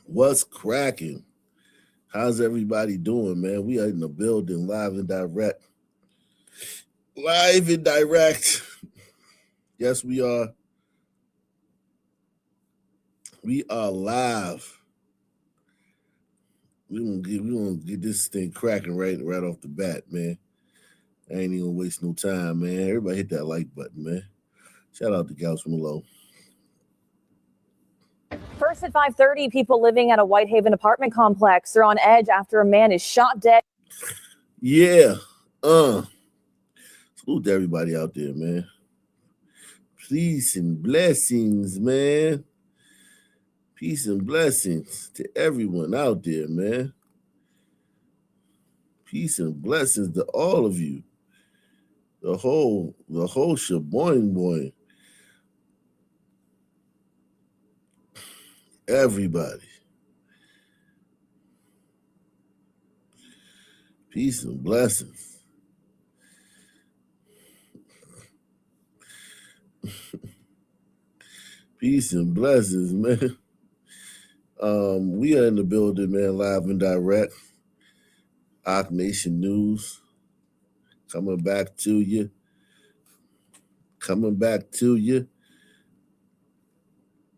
What's cracking? How's everybody doing, man? We are in the building, live and direct. Live and direct. Yes, we are. We are live. We gonna get this thing cracking right off the bat, man. I ain't even gonna waste no time, man. Everybody hit that like button, man. Shout out to Gals from Below. First at 5:30, people living at a Whitehaven apartment complex are on edge after a man is shot dead. Yeah. Salute to everybody out there, man. Peace and blessings, man. Peace and blessings to everyone out there, man. Peace and blessings to all of you. The whole shaboing boy. Everybody. Peace and blessings. Peace and blessings, man. We are in the building, man, live and direct. Ock Nation News. Coming back to you.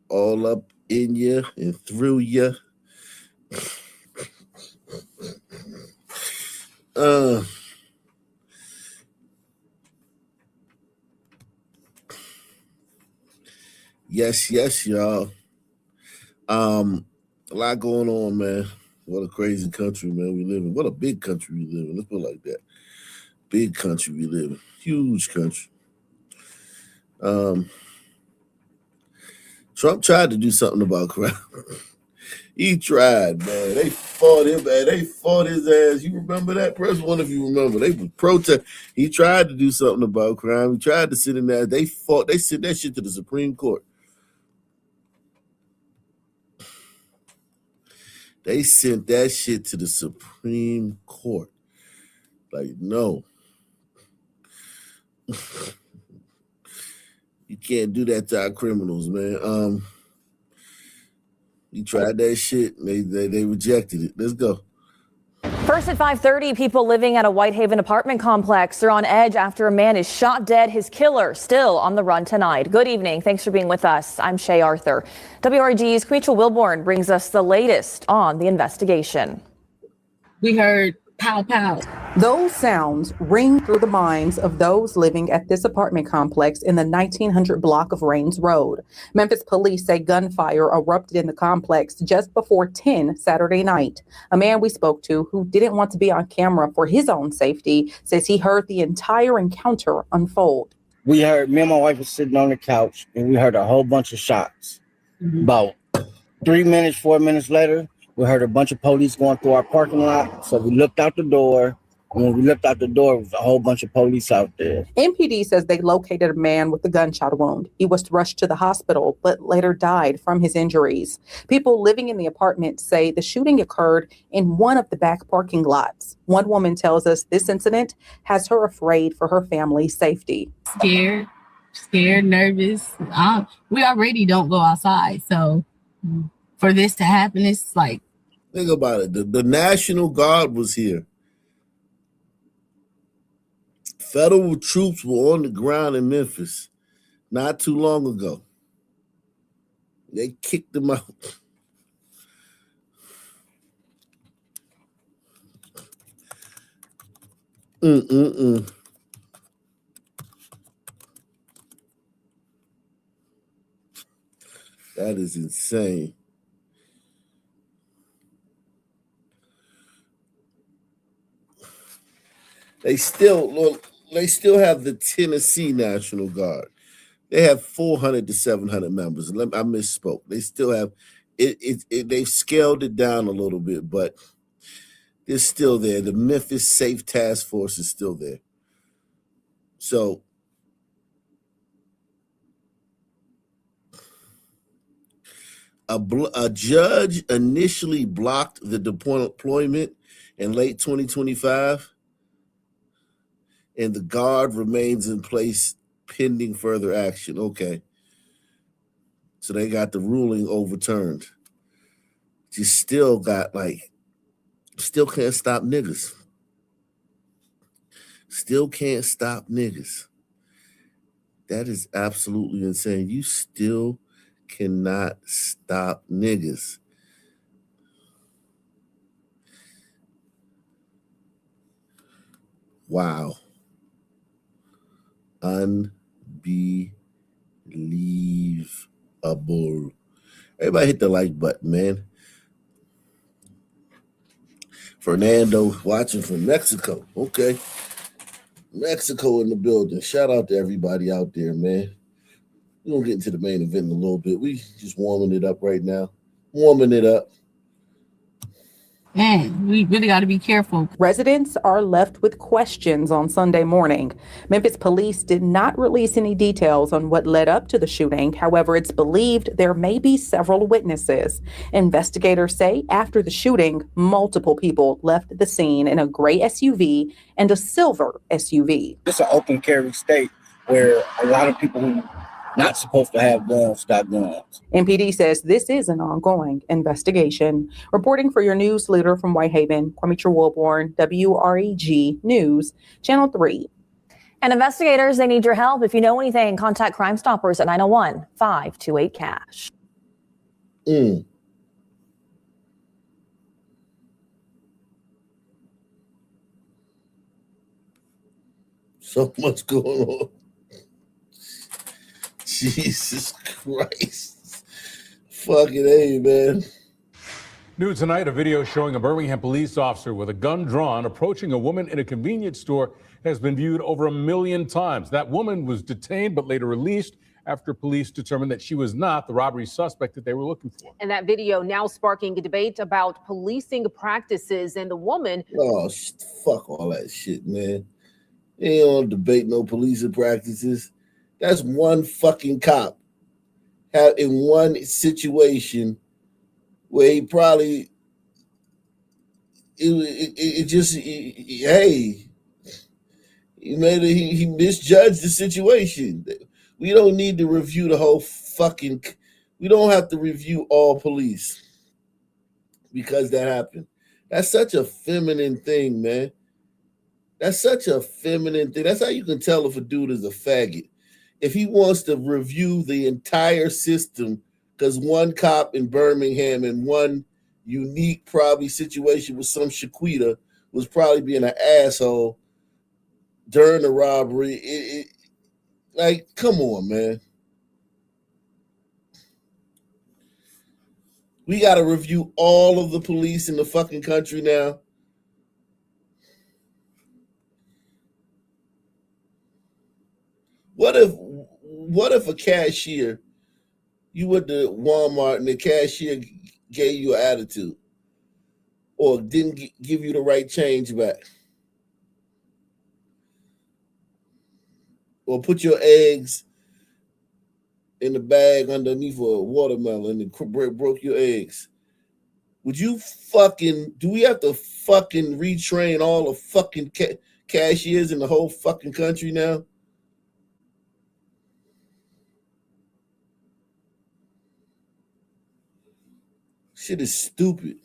All up in you and through you. Yes, y'all. A lot going on, man. What a crazy country, man, we live in. What a big country we live in. Let's put it like that. Big country we live in. Huge country. Trump tried to do something about crime. He tried, man. They fought him, man. They fought his ass. You remember that? Press one if you remember. They would protest. He tried to do something about crime. He tried to sit in there. They fought. They sent that shit to the Supreme Court. They sent that shit to the Supreme Court. Like, no. You can't do that to our criminals, man. He tried that shit. They rejected it. Let's go. First at 5:30, people living at a Whitehaven apartment complex are on edge after a man is shot dead. His killer still on the run tonight. Good evening. Thanks for being with us. I'm Shay Arthur. WRG's Queechua Wilborn brings us the latest on the investigation. We heard pow, pow. Those sounds ring through the minds of those living at this apartment complex in the 1900 block of Rains Road. Memphis police say gunfire erupted in the complex just before 10 Saturday night. A man we spoke to who didn't want to be on camera for his own safety says he heard the entire encounter unfold. Me and my wife was sitting on the couch and we heard a whole bunch of shots. About 4 minutes later, we heard a bunch of police going through our parking lot. So we looked out the door. And when we looked out the door, there was a whole bunch of police out there. MPD says they located a man with a gunshot wound. He was rushed to the hospital, but later died from his injuries. People living in the apartment say the shooting occurred in one of the back parking lots. One woman tells us this incident has her afraid for her family's safety. Scared, nervous. We already don't go outside. So for this to happen, it's like... Think about it. The National Guard was here. Federal troops were on the ground in Memphis not too long ago. They kicked them out. That is insane. They still have the Tennessee National Guard. They have 400 to 700 members. I misspoke. They still have it. They've scaled it down a little bit, but they're still there. The Memphis Safe Task Force is still there. So a judge initially blocked the deployment in late 2025. And the guard remains in place pending further action. Okay. So they got the ruling overturned. You still got still can't stop niggas. Still can't stop niggas. That is absolutely insane. You still cannot stop niggas. Wow. Unbelievable. Everybody hit the like button, man. Fernando watching from Mexico. Okay. Mexico in the building. Shout out to everybody out there, man. We're going to get into the main event in a little bit. We just warming it up right now. Warming it up. Man, we really got to be careful. Residents are left with questions on Sunday morning. Memphis police did not release any details on what led up to the shooting. However, it's believed there may be several witnesses. Investigators say after the shooting, multiple people left the scene in a gray SUV and a silver SUV. It's an open carry state where a lot of people who not supposed to have guns got guns. MPD says this is an ongoing investigation. Reporting for your news leader from Whitehaven, Kwame Wilborn, WREG News, Channel 3. And investigators, they need your help. If you know anything, contact Crime Stoppers at 901-528-CASH. So much going on. Jesus Christ. Fucking A, man. New tonight, a video showing a Birmingham police officer with a gun drawn approaching a woman in a convenience store has been viewed over 1 million times. That woman was detained but later released after police determined that she was not the robbery suspect that they were looking for. And that video now sparking a debate about policing practices, and the woman. Oh, fuck all that shit, man. You don't debate no policing practices. That's one fucking cop in one situation where he probably he misjudged the situation. We don't need to review the whole fucking. We don't have to review all police because that happened. That's such a feminine thing, man. That's such a feminine thing. That's how you can tell if a dude is a faggot. If he wants to review the entire system, because one cop in Birmingham in one unique probably situation with some Shaquita was probably being an asshole during the robbery. Like, come on, man. We got to review all of the police in the fucking country now. What if a cashier, you went to Walmart and the cashier gave you an attitude or didn't give you the right change back? Or put your eggs in the bag underneath a watermelon and broke your eggs? Would you do we have to fucking retrain all the fucking cashiers in the whole fucking country now? Shit is stupid.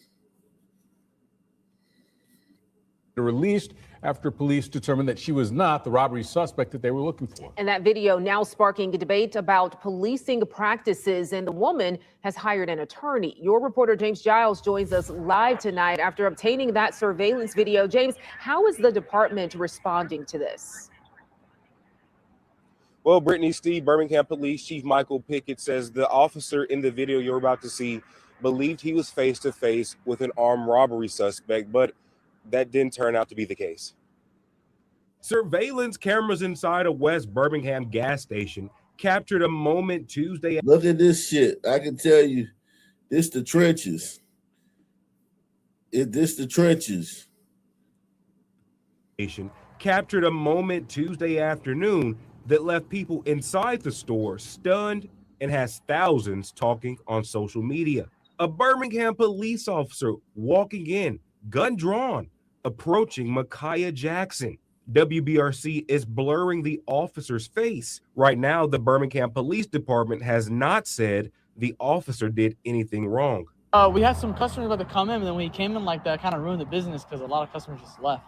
Released after police determined that she was not the robbery suspect that they were looking for. And that video now sparking a debate about policing practices, and the woman has hired an attorney. Your reporter James Giles joins us live tonight after obtaining that surveillance video. James, how is the department responding to this? Well, Brittany, Steve, Birmingham Police Chief Michael Pickett says the officer in the video you're about to see believed he was face-to-face with an armed robbery suspect, but that didn't turn out to be the case. Surveillance cameras inside a West Birmingham gas station captured a moment Tuesday. Look at this shit. I can tell you, this the trenches. This the trenches. Captured a moment Tuesday afternoon that left people inside the store stunned and has thousands talking on social media. A Birmingham police officer walking in, gun drawn, approaching Micaiah Jackson. WBRC is blurring the officer's face. Right now, the Birmingham Police Department has not said the officer did anything wrong. We had some customers about to come in, and then when he came in like that, kind of ruined the business because a lot of customers just left.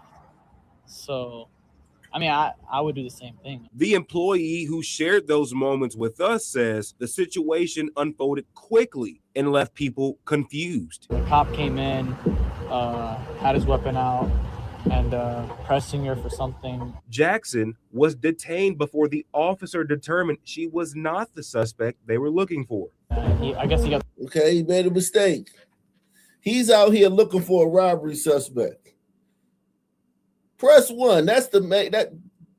So, I mean, I would do the same thing. The employee who shared those moments with us says the situation unfolded quickly and left people confused. The cop came in, had his weapon out, and pressing her for something. Jackson was detained before the officer determined she was not the suspect they were looking for. I guess he got. Okay, he made a mistake. He's out here looking for a robbery suspect. Press 1. That's the that.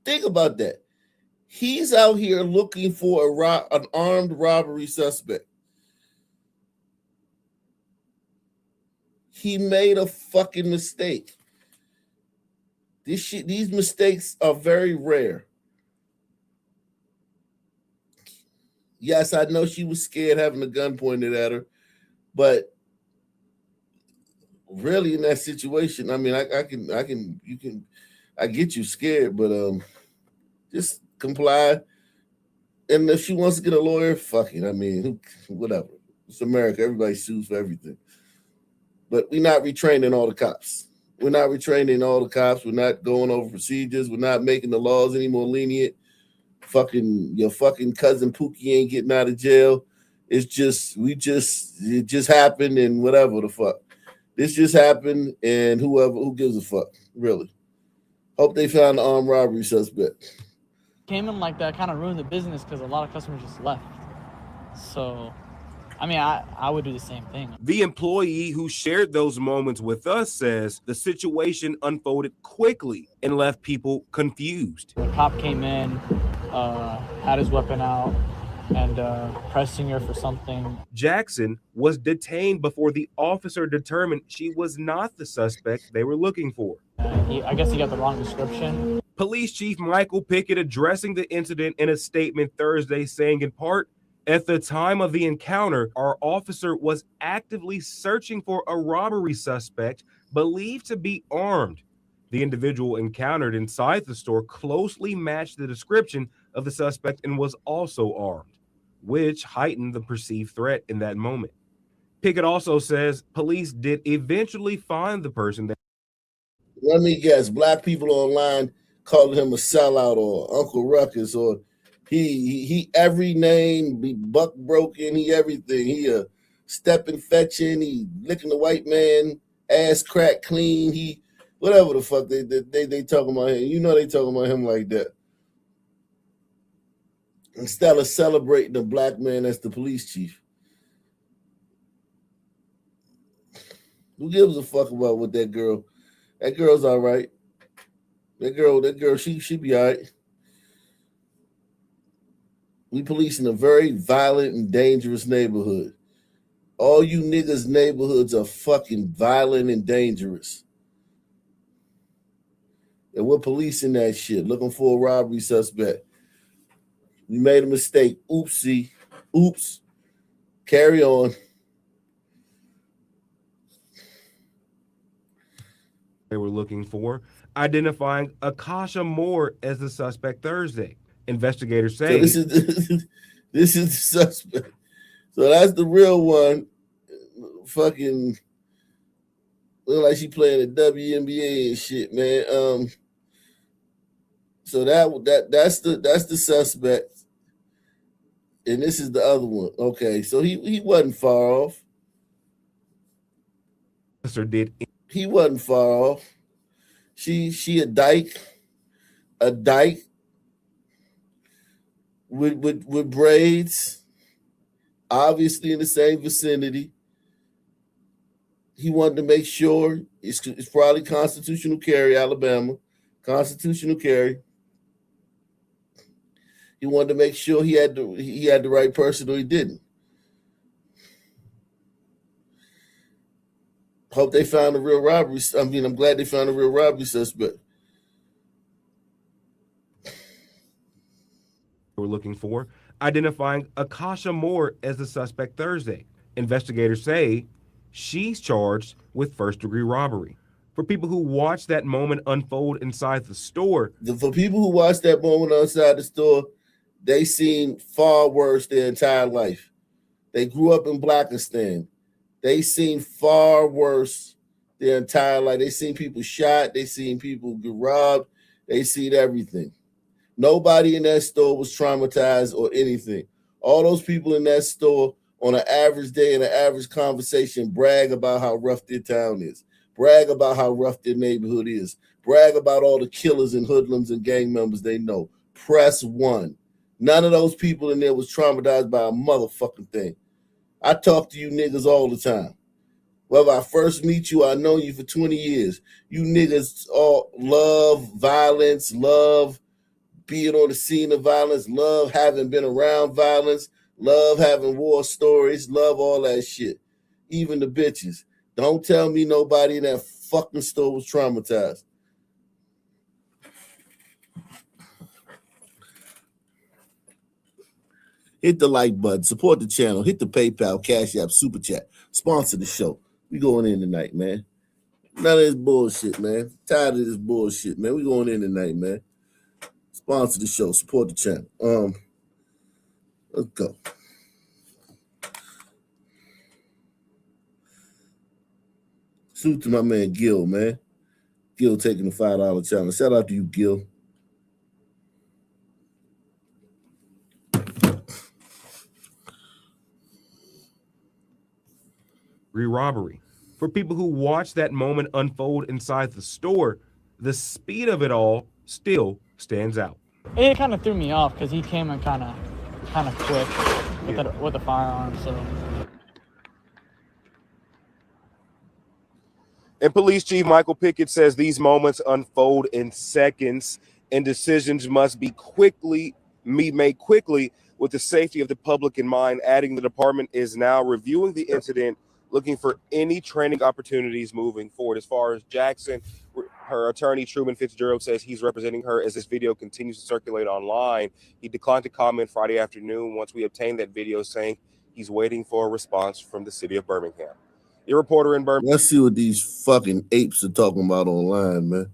Think about that. He's out here looking for an armed robbery suspect. He made a fucking mistake. These mistakes are very rare. Yes, I know she was scared having a gun pointed at her, but really in that situation, I mean, I get you scared, but just comply. And if she wants to get a lawyer, fuck it. I mean, whatever. It's America. Everybody sues for everything. But we're not retraining all the cops. We're not retraining all the cops. We're not going over procedures. We're not making the laws any more lenient. Your fucking cousin Pookie ain't getting out of jail. It just happened and whatever the fuck. This just happened and who gives a fuck, really. Hope they found the armed robbery suspect. Came in like that, kind of ruined the business because a lot of customers just left. So, I mean, I would do the same thing. The employee who shared those moments with us says the situation unfolded quickly and left people confused. The cop came in, had his weapon out, and pressing her for something. Jackson was detained before the officer determined she was not the suspect they were looking for. I guess he got the wrong description. Police Chief Michael Pickett addressing the incident in a statement Thursday saying in part, "At the time of the encounter, our officer was actively searching for a robbery suspect believed to be armed. The individual encountered inside the store closely matched the description of the suspect and was also armed, which heightened the perceived threat in that moment." Pickett also says police did eventually find the person. Let me guess, black people online calling him a sellout or Uncle Ruckus or he every name, be buck broken, he everything. He a stepping fetching, he licking the white man, ass crack clean, he whatever the fuck they talking about him. You know they talking about him like that. Instead of celebrating the black man as the police chief. Who gives a fuck about what that girl? That girl's all right. That girl, she be all right. We policing a very violent and dangerous neighborhood. All you niggas' neighborhoods are fucking violent and dangerous. And we're policing that shit, looking for a robbery suspect. We made a mistake. Oopsie. Oops. Carry on. They were looking for, identifying Akasha Moore as the suspect Thursday. Investigators say so this is the suspect. So that's the real one. Fucking look like she playing the WNBA and shit, man. So that's the suspect, and this is the other one. Okay, so he wasn't far off. He wasn't far off. She a dyke with braids, obviously in the same vicinity. He wanted to make sure it's probably constitutional carry, Alabama, constitutional carry. He wanted to make sure he had the right person, or he didn't. Hope they found a real robbery. I mean, I'm glad they found a real robbery suspect. We're looking for, identifying Akasha Moore as the suspect Thursday. Investigators say she's charged with first-degree robbery. For people who watched that moment unfold inside the store, for people who watched that moment outside the store, they seen far worse their entire life. They grew up in Blackistan. They seen far worse their entire life. They seen people shot. They seen people get robbed. They seen everything. Nobody in that store was traumatized or anything. All those people in that store on an average day in an average conversation brag about how rough their town is, brag about how rough their neighborhood is, brag about all the killers and hoodlums and gang members they know. Press one. None of those people in there was traumatized by a motherfucking thing. I talk to you niggas all the time. Whether I first meet you, I know you for 20 years. You niggas all love violence, love being on the scene of violence, love having been around violence, love having war stories, love all that shit. Even the bitches. Don't tell me nobody in that fucking store was traumatized. Hit the like button, support the channel, hit the PayPal, Cash App, Super Chat, sponsor the show. We going in tonight, man. None of this bullshit, man. Tired of this bullshit, man. We going in tonight, man. Sponsor the show, support the channel. Let's go. Salute to my man Gil, man. Gil taking the $5 challenge. Shout out to you, Gil. Robbery. For people who watched that moment unfold inside the store, the speed of it all still stands out. It kind of threw me off because he came in kind of quick with the firearm. So. And Police Chief Michael Pickett says these moments unfold in seconds and decisions must be made quickly with the safety of the public in mind, adding the department is now reviewing the incident, looking for any training opportunities moving forward. As far as Jackson, her attorney, Truman Fitzgerald, says he's representing her as this video continues to circulate online. He declined to comment Friday afternoon once we obtained that video, saying he's waiting for a response from the city of Birmingham. Your reporter in Birmingham. Let's see what these fucking apes are talking about online, man.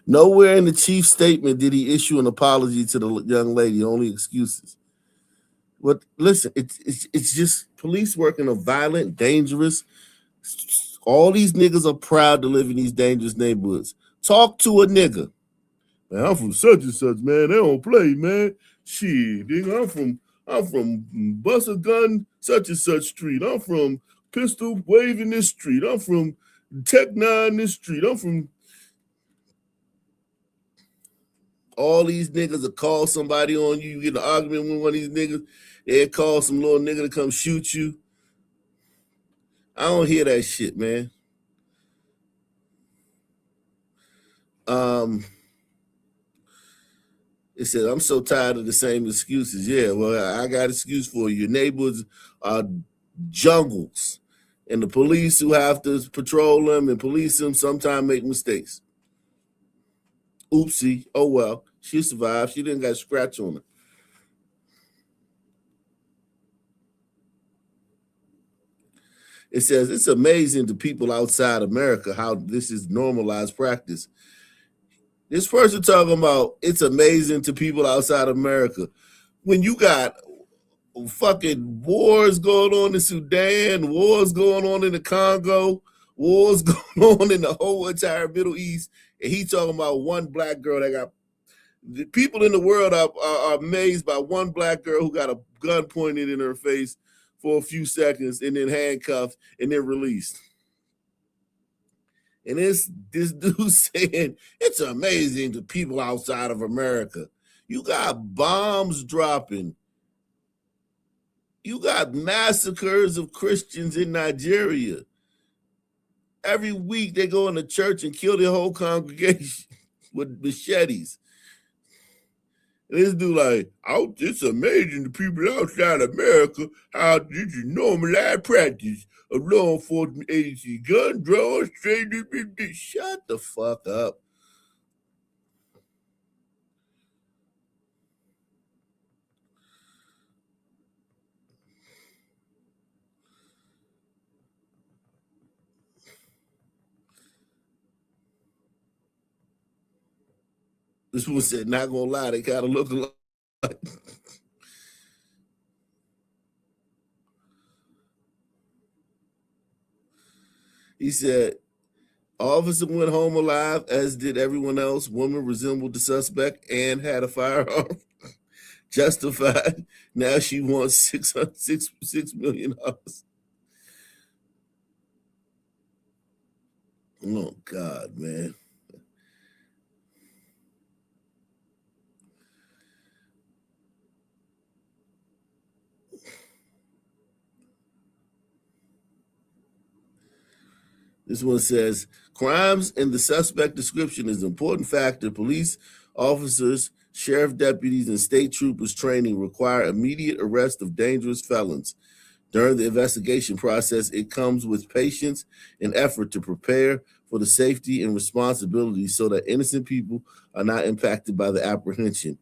Nowhere in the chief's statement did he issue an apology to the young lady, only excuses. But listen, it's just police work in a violent, dangerous. All these niggas are proud to live in these dangerous neighborhoods. Talk to a nigga. Man, I'm from such and such, man. They don't play, man. Shit, nigga, I'm from bust a gun such and such street. I'm from pistol waving this street. I'm from Tech 9 this street. I'm from. All these niggas will call somebody on you. You get in an argument with one of these niggas. They'll call some little nigga to come shoot you. I don't hear that shit, man. It says, I'm so tired of the same excuses. Yeah, well, I got an excuse for you. Your neighborhoods are jungles. And the police who have to patrol them and police them sometimes make mistakes. Oopsie. Oh, well. She survived. She didn't got a scratch on her. It says, it's amazing to people outside America how this is normalized practice. This person talking about it's amazing to people outside America. When you got fucking wars going on in Sudan, wars going on in the Congo, wars going on in the whole entire Middle East, and he talking about one black girl that got. The people in the world are amazed by one black girl who got a gun pointed in her face for a few seconds and then handcuffed and then released. And this dude saying it's amazing to people outside of America. You got bombs dropping. You got massacres of Christians in Nigeria. Every week they go into church and kill their whole congregation with machetes. And this dude like, oh, it's amazing to people outside America how this is normalized practice of law enforcement agency. Gun drawers, strangers, shut the fuck up. This one said, not gonna lie, they kind of look alike. He said, officer went home alive, as did everyone else. Woman resembled the suspect and had a firearm. Justified. Now she wants $6 million. Oh, God, man. This one says, crimes in the suspect description is an important factor. Police officers, sheriff deputies, and state troopers training require immediate arrest of dangerous felons. During the investigation process, it comes with patience and effort to prepare for the safety and responsibility so that innocent people are not impacted by the apprehension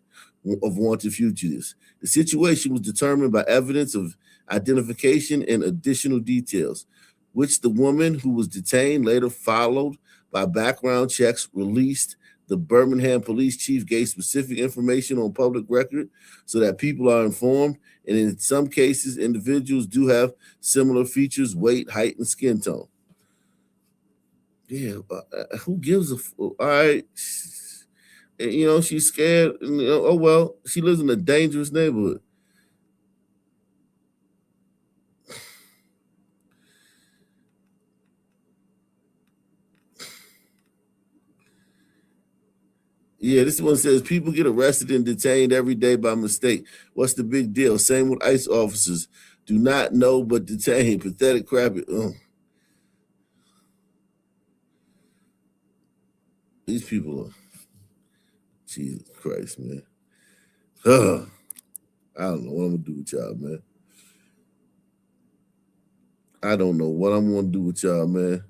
of wanted fugitives. The situation was determined by evidence of identification and additional details, which the woman who was detained later followed by background checks released. The Birmingham police chief gave specific information on public record so that people are informed. And in some cases, individuals do have similar features, weight, height, and skin tone. Yeah, who gives a all right. She's scared. Oh, well, she lives in a dangerous neighborhood. Yeah, this one says people get arrested and detained every day by mistake. What's the big deal? Same with ICE officers. Do not know but detain. Pathetic crap. These people are, Jesus Christ, man. I don't know what I'm gonna do with y'all, man. I don't know what I'm gonna do with y'all, man.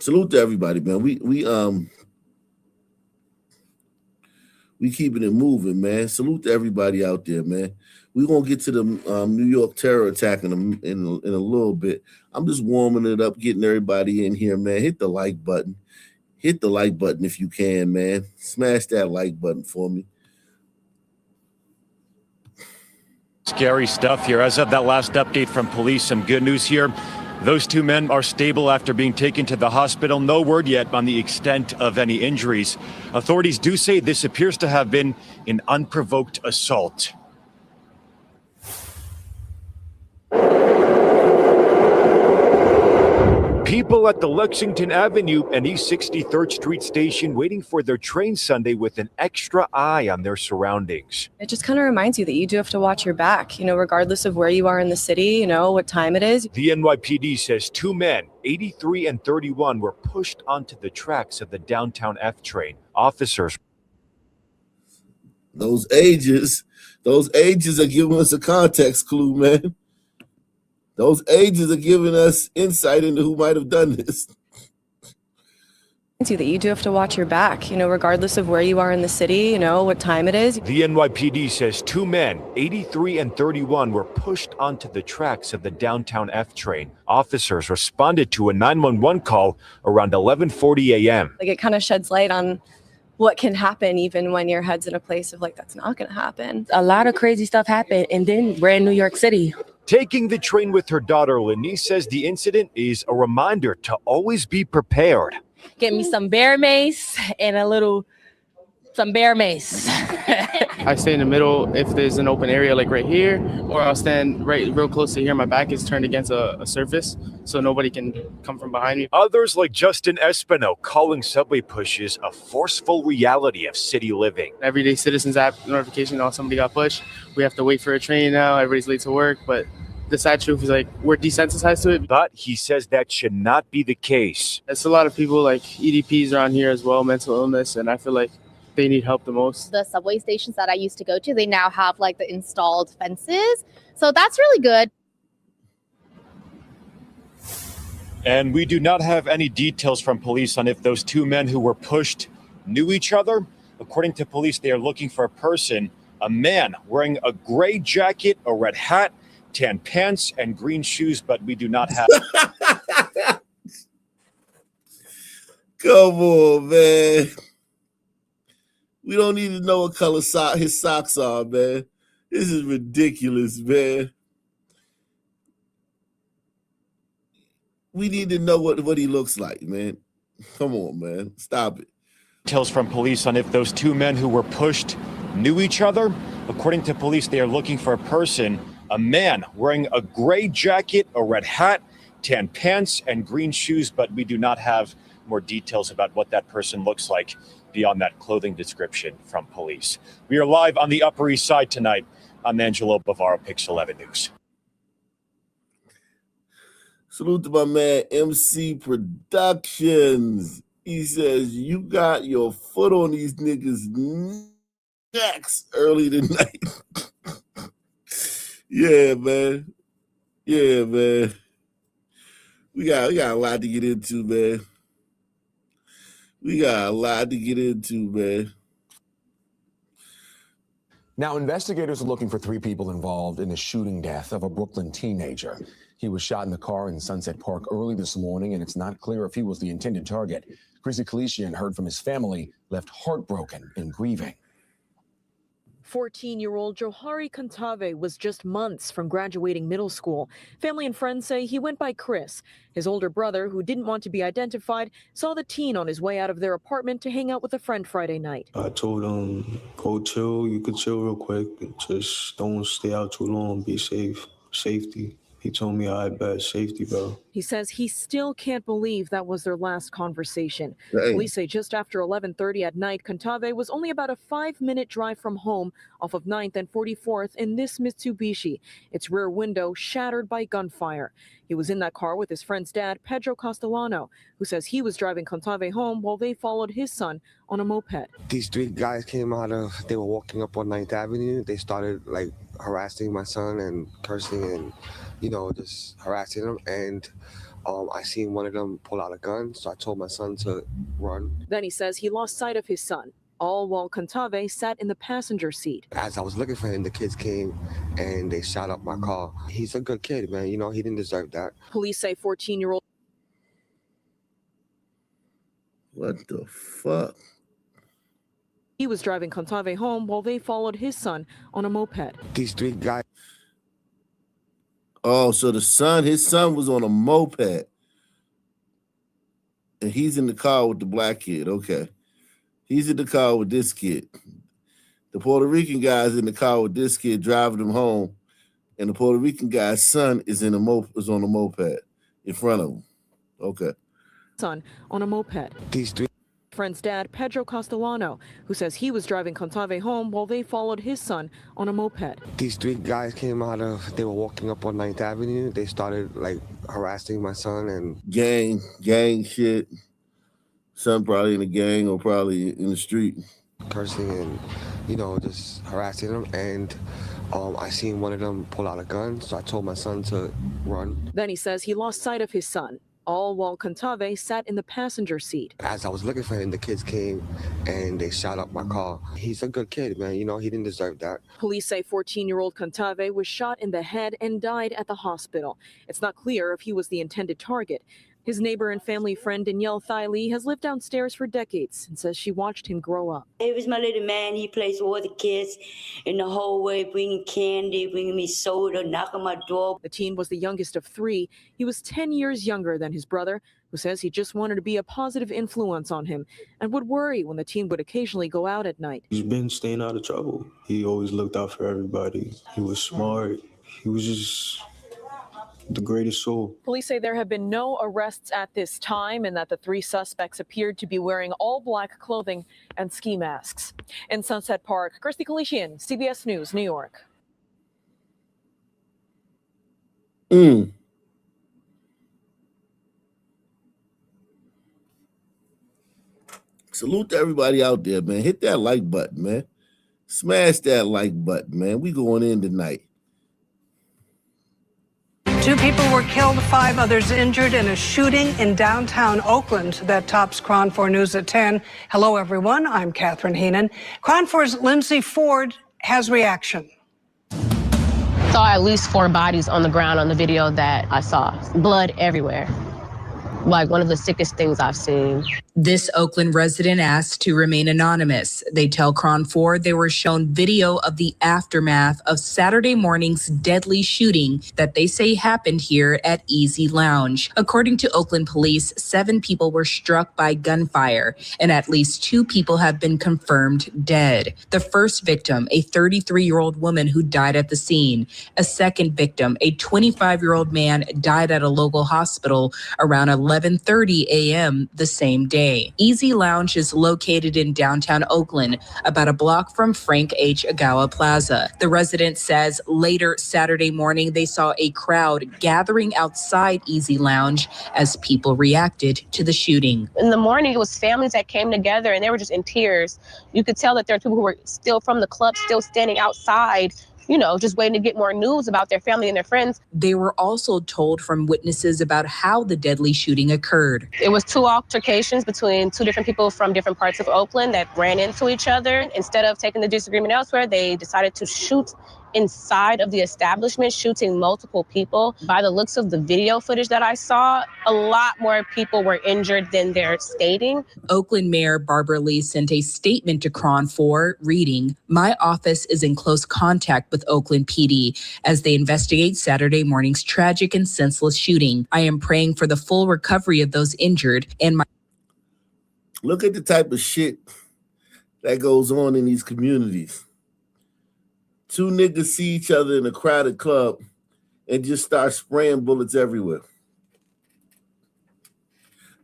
Salute to everybody, man. We keeping it moving, man. Salute to everybody out there, man. We're gonna get to the New York terror attack in a little bit. I'm just warming it up, getting everybody in here, man. Hit the like button. Hit the like button if you can, man. Smash that like button for me. Scary stuff here. As of that last update from police, some good news here. Those two men are stable after being taken to the hospital. No word yet on the extent of any injuries. Authorities do say this appears to have been an unprovoked assault. People at the Lexington Avenue and East 63rd Street station waiting for their train Sunday with an extra eye on their surroundings. It just kind of reminds you that you do have to watch your back, regardless of where you are in the city, what time it is. The NYPD says two men, 83 and 31, were pushed onto the tracks of the downtown F train. Officers. Those ages are giving us a context clue, man. Those ages are giving us insight into who might have done this. That you do have to watch your back, regardless of where you are in the city, what time it is. The NYPD says two men, 83 and 31, were pushed onto the tracks of the downtown F train. Officers responded to a 911 call around 11:40 a.m. It kind of sheds light on what can happen even when your head's in a place of that's not going to happen. A lot of crazy stuff happened, and then we're in New York City. Taking the train with her daughter, Lenice says the incident is a reminder to always be prepared. Get me some bear mace and some bear mace. I stay in the middle if there's an open area like right here, or I'll stand real close to here. My back is turned against a surface so nobody can come from behind me. Others like Justin Espino calling subway pushes a forceful reality of city living. Everyday Citizens app notification, somebody got pushed. We have to wait for a train now. Everybody's late to work, but the sad truth is we're desensitized to it. But he says that should not be the case. There's a lot of people like EDPs around here as well, mental illness, and I feel like they need help the most. The subway stations that I used to go to, they now have the installed fences. So that's really good. And we do not have any details from police on if those two men who were pushed knew each other. According to police, they are looking for a man wearing a gray jacket, a red hat, tan pants, and green shoes, but we do not have. Come on, man. We don't need to know what color his socks are, man. This is ridiculous, man. We need to know what he looks like, man. Come on, man. Stop it. Details from police on if those two men who were pushed knew each other. According to police, they are looking for a person, a man wearing a gray jacket, a red hat, tan pants, and green shoes, but we do not have more details about what that person looks like beyond that clothing description from police. We are live on the Upper East Side tonight. I'm Angelo Bavaro, Pix 11 News. Salute to my man, MC Productions. He says, you got your foot on these niggas' necks early tonight. Yeah, man. Yeah, man. We got a lot to get into, man. We got a lot to get into, man. Now, investigators are looking for 3 people involved in the shooting death of a Brooklyn teenager. He was shot in the car in Sunset Park early this morning, and it's not clear if he was the intended target. Chrissy Kalishian heard from his family, left heartbroken and grieving. 14-year-old Johari Kantave was just months from graduating middle school. Family and friends say he went by Chris. His older brother, who didn't want to be identified, saw the teen on his way out of their apartment to hang out with a friend Friday night. I told him, go chill. You could chill real quick. Just don't stay out too long. Be safe. Safety. He told me, I bet safety, bro. He says he still can't believe that was their last conversation. Dang. Police say just after 11:30 at night, Kantave was only about a 5-minute drive from home off of 9th and 44th in this Mitsubishi, its rear window shattered by gunfire. He was in that car with his friend's dad, Pedro Castellano, who says he was driving Kantave home while they followed his son on a moped. These 3 guys came they were walking up on 9th Avenue. They started harassing my son and cursing and, just harassing him. And I seen one of them pull out a gun, so I told my son to run. Then he says he lost sight of his son, all while Kantave sat in the passenger seat. As I was looking for him, the kids came and they shot up my car. He's a good kid, man. He didn't deserve that. Police say 14-year-old. What the fuck? He was driving Kantave home while they followed his son on a moped. These 3 guys. Oh, so his son was on a moped. And he's in the car with the black kid. Okay. He's in the car with this kid. The Puerto Rican guy's in the car with this kid driving him home. And the Puerto Rican guy's son is on a moped in front of him. Okay. Son on a moped. These 3 friend's dad, Pedro Castellano, who says he was driving Kantave home while they followed his son on a moped. These 3 guys came they were walking up on 9th Avenue. They started harassing my son and gang shit. Son probably in a gang or probably in the street. Cursing and, just harassing him. And I seen one of them pull out a gun, so I told my son to run. Then he says he lost sight of his son, all while Kantave sat in the passenger seat. As I was looking for him, the kids came and they shot up my car. He's a good kid, man. He didn't deserve that. Police say 14-year-old Kantave was shot in the head and died at the hospital. It's not clear if he was the intended target. His neighbor and family friend Danielle Thiley has lived downstairs for decades and says she watched him grow up. He was my little man. He plays with all the kids in the hallway, bringing candy, bringing me soda, knocking my door. The teen was the youngest of 3. He was 10 years younger than his brother, who says he just wanted to be a positive influence on him and would worry when the teen would occasionally go out at night. He's been staying out of trouble. He always looked out for everybody. He was smart. He was just the greatest soul. Police say there have been no arrests at this time and that the 3 suspects appeared to be wearing all black clothing and ski masks. In Sunset Park, Chrissy Kalishian, CBS News, New York. Salute to everybody out there, man. Hit that like button, man. Smash that like button, man. We going in tonight. 2 people were killed, 5 others injured in a shooting in downtown Oakland. That tops KRON 4 News at 10. Hello, everyone. I'm Catherine Heenan. KRON 4's Lindsay Ford has reaction. Saw at least 4 bodies on the ground on the video that I saw. Blood everywhere. One of the sickest things I've seen. This Oakland resident asked to remain anonymous. They tell Cron 4 they were shown video of the aftermath of Saturday morning's deadly shooting that they say happened here at Easy Lounge. According to Oakland police, 7 people were struck by gunfire, and at least 2 people have been confirmed dead. The first victim, a 33-year-old woman who died at the scene. A second victim, a 25-year-old man, died at a local hospital around 11:30 a.m. the same day. Easy Lounge is located in downtown Oakland, about a block from Frank H. Agawa Plaza. The resident says later Saturday morning they saw a crowd gathering outside Easy Lounge as people reacted to the shooting. In the morning, it was families that came together and they were just in tears. You could tell that there are people who were still from the club, still standing outside, just waiting to get more news about their family and their friends. They were also told from witnesses about how the deadly shooting occurred. It was 2 altercations between 2 different people from different parts of Oakland that ran into each other. Instead of taking the disagreement elsewhere, they decided to shoot inside of the establishment, shooting multiple people. By the looks of the video footage that I saw, a lot more people were injured than they're stating. Oakland Mayor Barbara Lee sent a statement to Cron 4 reading, "My office is in close contact with Oakland PD as they investigate Saturday morning's tragic and senseless shooting. I am praying for the full recovery of those injured and my..." Look at the type of shit that goes on in these communities. 2 niggas see each other in a crowded club and just start spraying bullets everywhere.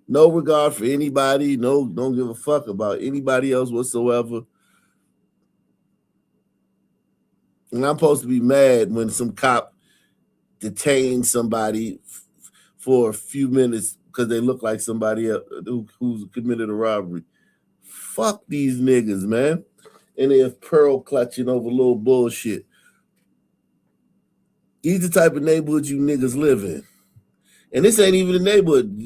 No regard for anybody. No, don't give a fuck about anybody else whatsoever. And I'm supposed to be mad when some cop detains somebody for a few minutes because they look like somebody else who's committed a robbery. Fuck these niggas, man. And they're pearl clutching over little bullshit. These the type of neighborhoods you niggas live in. And this ain't even a neighborhood.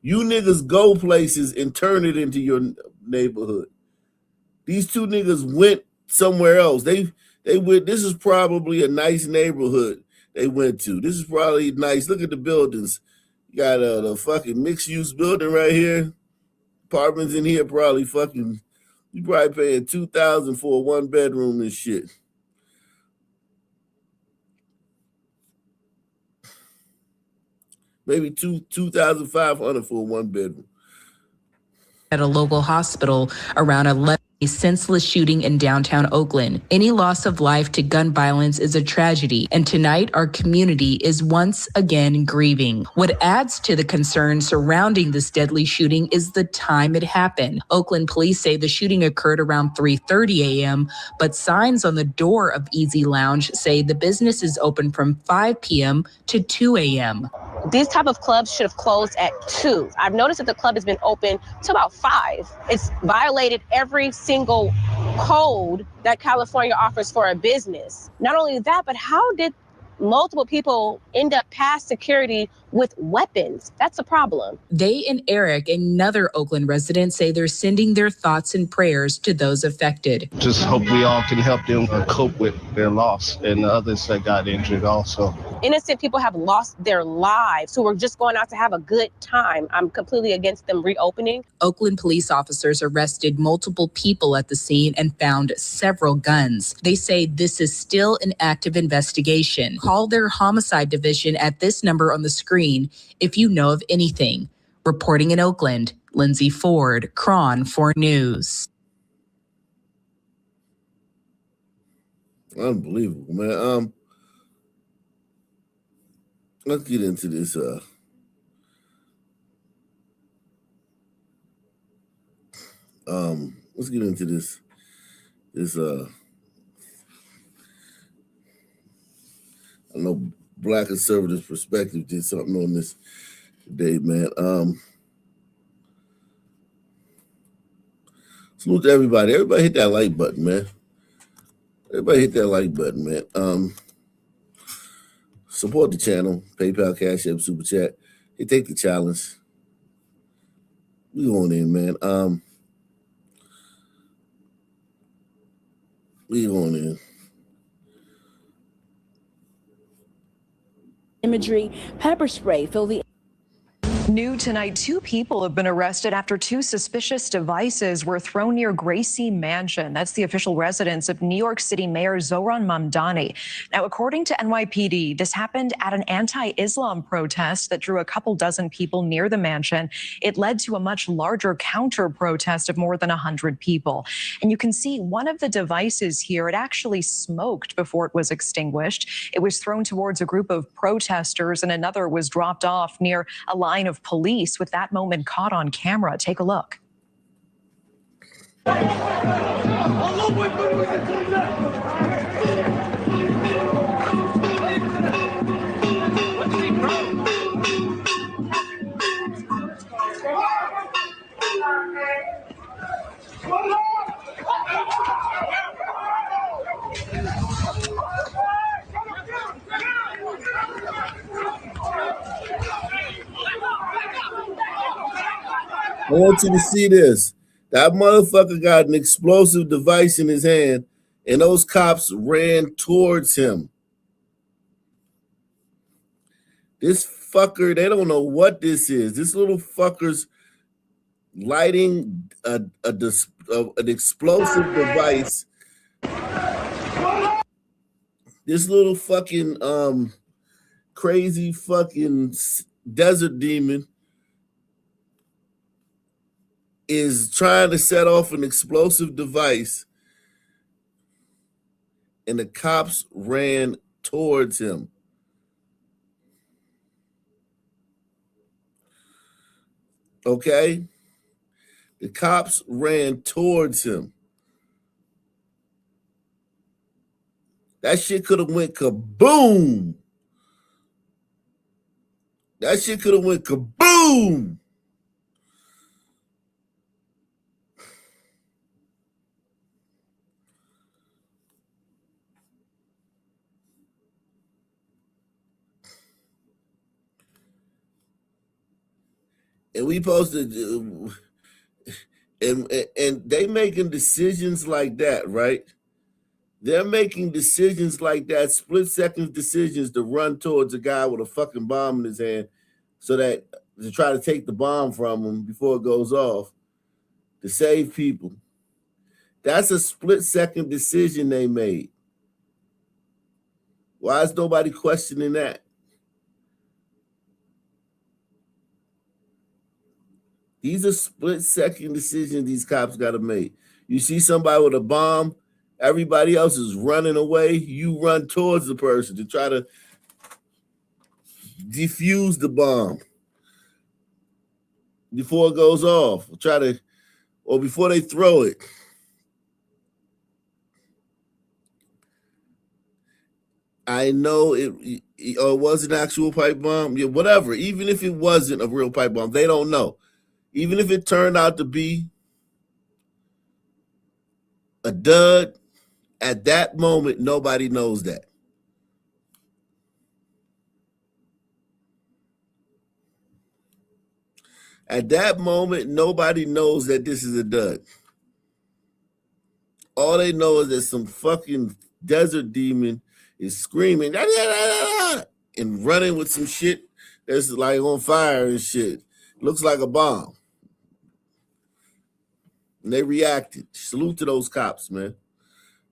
You niggas go places and turn it into your neighborhood. These 2 niggas went somewhere else. They went, this is probably a nice neighborhood they went to. This is probably nice. Look at the buildings. You got the fucking mixed-use building right here. Apartments in here probably fucking... You probably paying $2,000 for a 1-bedroom and shit. Maybe $2,500 for a 1-bedroom. At a local hospital around 11. A senseless shooting in downtown Oakland. Any loss of life to gun violence is a tragedy, and tonight our community is once again grieving. What adds to the concern surrounding this deadly shooting is the time it happened. Oakland police say the shooting occurred around 3:30 a.m., but signs on the door of Easy Lounge say the business is open from 5 p.m. to 2 a.m. These type of clubs should have closed at 2. I've noticed that the club has been open to about 5. It's violated every single code that California offers for a business. Not only that, but how did multiple people end up past security with weapons? That's a problem. They and Eric, another Oakland resident, say they're sending their thoughts and prayers to those affected. Just hope we all can help them cope with their loss and the others that got injured also. Innocent people have lost their lives who were just going out to have a good time. I'm completely against them reopening. Oakland police officers arrested multiple people at the scene and found several guns. They say this is still an active investigation. Call their homicide division at this number on the screen if you know of anything. Reporting in Oakland, Lindsay Ford, Cron 4 News. Unbelievable, man. Let's get into this. Let's get into this. I know Black Conservative Perspective did something on this today, man. Salute to everybody. Everybody hit that like button, man. Everybody hit that like button, man. Support the channel. PayPal, Cash App, Super Chat. Hey, take the challenge. We going in, man. We going in. Imagery, pepper spray, fill the... New tonight, 2 people have been arrested after 2 suspicious devices were thrown near Gracie Mansion. That's the official residence of New York City Mayor Zohran Mamdani. Now, according to NYPD, this happened at an anti-Islam protest that drew a couple dozen people near the mansion. It led to a much larger counter-protest of more than 100 people. And you can see one of the devices here, it actually smoked before it was extinguished. It was thrown towards a group of protesters, and another was dropped off near a line of police with that moment caught on camera. Take a look. I want you to see this. That motherfucker got an explosive device in his hand, and those cops ran towards him. This fucker, they don't know what this is. This little fucker's lighting an explosive device. This little fucking crazy fucking desert demon is trying to set off an explosive device, and the cops ran towards him. Okay? The cops ran towards him. That shit could have went kaboom. That shit could have went kaboom. And we posted, and they making decisions like that, right? They're making decisions like that, split-second decisions to run towards a guy with a fucking bomb in his hand, so that to try to take the bomb from him before it goes off, to save people. That's a split-second decision they made. Why is nobody questioning that? These are split-second decisions these cops got to make. You see somebody with a bomb, everybody else is running away. You run towards the person to try to defuse the bomb before it goes off. Or before they throw it. I know it was an actual pipe bomb. Yeah, whatever. Even if it wasn't a real pipe bomb, they don't know. Even if it turned out to be a dud, at that moment, nobody knows that. At that moment, nobody knows that this is a dud. All they know is that some fucking desert demon is screaming and running with some shit that's like on fire and shit. Looks like a bomb. And they reacted. Salute to those cops, man.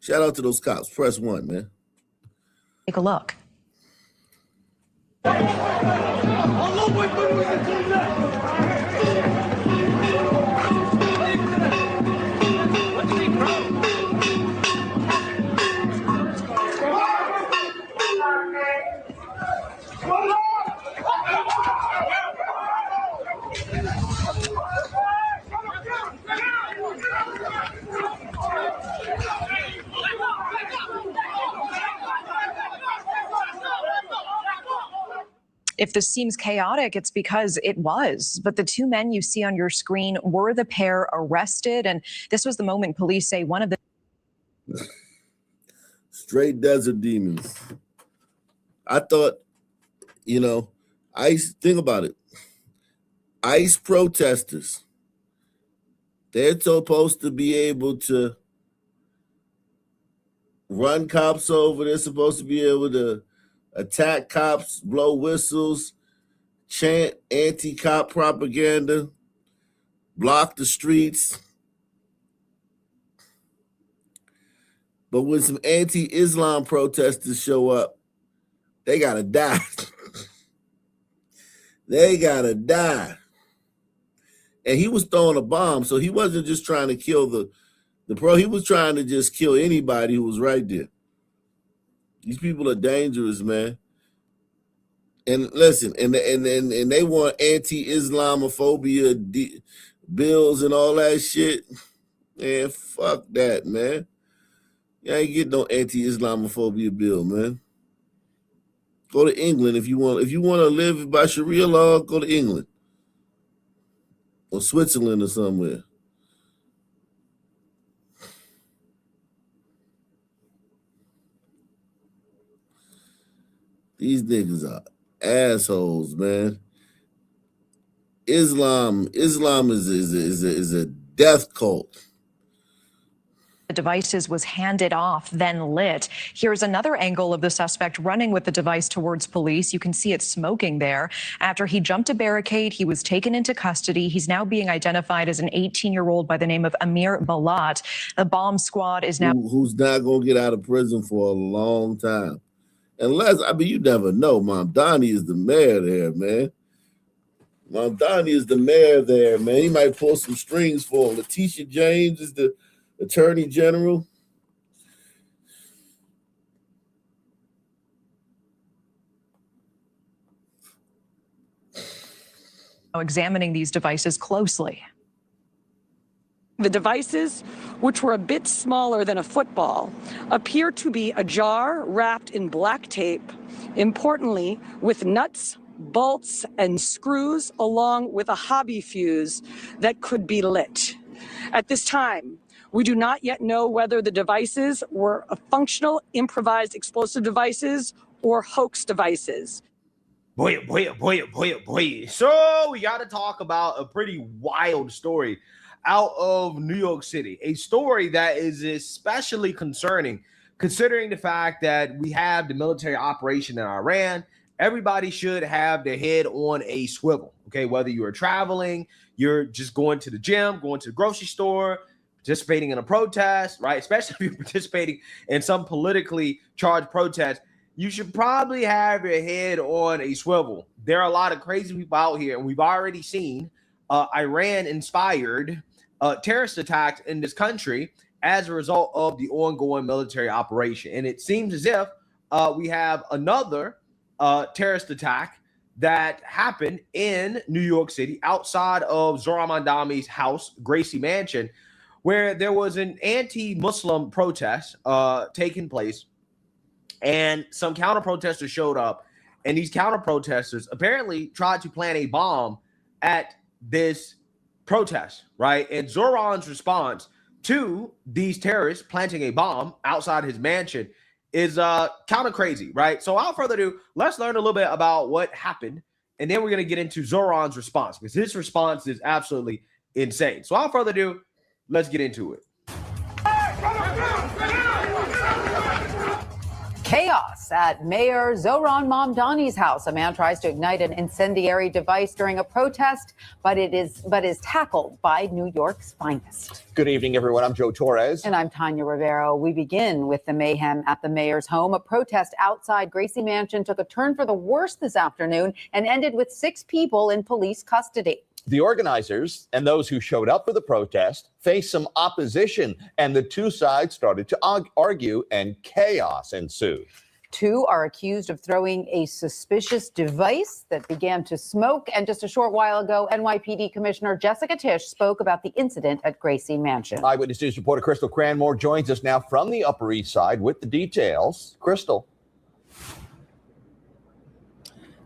Shout out to those cops. Press 1, man. Take a look. If this seems chaotic, it's because it was. But the 2 men you see on your screen were the pair arrested. And this was the moment police say one of the straight desert demons. I thought, ICE, think about it. ICE protesters, they're supposed to be able to run cops over. They're supposed to be able to attack cops, blow whistles, chant anti-cop propaganda, block the streets. But when some anti-Islam protesters show up, they gotta die. They gotta die. And he was throwing a bomb, so he wasn't just trying to kill the pro. He was trying to just kill anybody who was right there. These people are dangerous, man. And listen, and they want anti-Islamophobia bills and all that shit. Man, fuck that, man. You ain't get no anti-Islamophobia bill, man. Go to England if you want. If you want to live by Sharia law, go to England or Switzerland or somewhere. These niggas are assholes, man. Islam is a death cult. The devices was handed off, then lit. Here's another angle of the suspect running with the device towards police. You can see it smoking there. After he jumped a barricade, he was taken into custody. He's now being identified as an 18-year-old by the name of Amir Balat. The bomb squad is now... Who's not going to get out of prison for a long time. Unless, I mean, you never know. Mamdani is the mayor there, man. Mamdani is the mayor there, man. He might pull some strings for him. Letitia James is the Attorney General. examining these devices closely. The devices, which were a bit smaller than a football, appear to be a jar wrapped in black tape, importantly with nuts, bolts, and screws, along with a hobby fuse that could be lit. At this time, we do not yet know whether the devices were functional improvised explosive devices or hoax devices. Boy. So we got to talk about a pretty wild story out of New York City, a story that is especially concerning considering the fact that we have the military operation in Iran. Everybody should have their head on a swivel, okay? Whether you are traveling, you're just going to the gym, going to the grocery store, participating in a protest, right? Especially if you're participating in some politically charged protest, you should probably have your head on a swivel. There are a lot of crazy people out here, and we've already seen Iran-inspired terrorist attacks in this country as a result of the ongoing military operation. And it seems as if we have another terrorist attack that happened in New York City outside of Zohran Mamdani's house, Gracie Mansion, where there was an anti-Muslim protest taking place, and some counter-protesters showed up, and these counter-protesters apparently tried to plant a bomb at this protest, right? And Zohran's response to these terrorists planting a bomb outside his mansion is kind of crazy, right? So without further ado, let's learn a little bit about what happened, and then we're going to get into Zohran's response, because his response is absolutely insane. So without further ado, let's get into it. Chaos at Mayor Zohran Mamdani's house. A man tries to ignite an incendiary device during a protest, but is tackled by New York's finest. Good evening, everyone. I'm Joe Torres. And I'm Tanya Rivero. We begin with the mayhem at the mayor's home. A protest outside Gracie Mansion took a turn for the worse this afternoon and ended with 6 people in police custody. The organizers and those who showed up for the protest faced some opposition, and the two sides started to argue, and chaos ensued. 2 are accused of throwing a suspicious device that began to smoke. And just a short while ago, NYPD Commissioner Jessica Tisch spoke about the incident at Gracie Mansion. Eyewitness News reporter Crystal Cranmore joins us now from the Upper East Side with the details. Crystal.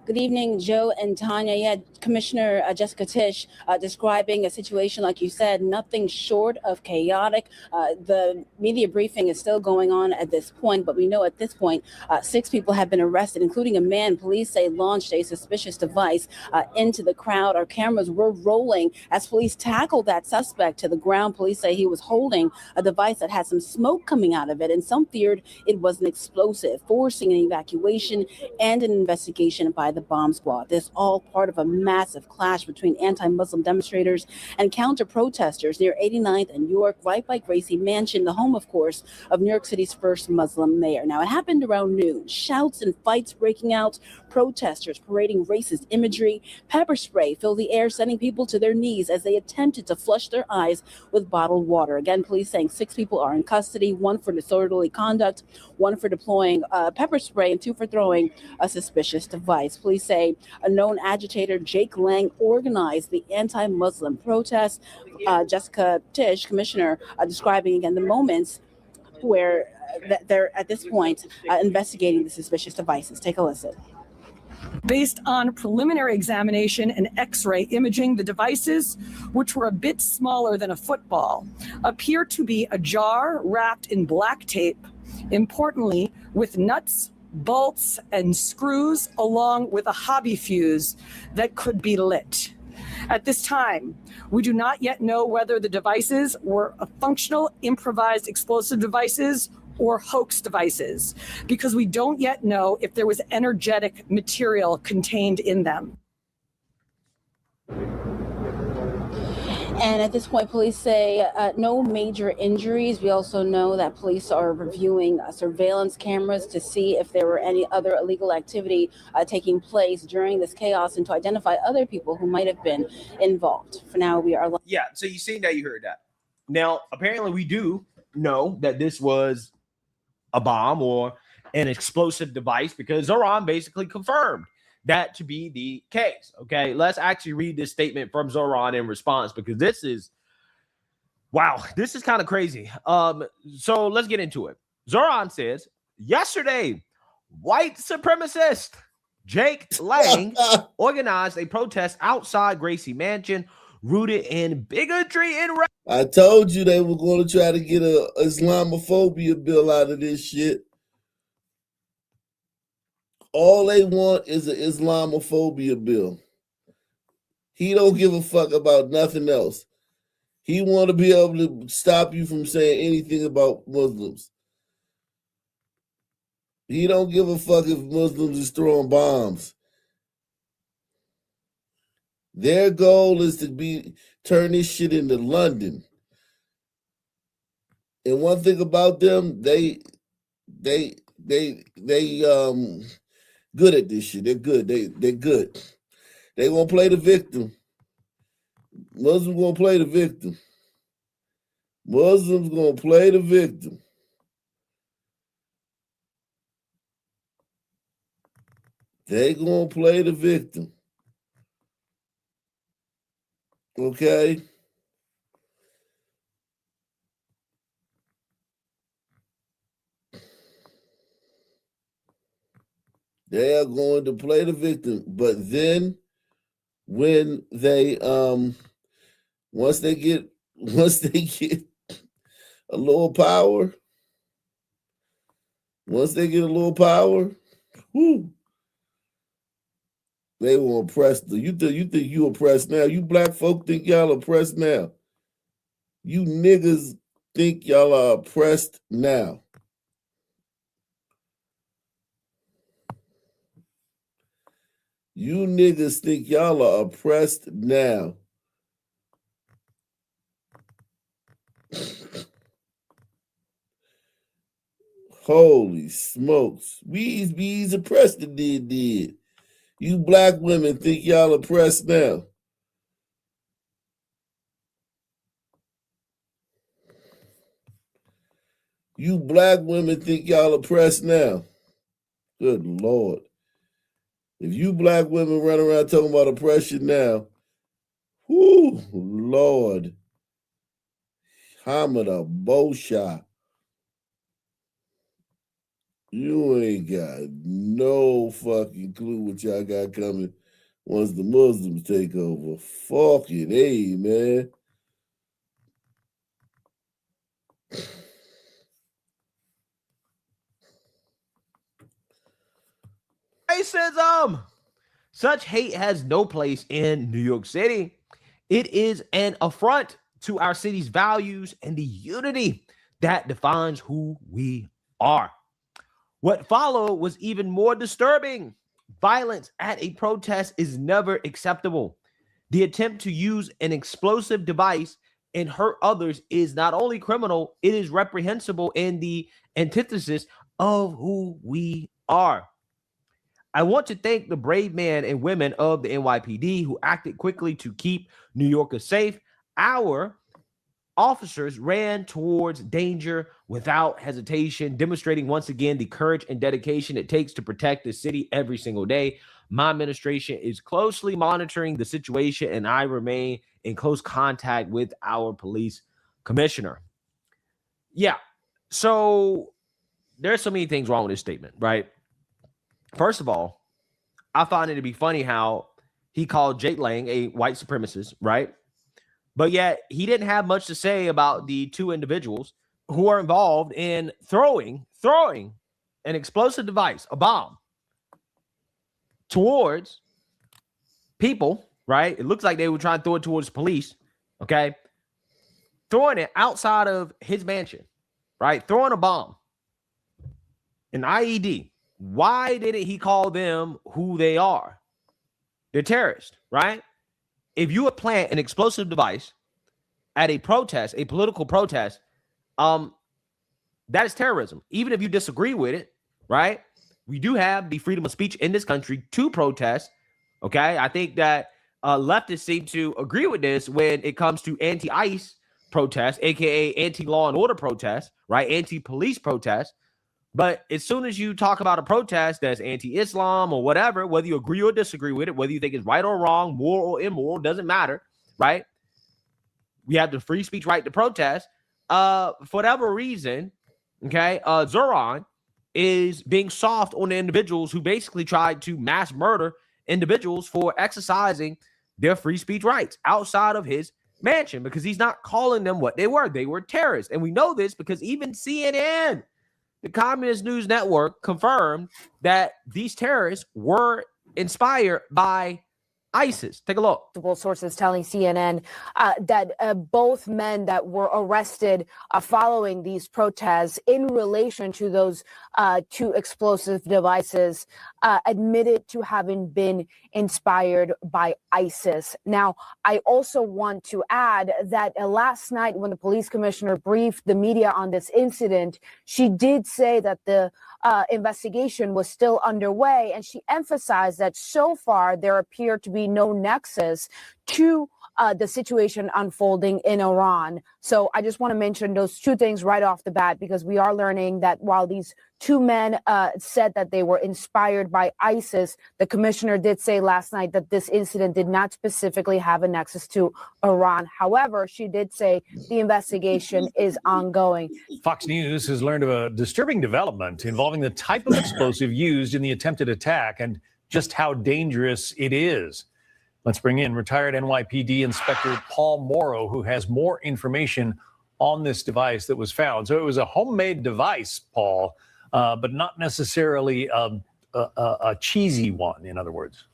Good evening, Joe and Tanya. Yeah, Commissioner Jessica Tisch describing a situation, like you said, nothing short of chaotic. The media briefing is still going on at this point, but we know at this point 6 people have been arrested, including a man police say launched a suspicious device into the crowd. Our cameras were rolling as police tackled that suspect to the ground. Police say he was holding a device that had some smoke coming out of it, and some feared it was an explosive, forcing an evacuation and an investigation by the bomb squad. This all part of a massive clash between anti-Muslim demonstrators and counter-protesters near 89th and York, right by Gracie Mansion, the home, of course, of New York City's first Muslim mayor. Now, it happened around noon. Shouts and fights breaking out, protesters parading racist imagery, pepper spray filled the air, sending people to their knees as they attempted to flush their eyes with bottled water. Again, police saying 6 people are in custody, 1 for disorderly conduct, 1 for deploying pepper spray, and 2 for throwing a suspicious device. Police say a known agitator, Jake Lang, organized the anti-Muslim protests. Jessica Tisch, commissioner, describing again the moments where they're at this point investigating the suspicious devices. Take a listen. Based on preliminary examination and X-ray imaging, the devices, which were a bit smaller than a football, appear to be a jar wrapped in black tape, importantly with nuts, bolts, and screws, along with a hobby fuse that could be lit. At this time, we do not yet know whether the devices were functional improvised explosive devices or hoax devices, because we don't yet know if there was energetic material contained in them. And at this point, police say no major injuries. We also know that police are reviewing surveillance cameras to see if there were any other illegal activity taking place during this chaos and to identify other people who might have been involved. For now, we are... Yeah, so you see, now you heard that. Now, apparently we do know that this was a bomb or an explosive device because Zoran basically confirmed that to be the case. Okay, let's actually read this statement from Zoran in response, because this is, wow, this is kind of crazy. So let's get into it. Zoran says, yesterday, white supremacist Jake Lang organized a protest outside Gracie Mansion rooted in bigotry and I told you they were going to try to get a Islamophobia bill out of this shit. All they want is an Islamophobia bill. He don't give a fuck about nothing else. He want to be able to stop you from saying anything about Muslims. He don't give a fuck if Muslims is throwing bombs. Their goal is to turn this shit into London. And one thing about them, they good at this shit. They're good. They're good. They gonna play the victim. Muslims gonna play the victim. Muslims gonna play the victim. They gonna play the victim. Okay? They are going to play the victim, but then when they once they get a little power, whoo, they will oppress you think you oppressed now. You black folk think y'all oppressed now. You niggas think y'all are oppressed now. You niggas think y'all are oppressed now. Holy smokes. We's bees oppressed and did. You black women think y'all oppressed now. You black women think y'all oppressed now. Good Lord. If you black women run around talking about oppression now, whoo, Lord. Hamada Bosha. You ain't got no fucking clue what y'all got coming once the Muslims take over. Fucking A, man. Racism. Such hate has no place in New York City. It is an affront to our city's values and the unity that defines who we are. What followed was even more disturbing. Violence at a protest is never acceptable. The attempt to use an explosive device and hurt others is not only criminal, it is reprehensible and the antithesis of who we are. I want to thank the brave men and women of the NYPD who acted quickly to keep New Yorkers safe. Our officers ran towards danger without hesitation, demonstrating once again the courage and dedication it takes to protect the city every single day. My administration is closely monitoring the situation, and I remain in close contact with our police commissioner. Yeah, so there's so many things wrong with this statement, right? First of all, I find it to be funny how he called Jake Lang a white supremacist, right? But yet he didn't have much to say about the two individuals who are involved in throwing an explosive device, a bomb, towards people, right? It looks like they were trying to throw it towards police, okay? Throwing it outside of his mansion, right? Throwing a bomb, an IED. Why didn't he call them who they are? They're terrorists, right? If you would plant an explosive device at a protest, a political protest, that is terrorism. Even if you disagree with it, right? We do have the freedom of speech in this country to protest, okay? I think that leftists seem to agree with this when it comes to anti-ICE protests, aka anti-law and order protests, right? Anti-police protests. But as soon as you talk about a protest that's anti-Islam or whatever, whether you agree or disagree with it, whether you think it's right or wrong, moral or immoral, doesn't matter, right? We have the free speech right to protest. For whatever reason, okay, Zoran is being soft on the individuals who basically tried to mass murder individuals for exercising their free speech rights outside of his mansion because he's not calling them what they were. They were terrorists. And we know this because even CNN, the Communist News Network, confirmed that these terrorists were inspired by ISIS. Take a look. Multiple sources telling CNN that both men that were arrested following these protests in relation to those two explosive devices admitted to having been inspired by ISIS. Now, I also want to add that last night when the police commissioner briefed the media on this incident, she did say that the investigation was still underway, and she emphasized that so far there appeared to be no nexus to the situation unfolding in Iran. So I just want to mention those two things right off the bat, because we are learning that while these two men said that they were inspired by ISIS, the commissioner did say last night that this incident did not specifically have a nexus to Iran. However, she did say the investigation is ongoing. Fox News has learned of a disturbing development involving the type of explosive used in the attempted attack and just how dangerous it is. Let's bring in retired NYPD Inspector Paul Morrow, who has more information on this device that was found. So it was a homemade device, Paul, but not necessarily a cheesy one, in other words.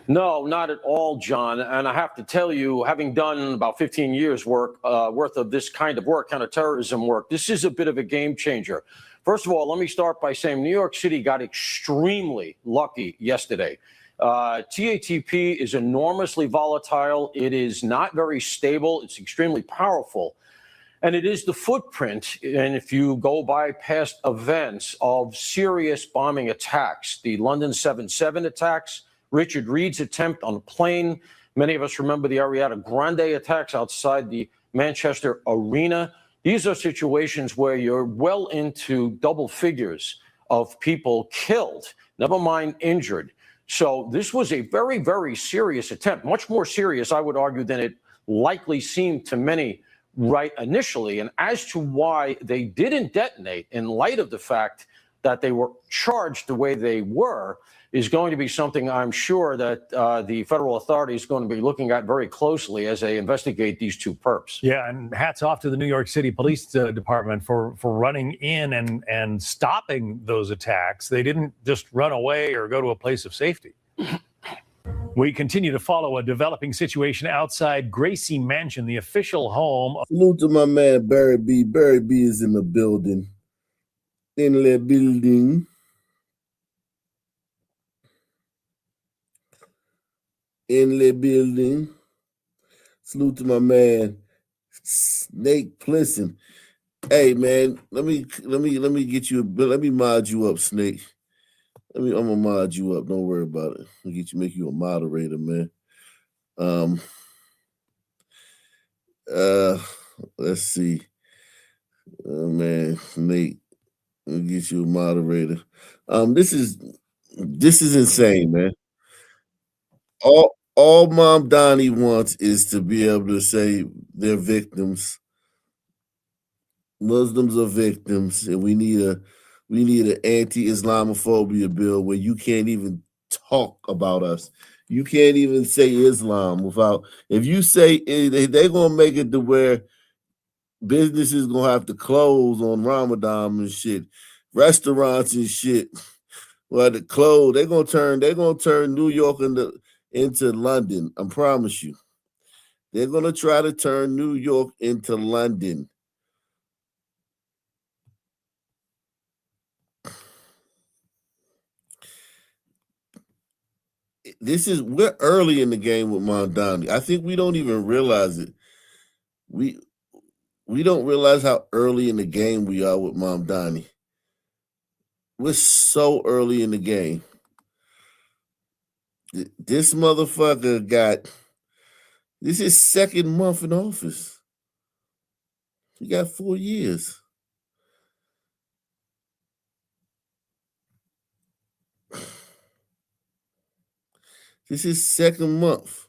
No, not at all, John. And I have to tell you, having done about 15 years worth of this kind of work, counterterrorism work, this is a bit of a game changer. First of all, let me start by saying New York City got extremely lucky yesterday. TATP is enormously volatile. It is not very stable. It's extremely powerful. And it is the footprint, and if you go by past events, of serious bombing attacks. The London 7/7 attacks, Richard Reed's attempt on a plane. Many of us remember the Ariana Grande attacks outside the Manchester Arena. These are situations where you're well into double figures of people killed, never mind injured. So this was a very, very serious attempt, much more serious, I would argue, than it likely seemed to many right initially. And as to why they didn't detonate, in light of the fact that they were charged the way they were is going to be something I'm sure that the federal authorities are going to be looking at very closely as they investigate these two perps. Yeah, and hats off to the New York City Police Department for running in and stopping those attacks. They didn't just run away or go to a place of safety. We continue to follow a developing situation outside Gracie Mansion, the official home. Salute to my man Barry B. Barry B is in the building. In the building. In the building. Salute to my man Snake Plissken. Hey man, let me get you let me mod you up, Snake. I'm gonna mod you up. Don't worry about it. I'll make you a moderator, man. Let's see. Oh man, Nate. I'll get you a moderator. This is insane, man. All Mom Donnie wants is to be able to say they're victims. Muslims are victims, and we need an anti-Islamophobia bill where you can't even talk about us. You can't even say Islam without. If you say they're gonna make it to where businesses gonna have to close on Ramadan and shit, restaurants and shit. Well, the close. They're gonna turn New York into London. I promise you. They're gonna try to turn New York into London. We're early in the game with Mondani. I think we don't even realize it. We don't realize how early in the game we are with Mondani. We're so early in the game. This motherfucker this is his second month in office. He got 4 years. This is second month.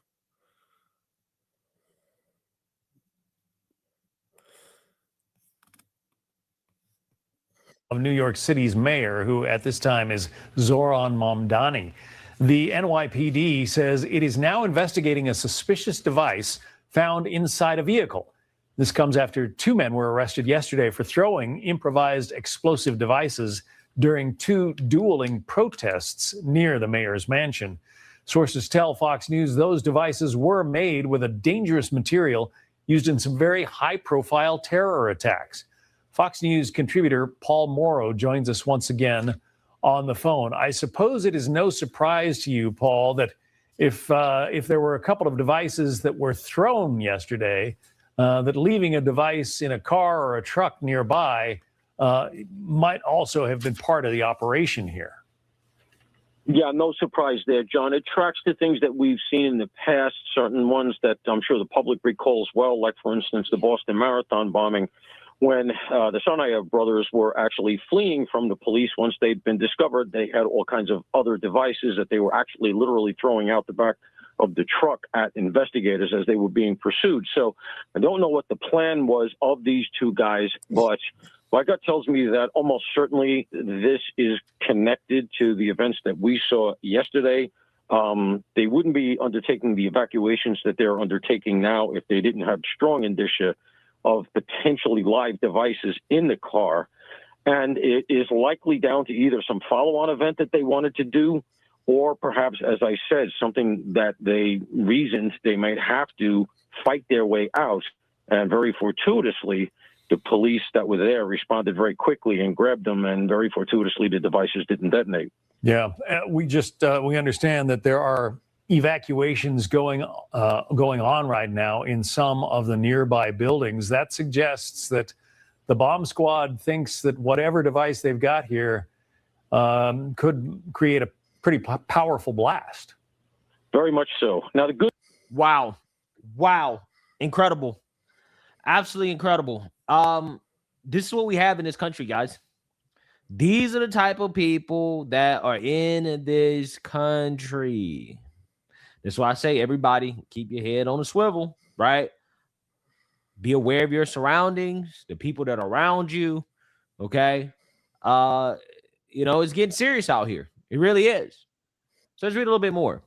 Of New York City's mayor, who at this time is Zoran Mamdani. The NYPD says it is now investigating a suspicious device found inside a vehicle. This comes after 2 men were arrested yesterday for throwing improvised explosive devices during 2 dueling protests near the mayor's mansion. Sources tell Fox News those devices were made with a dangerous material used in some very high-profile terror attacks. Fox News contributor Paul Morrow joins us once again on the phone. I suppose it is no surprise to you, Paul, that if there were a couple of devices that were thrown yesterday, that leaving a device in a car or a truck nearby might also have been part of the operation here. Yeah, no surprise there, John. It tracks to things that we've seen in the past, certain ones that I'm sure the public recalls well, like, for instance, the Boston Marathon bombing, when the Tsarnaev brothers were actually fleeing from the police. Once they'd been discovered, they had all kinds of other devices that they were actually literally throwing out the back of the truck at investigators as they were being pursued. So I don't know what the plan was of these 2 guys, but my gut tells me that almost certainly this is connected to the events that we saw yesterday. They wouldn't be undertaking the evacuations that they're undertaking now if they didn't have strong indicia of potentially live devices in the car. And it is likely down to either some follow-on event that they wanted to do, or perhaps, as I said, something that they reasoned they might have to fight their way out. And very fortuitously, the police that were there responded very quickly and grabbed them, and very fortuitously, the devices didn't detonate. Yeah, we understand that there are evacuations going on right now in some of the nearby buildings. That suggests that the bomb squad thinks that whatever device they've got here could create a pretty powerful blast. Very much so. Now, the good. Wow. Incredible. Absolutely incredible. This is what we have in this country, guys. These are the type of people that are in this country. That's why I say, everybody, keep your head on a swivel, right? Be aware of your surroundings, the people that are around you, okay? it's getting serious out here. It really is. So let's read a little bit more.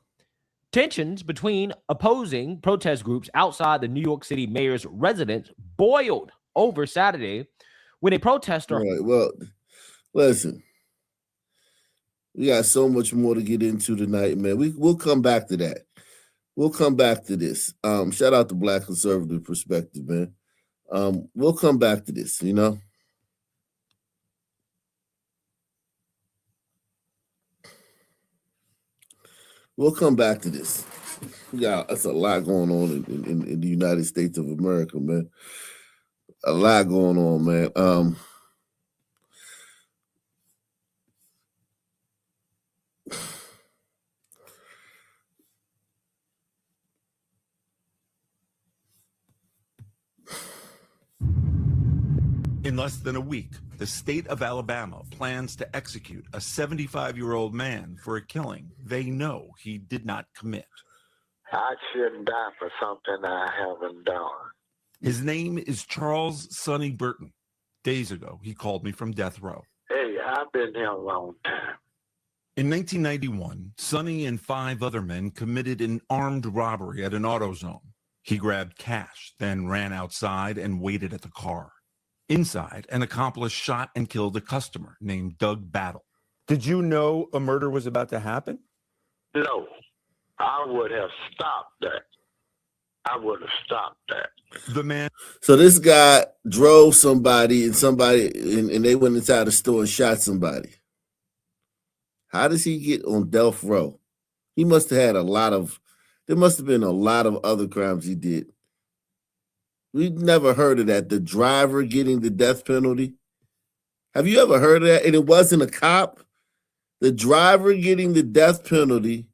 Tensions between opposing protest groups outside the New York City mayor's residence boiled over Saturday when a protester. All right. Well, listen, we got so much more to get into tonight, man. We'll come back to that. We'll come back to this. Shout out to Black Conservative Perspective, man. We'll come back to this, We'll come back to this. Yeah, that's a lot going on in the United States of America, man. A lot going on, man. In less than a week, the state of Alabama plans to execute a 75-year-old man for a killing they know he did not commit. I shouldn't die for something I haven't done. His name is Charles Sonny Burton. Days ago, he called me from death row. Hey, I've been here a long time. In 1991, Sonny and 5 other men committed an armed robbery at an AutoZone. He grabbed cash, then ran outside and waited at the car. Inside, an accomplice shot and killed a customer named Doug Battle. Did you know a murder was about to happen? No, I would have stopped that. I would have stopped that. The man. So this guy drove somebody and they went inside the store and shot somebody. How does he get on death row? He must have had there must have been a lot of other crimes he did. We've never heard of that. The driver getting the death penalty. Have you ever heard of that? And it wasn't a cop. The driver getting the death penalty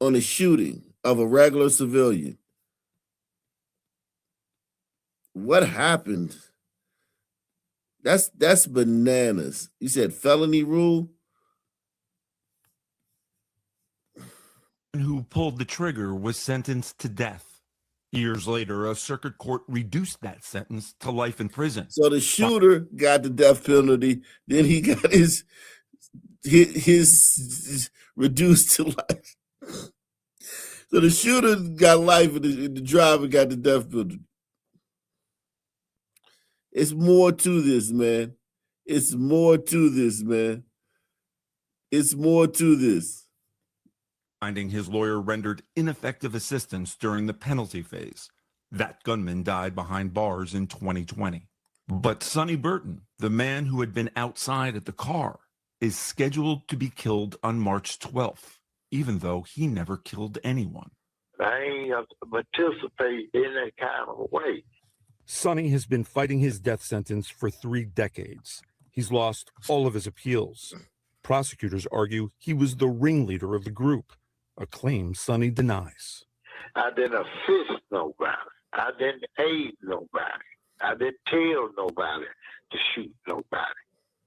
on a shooting of a regular civilian. What happened? That's bananas. You said felony rule? Who pulled the trigger was sentenced to death. Years later, a circuit court reduced that sentence to life in prison. So the shooter got the death penalty, then he got his reduced to life. So the shooter got life and the driver got the death penalty. It's more to this, man. It's more to this, man. It's more to this. Finding his lawyer rendered ineffective assistance during the penalty phase. That gunman died behind bars in 2020. But Sonny Burton, the man who had been outside at the car, is scheduled to be killed on March 12th, even though he never killed anyone. I ain't participate in that kind of way. Sonny has been fighting his death sentence for 3 decades. He's lost all of his appeals. Prosecutors argue he was the ringleader of the group, a claim Sonny denies. I didn't assist nobody. I didn't aid nobody. I didn't tell nobody to shoot nobody.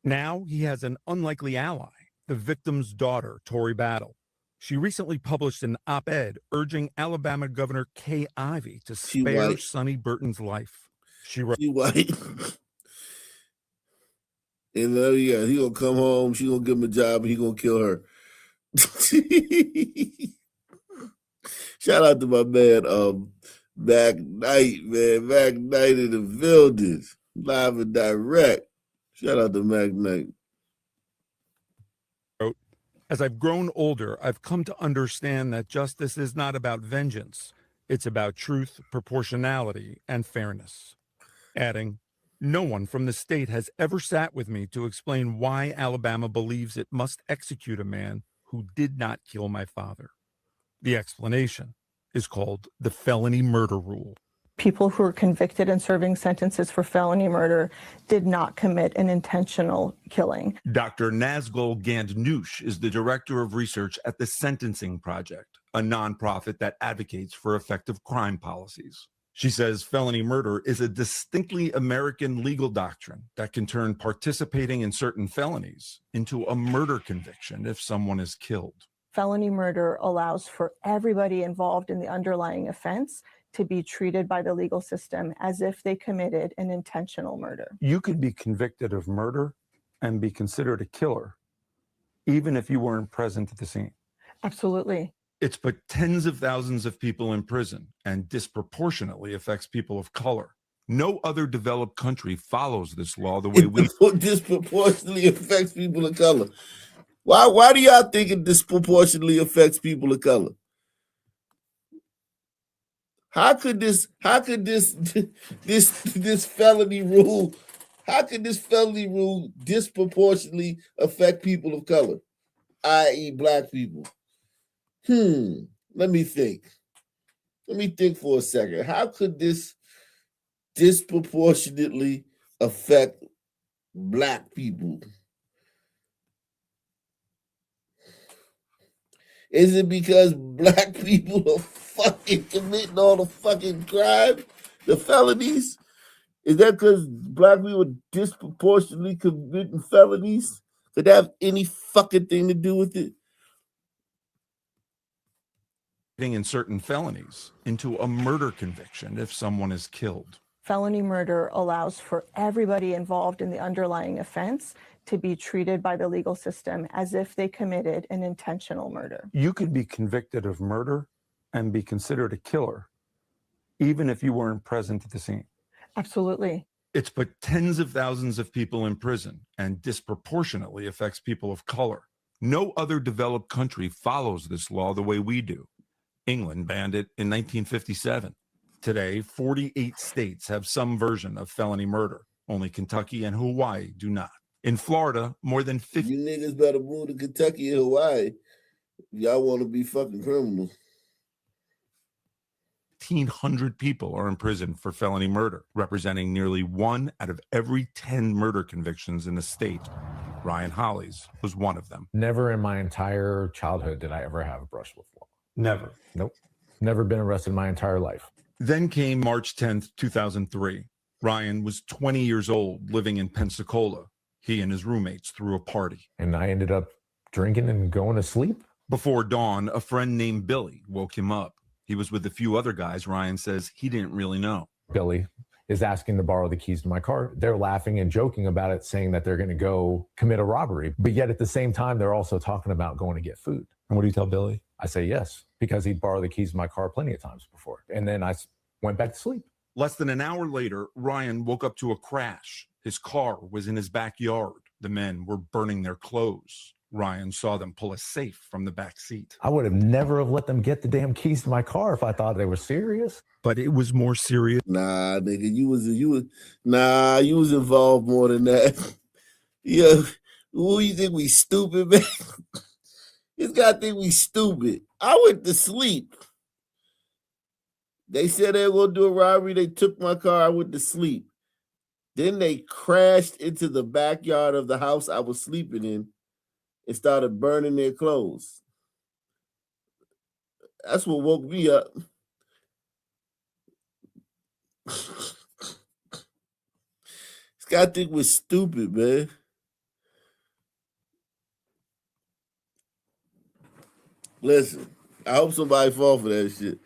Now he has an unlikely ally, the victim's daughter, Tory Battle. She recently published an op-ed urging Alabama Governor Kay Ivey to spare Sonny Burton's life. She wrote, "She white." And yeah, he gonna come home. She gonna give him a job, and he gonna kill her. Shout out to my man, Mac Knight, man. Mac Knight in the building, live and direct. Shout out to Mac Knight. As I've grown older, I've come to understand that justice is not about vengeance. It's about truth, proportionality, and fairness. Adding, no one from the state has ever sat with me to explain why Alabama believes it must execute a man who did not kill my father. The explanation is called the felony murder rule. People who are convicted and serving sentences for felony murder did not commit an intentional killing. Dr. Nazgul Gandnoush is the director of research at the Sentencing Project, a nonprofit that advocates for effective crime policies. She says felony murder is a distinctly American legal doctrine that can turn participating in certain felonies into a murder conviction if someone is killed. Felony murder allows for everybody involved in the underlying offense to be treated by the legal system as if they committed an intentional murder. You could be convicted of murder and be considered a killer, even if you weren't present at the scene. Absolutely. It's put tens of thousands of people in prison and disproportionately affects people of color. No other developed country follows this law the way we disproportionately affects people of color. Why do y'all think it disproportionately affects people of color? How could this felony rule disproportionately affect people of color, i.e. black people? Let me think for a second. How could this disproportionately affect black people? Is it because black people are fucking committing all the fucking crime, the felonies? Is that because black people are disproportionately committing felonies? Could that have any fucking thing to do with it? in certain felonies into a murder conviction if someone is killed. Felony murder allows for everybody involved in the underlying offense to be treated by the legal system as if they committed an intentional murder. You could be convicted of murder and be considered a killer, even if you weren't present at the scene. Absolutely. It's put tens of thousands of people in prison and disproportionately affects people of color. No other developed country follows this law the way we do. England banned it in 1957. Today, 48 states have some version of felony murder. Only Kentucky and Hawaii do not. In Florida, more than 50... You niggas better move to Kentucky and Hawaii. Y'all want to be fucking criminals. 1,500 people are in prison for felony murder, representing nearly 1 out of every 10 murder convictions in the state. Ryan Hollies was one of them. Never in my entire childhood did I ever have a brush with law. Never. Nope. Never been arrested my entire life. Then came March 10th, 2003. Ryan was 20 years old, living in Pensacola. He and his roommates threw a party. And I ended up drinking and going to sleep. Before dawn, a friend named Billy woke him up. He was with a few other guys Ryan says he didn't really know. Billy is asking to borrow the keys to my car. They're laughing and joking about it, saying that they're going to go commit a robbery. But yet at the same time, they're also talking about going to get food. And what do you tell Billy? I say yes, because he'd borrowed the keys to my car plenty of times before. And then I went back to sleep. Less than an hour later, Ryan woke up to a crash. His car was in his backyard. The men were burning their clothes. Ryan saw them pull a safe from the back seat. I would have never let them get the damn keys to my car if I thought they were serious. But it was more serious. Nah, nigga, you was involved more than that. Yeah, who you think we stupid, man? This guy think we stupid. I went to sleep. They said they were gonna do a robbery. They took my car. I went to sleep. Then they crashed into the backyard of the house I was sleeping in and started burning their clothes. That's what woke me up. This guy think we're stupid, man. Listen, I hope somebody fall for that shit.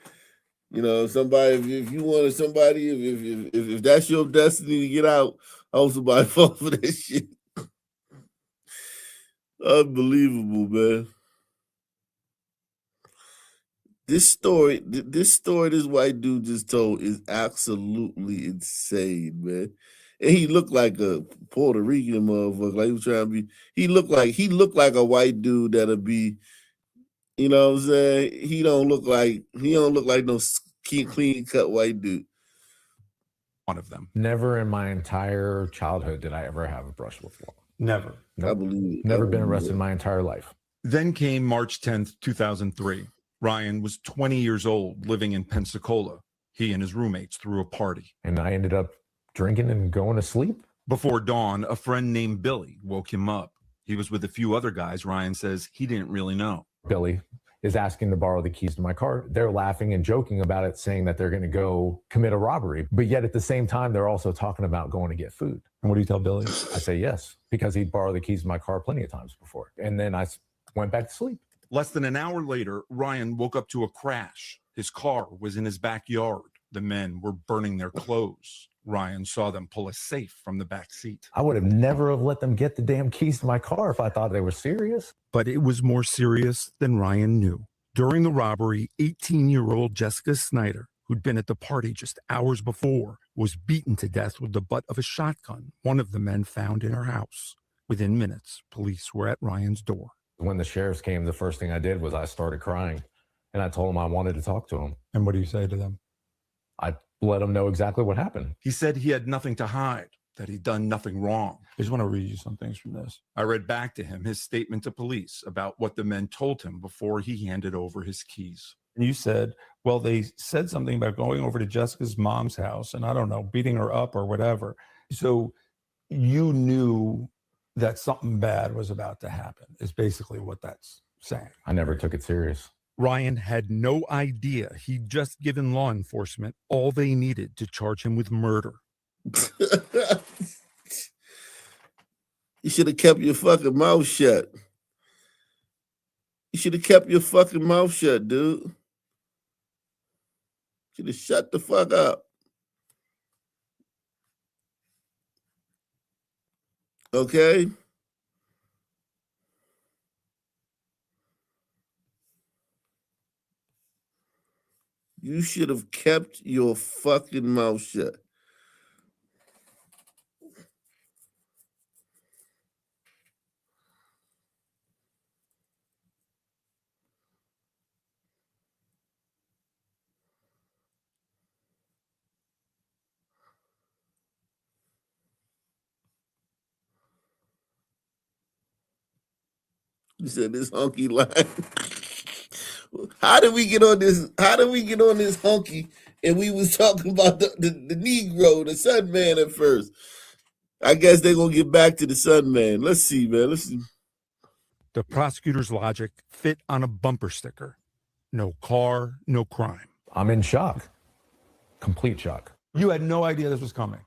You know, somebody, if you wanted somebody, if that's your destiny to get out, I hope somebody fall for that shit. Unbelievable, man. This story this white dude just told is absolutely insane, man. And he looked like a Puerto Rican motherfucker. Like he was trying to be. He looked like a white dude that'll be. You know what I'm saying? He don't look like no clean cut white dude. One of them. Never in my entire childhood did I ever have a brush with law. Never. Nope. I believe it. Never been arrested my entire life. Then came March 10th, 2003. Ryan was 20 years old, living in Pensacola. He and his roommates threw a party. And I ended up drinking and going to sleep. Before dawn, a friend named Billy woke him up. He was with a few other guys Ryan says he didn't really know. Billy is asking to borrow the keys to my car. They're laughing and joking about it, saying that they're going to go commit a robbery. But yet at the same time, they're also talking about going to get food. And what do you tell Billy? I say yes, because he'd borrowed the keys to my car plenty of times before. And then I went back to sleep. Less than an hour later, Ryan woke up to a crash. His car was in his backyard. The men were burning their clothes. Ryan saw them pull a safe from the back seat. I would have never have let them get the damn keys to my car if I thought they were serious. But it was more serious than Ryan knew. During the robbery, 18-year-old Jessica Snyder, who'd been at the party just hours before, was beaten to death with the butt of a shotgun one of the men found in her house. Within minutes, police were at Ryan's door. When the sheriffs came, the first thing I did was I started crying, and I told them I wanted to talk to them. And what do you say to them? I let them know exactly what happened. He said he had nothing to hide, that he'd done nothing wrong. I just want to read you some things from this. I read back to him his statement to police about what the men told him before he handed over his keys. And you said, well, they said something about going over to Jessica's mom's house and I don't know, beating her up or whatever. So you knew that something bad was about to happen, is basically what that's saying. I never took it serious. Ryan had no idea he'd just given law enforcement all they needed to charge him with murder. You should have kept your fucking mouth shut. You should have kept your fucking mouth shut, dude. Should have shut the fuck up. Okay? You should have kept your fucking mouth shut. You said this hunky line. How did we get on this? How did we get on this hunky? And we was talking about the Negro, the Sun Man at first. I guess they're gonna get back to the Sun Man. Let's see, man. Let's see. The prosecutor's logic fit on a bumper sticker. No car, no crime. I'm in shock. Complete shock. You had no idea this was coming.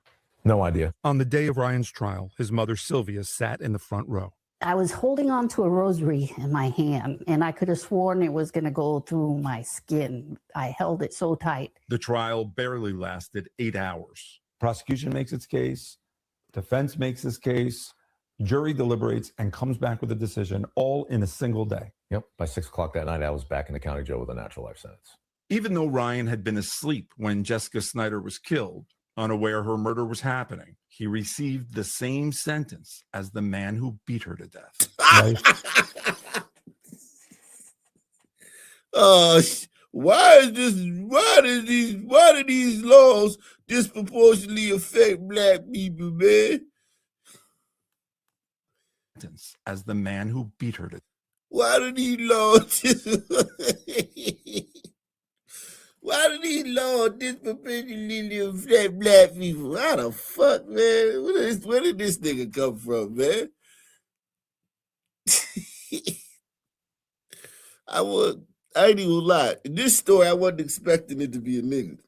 No idea. On the day of Ryan's trial, his mother Sylvia sat in the front row. I was holding on to a rosary in my hand, and I could have sworn it was going to go through my skin. I held it so tight. The trial barely lasted 8 hours. Prosecution makes its case, defense makes its case, jury deliberates and comes back with a decision all in a single day. Yep. By 6 o'clock that night, I was back in the county jail with a natural life sentence. Even though Ryan had been asleep when Jessica Snyder was killed, unaware her murder was happening, he received the same sentence as the man who beat her to death. Why do these laws disproportionately affect black people, man? As the man who beat her to death. Why do these laws disproportionately affect black people? How the fuck, man? Where did this nigga come from, man? I ain't even lie. In this story, I wasn't expecting it to be a nigga.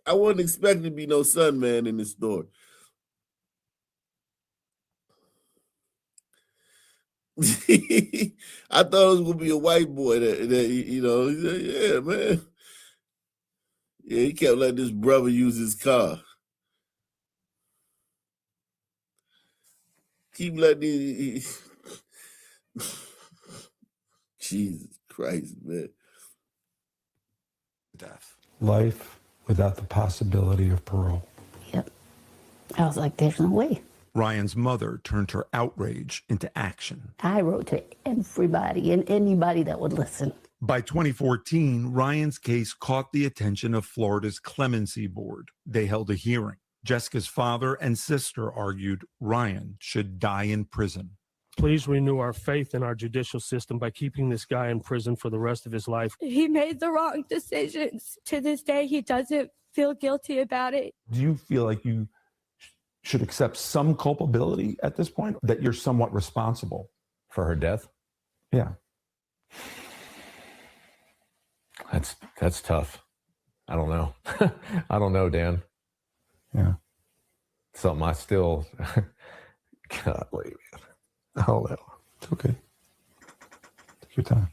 I wasn't expecting to be no Sun Man in this story. I thought it was gonna be a white boy that you know, he said, yeah, man. Yeah, he kept letting his brother use his car. Keep letting Jesus Christ, man. Death. Life without the possibility of parole. Yep. I was like, there's no way. Ryan's mother turned her outrage into action. I wrote to everybody and anybody that would listen. By 2014, Ryan's case caught the attention of Florida's Clemency Board. They held a hearing. Jessica's father and sister argued Ryan should die in prison. Please renew our faith in our judicial system by keeping this guy in prison for the rest of his life. He made the wrong decisions. To this day, he doesn't feel guilty about it. Do you feel like you should accept some culpability at this point, that you're somewhat responsible for her death? Yeah. That's tough. I don't know. I don't know, Dan. Yeah. Something I still can't believe it. I don't know. It's okay. Take your time.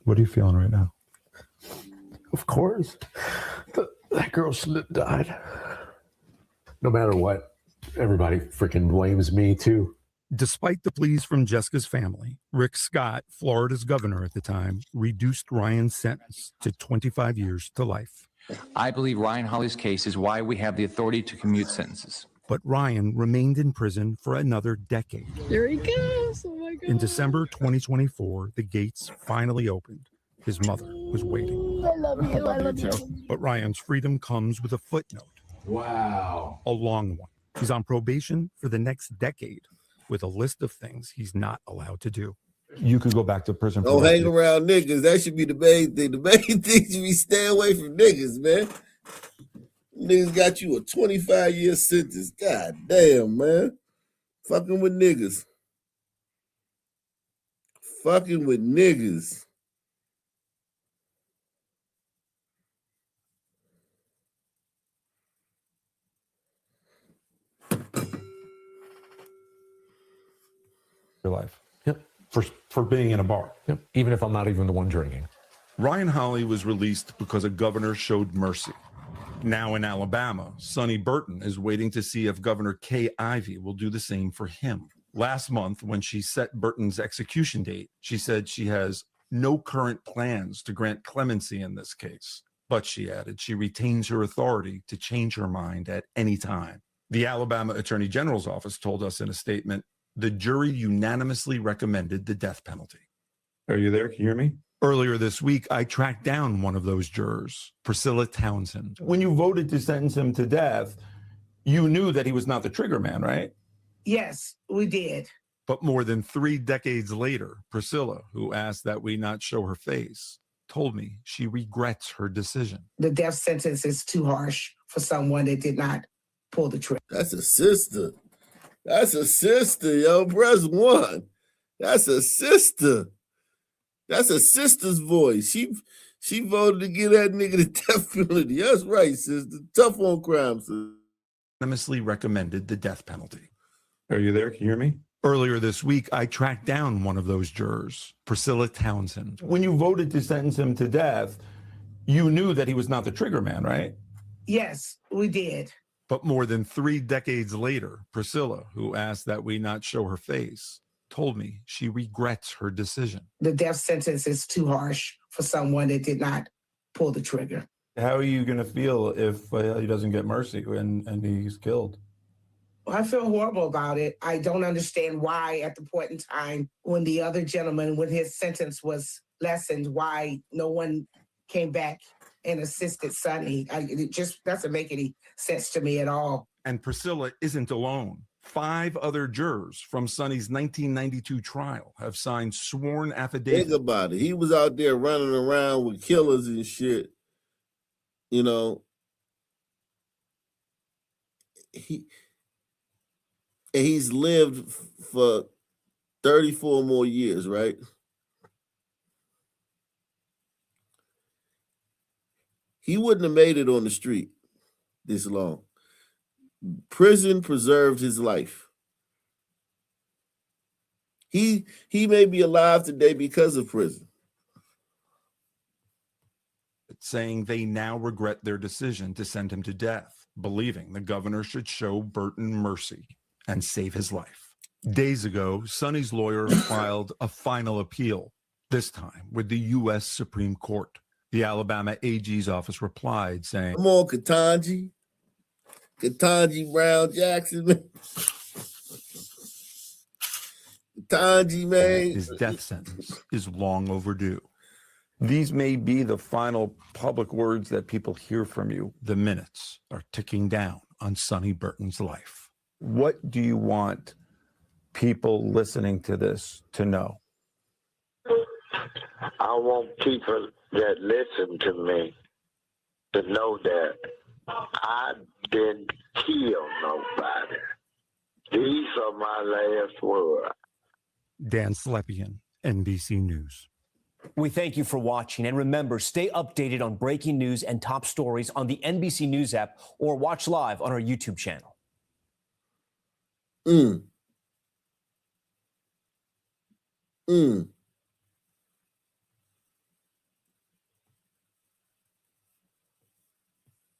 What are you feeling right now? Of course. That girl should have died. No matter what, everybody freaking blames me too. Despite the pleas from Jessica's family, Rick Scott, Florida's governor at the time, reduced Ryan's sentence to 25 years to life. I believe Ryan Hawley's case is why we have the authority to commute sentences. But Ryan remained in prison for another decade. There he goes. Oh my God. In December 2024, the gates finally opened. His mother was waiting. I love you. I love you. But Ryan's freedom comes with a footnote. Wow. A long one. He's on probation for the next decade with a list of things he's not allowed to do. You could go back to prison. Don't hang around niggas. That should be the main thing. The main thing should be stay away from niggas, man. Niggas got you a 25-year sentence. God damn, man. Fucking with niggas. Fucking with niggas. Your life. Yep. For being in a bar. Yep. Even if I'm not even the one drinking. Ryan Hawley was released because a governor showed mercy. Now in Alabama, Sonny Burton is waiting to see if Governor Kay Ivey will do the same for him. Last month, when she set Burton's execution date, she said she has no current plans to grant clemency in this case. But she added she retains her authority to change her mind at any time. The Alabama Attorney General's office told us in a statement, the jury unanimously recommended the death penalty. Are you there? Can you hear me? Earlier this week, I tracked down one of those jurors, Priscilla Townsend. When you voted to sentence him to death, you knew that he was not the trigger man, right? Yes, we did. But more than 3 decades later, Priscilla, who asked that we not show her face, told me she regrets her decision. The death sentence is too harsh for someone that did not pull the trigger. That's a sister. That's a sister, yo. Press 1. That's a sister. That's a sister's voice. She voted to give that nigga the death penalty. That's right, sister. Tough on crime, sister. Unanimously recommended the death penalty. Are you there? Can you hear me? Earlier this week, I tracked down one of those jurors, Priscilla Townsend. When you voted to sentence him to death, you knew that he was not the trigger man, right? Yes, we did. But more than 3 decades later, Priscilla, who asked that we not show her face, told me she regrets her decision. The death sentence is too harsh for someone that did not pull the trigger. How are you going to feel if he doesn't get mercy and he's killed? Well, I feel horrible about it. I don't understand why at the point in time when the other gentleman, when his sentence was lessened, why no one came back and assisted Sonny. It just doesn't make any sense to me at all. And Priscilla isn't alone. 5 other jurors from Sonny's 1992 trial have signed sworn affidavits. Think about it. He was out there running around with killers and shit. You know, he's lived for 34 more years, right? He wouldn't have made it on the street this long. Prison preserved his life. He may be alive today because of prison. Saying they now regret their decision to send him to death, believing the governor should show Burton mercy and save his life. Days ago, Sonny's lawyer filed a final appeal, this time with the U.S. Supreme Court. The Alabama AG's office replied saying, come on, Ketanji Brown Jackson, man. Ketanji, man. His death sentence is long overdue. These may be the final public words that people hear from you. The minutes are ticking down on Sonny Burton's life. What do you want people listening to this to know? I want people that listen to me to know that I didn't kill nobody. These are my last words. Dan Slepian, NBC News. We thank you for watching, and remember, stay updated on breaking news and top stories on the NBC News app or watch live on our YouTube channel.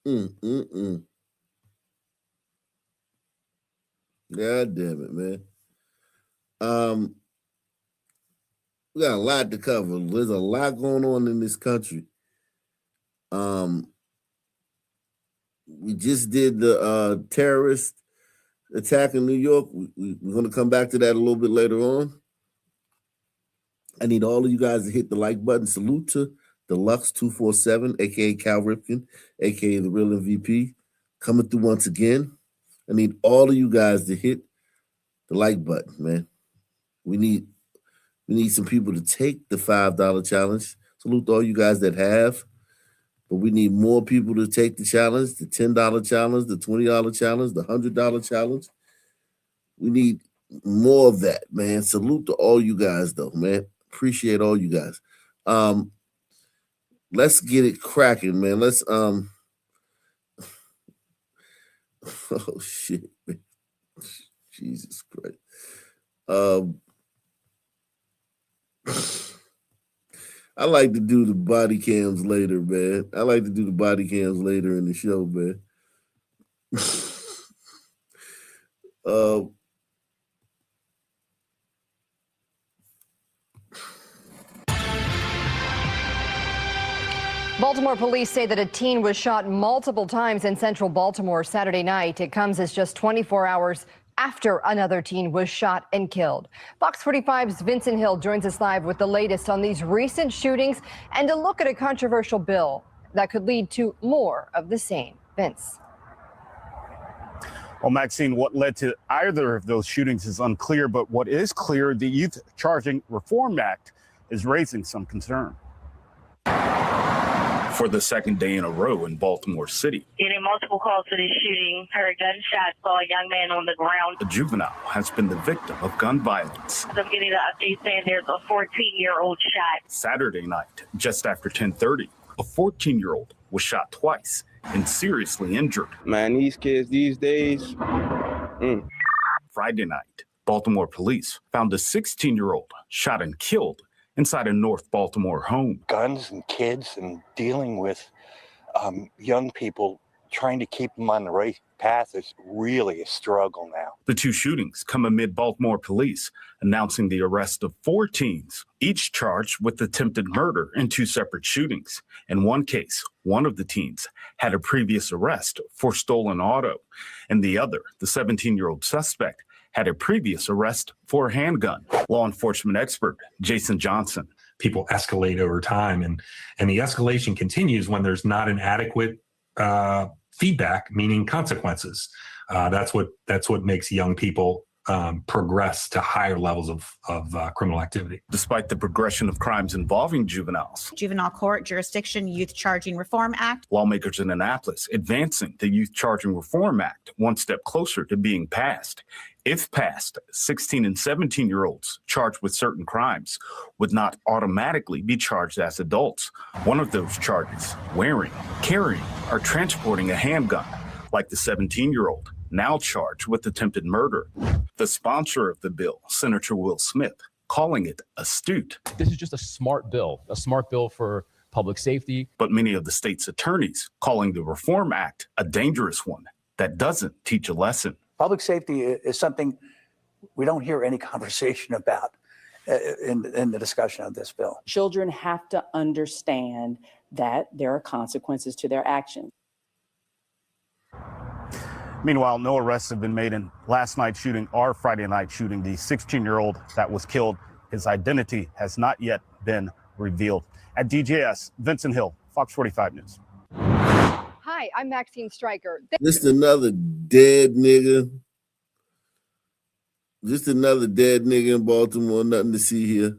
God damn it, man. We got a lot to cover. There's a lot going on in this country. We just did the terrorist attack in New York. We're going to come back to that a little bit later on. I need all of you guys to hit the like button. Salute to Deluxe247, aka Cal Ripken, aka the real MVP, coming through once again. I need all of you guys to hit the like button, man. We need some people to take the $5 challenge. Salute to all you guys that have, but we need more people to take the challenge, the $10 challenge, the $20 challenge, the $100 challenge. We need more of that, man. Salute to all you guys, though, man. Appreciate all you guys. Let's get it cracking, man. Let's oh shit, man. Jesus Christ. I like to do the body cams later, man. I like to do the body cams later in the show, man. Baltimore police say that a teen was shot multiple times in central Baltimore Saturday night. It comes as just 24 hours after another teen was shot and killed. Fox 45's Vincent Hill joins us live with the latest on these recent shootings and a look at a controversial bill that could lead to more of the same. Vince. Well, Maxine, what led to either of those shootings is unclear, but what is clear, the Youth Charging Reform Act is raising some concern. For the second day in a row in Baltimore City, getting multiple calls for this shooting, heard gunshots, saw a young man on the ground. a juvenile has been the victim of gun violence. I'm getting the update saying there's a 14-year-old shot. Saturday night, just after 10:30, a 14-year-old was shot twice and seriously injured. Man, these kids these days. Friday night, Baltimore police found a 16-year-old shot and killed inside a North Baltimore home. Guns and kids and dealing with young people, trying to keep them on the right path is really a struggle now. The two shootings come amid Baltimore police announcing the arrest of 4 teens, each charged with attempted murder in 2 separate shootings. In one case, one of the teens had a previous arrest for stolen auto, and the other, the 17-year-old suspect, had a previous arrest for a handgun. Law enforcement expert Jason Johnson. People escalate over time, and the escalation continues when there's not an adequate feedback, meaning consequences. That's what makes young people progress to higher levels of criminal activity. Despite the progression of crimes involving juveniles, Juvenile Court Jurisdiction Youth Charging Reform Act. Lawmakers in Annapolis advancing the Youth Charging Reform Act one step closer to being passed. If passed, 16 and 17-year-olds charged with certain crimes would not automatically be charged as adults. One of those charges, wearing, carrying, or transporting a handgun, like the 17-year-old, now charged with attempted murder. The sponsor of the bill, Senator Will Smith, calling it astute. This is just a smart bill for public safety. But many of the state's attorneys calling the Reform Act a dangerous one that doesn't teach a lesson. Public safety is something we don't hear any conversation about in the discussion of this bill. Children have to understand that there are consequences to their actions. Meanwhile, no arrests have been made in last night's shooting or Friday night shooting. The 16-year-old that was killed, his identity has not yet been revealed. At DJS, Vincent Hill, Fox 45 News. Hi, I'm Maxine Stryker. Just another dead nigga. Just another dead nigga in Baltimore. Nothing to see here.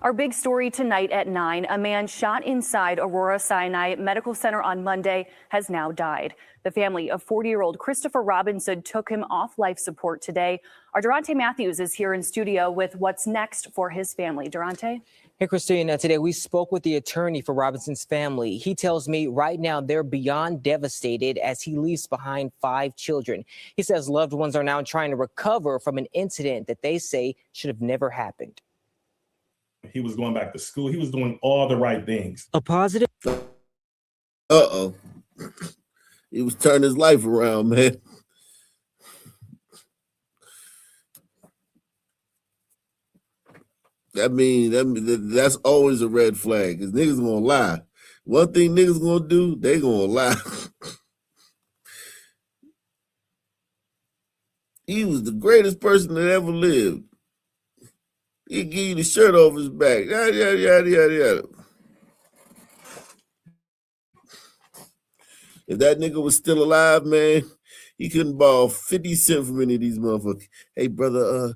Our big story tonight at 9, a man shot inside Aurora Sinai Medical Center on Monday has now died. The family of 40-year-old Christopher Robinson took him off life support today. Our Durante Matthews is here in studio with what's next for his family. Durante? Hey, Christine, today we spoke with the attorney for Robinson's family. He tells me right now they're beyond devastated as he leaves behind 5 children. He says loved ones are now trying to recover from an incident that they say should have never happened. He was going back to school. He was doing all the right things. A positive. Uh-oh. He was turning his life around, man. That's always a red flag, because niggas gonna lie. One thing niggas gonna do, they gonna lie. He was the greatest person that ever lived. He'd give you the shirt off his back. Yada, yada, yada, yada, yada. If that nigga was still alive, man, he couldn't borrow 50 cents from any of these motherfuckers. Hey, brother,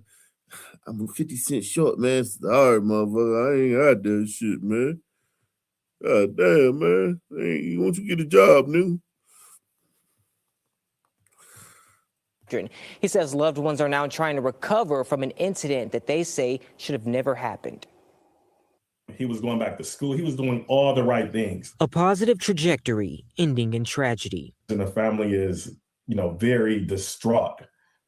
I'm 50 cents short, man. All right, motherfucker, I ain't got that shit, man. God damn, man. Hey, won't you get a job, nigga? He says loved ones are now trying to recover from an incident that they say should have never happened. He was going back to school. He was doing all the right things. A positive trajectory ending in tragedy. And the family is, very distraught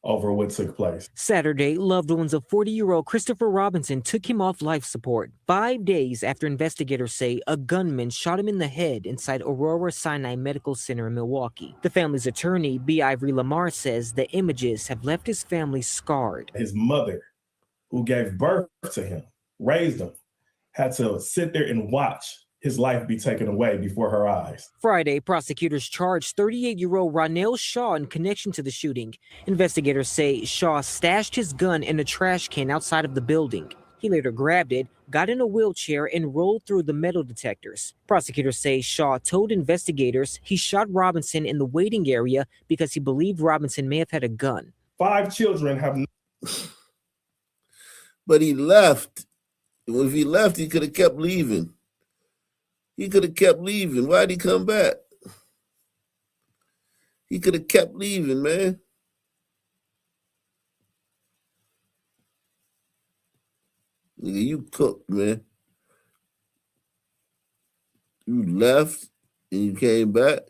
over what took place. Saturday, loved ones of 40-year-old Christopher Robinson took him off life support 5 days after investigators say a gunman shot him in the head inside Aurora Sinai Medical Center in Milwaukee. The family's attorney, B. Ivory Lamar, says the images have left his family scarred. His mother, who gave birth to him, raised him, had to sit there and watch his life be taken away before her eyes. Friday, prosecutors charged 38-year-old Ronell Shaw in connection to the shooting. Investigators say Shaw stashed his gun in a trash can outside of the building. He later grabbed it, got in a wheelchair, and rolled through the metal detectors. Prosecutors say Shaw told investigators he shot Robinson in the waiting area because he believed Robinson may have had a gun. 5 children have... But he left. If he left, he could have kept leaving. He could have kept leaving. Why'd he come back? He could have kept leaving, man. Nigga, you cooked, man. You left and you came back.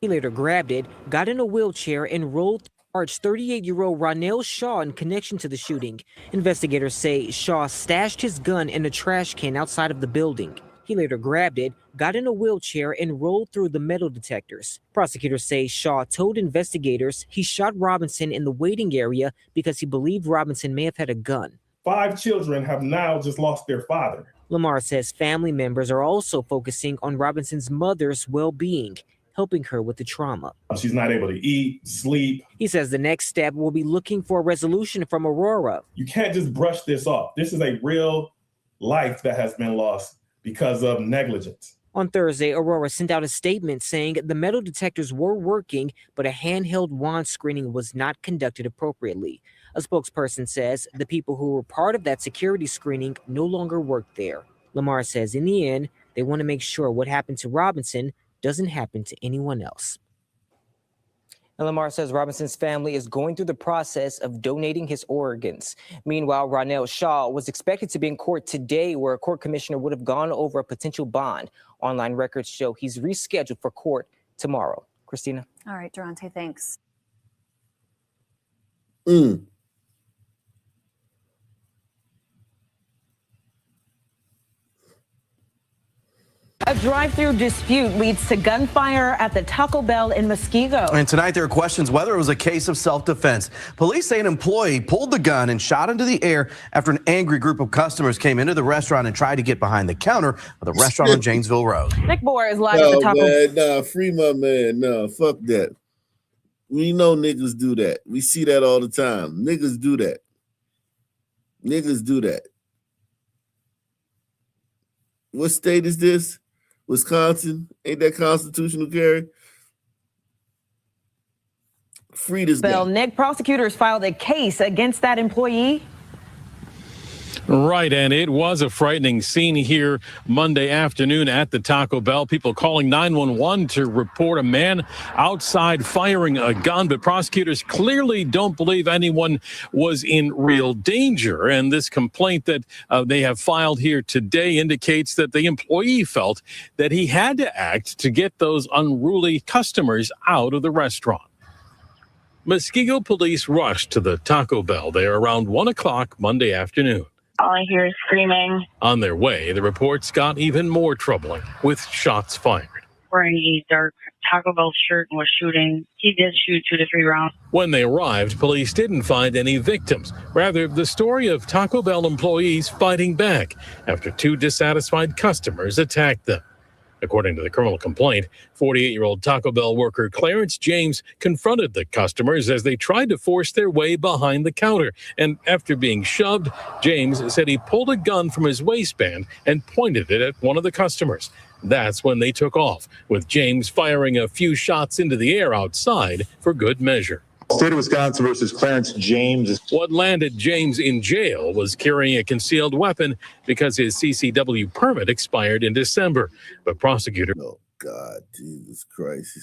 He later grabbed it, got in a wheelchair, and rolled. Charged 38-year-old Ronell Shaw in connection to the shooting. Investigators say Shaw stashed his gun in a trash can outside of the building. He later grabbed it, got in a wheelchair, and rolled through the metal detectors. Prosecutors say Shaw told investigators he shot Robinson in the waiting area because he believed Robinson may have had a gun. 5 children have now just lost their father. Lamar says family members are also focusing on Robinson's mother's well-being, helping her with the trauma. She's not able to eat, sleep. He says the next step will be looking for a resolution from Aurora. You can't just brush this off. This is a real life that has been lost because of negligence. On Thursday, Aurora sent out a statement saying the metal detectors were working, but a handheld wand screening was not conducted appropriately. A spokesperson says the people who were part of that security screening no longer work there. Lamar says in the end, they want to make sure what happened to Robinson doesn't happen to anyone else. And Lamar says Robinson's family is going through the process of donating his organs. Meanwhile, Ronell Shaw was expected to be in court today, where a court commissioner would have gone over a potential bond. Online records show he's rescheduled for court tomorrow. Christina. All right, Durante, thanks. A drive-through dispute leads to gunfire at the Taco Bell in Muskego. And tonight there are questions whether it was a case of self-defense. Police say an employee pulled the gun and shot into the air after an angry group of customers came into the restaurant and tried to get behind the counter of the restaurant on Janesville Road. Nick Boer is live at the Taco Bell. Nah, free my man. Nah, fuck that. We know niggas do that. We see that all the time. Niggas do that. Niggas do that. What state is this? Wisconsin? Ain't that constitutional carry? Free this guy. Nick, prosecutors filed a case against that employee. Right, and it was a frightening scene here Monday afternoon at the Taco Bell. People calling 911 to report a man outside firing a gun, but prosecutors clearly don't believe anyone was in real danger. And this complaint that they have filed here today indicates that the employee felt that he had to act to get those unruly customers out of the restaurant. Muskego police rushed to the Taco Bell there around 1 o'clock Monday afternoon. All I hear is screaming. On their way, the reports got even more troubling, with shots fired. Wearing a dark Taco Bell shirt and was shooting. He did shoot 2 to 3 rounds. When they arrived, police didn't find any victims. Rather, the story of Taco Bell employees fighting back after 2 dissatisfied customers attacked them. According to the criminal complaint, 48-year-old Taco Bell worker Clarence James confronted the customers as they tried to force their way behind the counter. And after being shoved, James said he pulled a gun from his waistband and pointed it at one of the customers. That's when they took off, with James firing a few shots into the air outside for good measure. State of Wisconsin versus Clarence James. What landed James in jail was carrying a concealed weapon because his CCW permit expired in December. But prosecutors... Oh, God, Jesus Christ.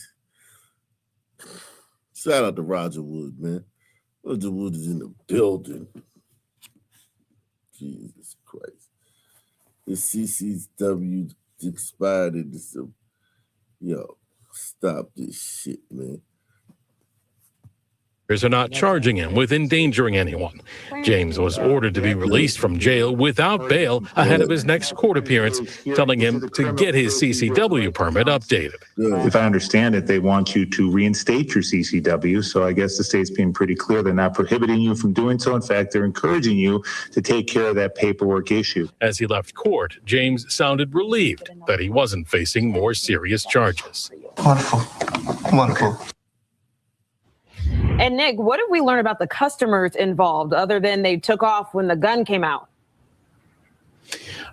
Shout out to Roger Wood, man. Roger Wood is in the building. Jesus Christ. The CCW expired in December. Yo, stop this shit, man. Are not charging him with endangering anyone. James was ordered to be released from jail without bail ahead of his next court appearance, telling him to get his CCW permit updated. If I understand it, they want you to reinstate your CCW, so I guess the state's being pretty clear. They're not prohibiting you from doing so. In fact, they're encouraging you to take care of that paperwork issue. As he left court, James sounded relieved that he wasn't facing more serious charges. Wonderful. Wonderful. And Nick, what did we learn about the customers involved other than they took off when the gun came out?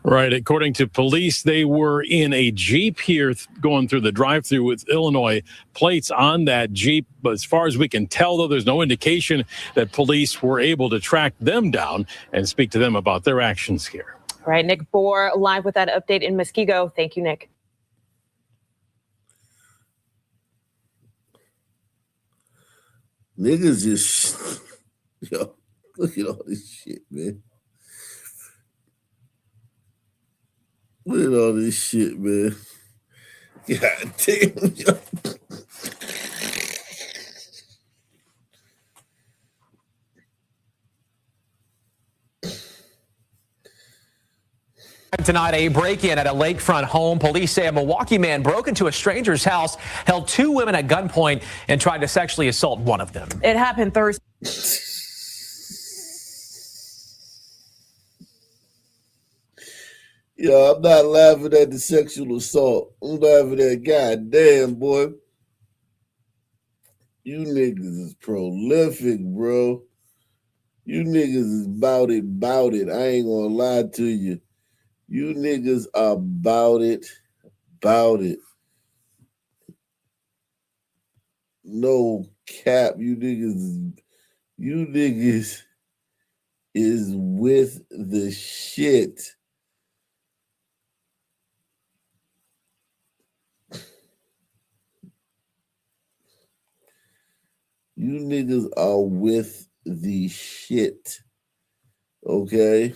Right. According to police, they were in a Jeep here going through the drive-thru with Illinois plates on that Jeep. But as far as we can tell, though, there's no indication that police were able to track them down and speak to them about their actions here. All right, Nick Bohr, live with that update in Muskego. Thank you, Nick. Niggas just, yo, look at all this shit, man. Look at all this shit, man. God damn, yo. Tonight, a break-in at a lakefront home. Police say a Milwaukee man broke into a stranger's house, held 2 women at gunpoint, and tried to sexually assault one of them. It happened Thursday. Yo, I'm not laughing at the sexual assault. I'm laughing at goddamn, boy. You niggas is prolific, bro. You niggas is bout it. I ain't gonna lie to you. You niggas are about it. No cap, you niggas is with the shit. You niggas are with the shit. Okay?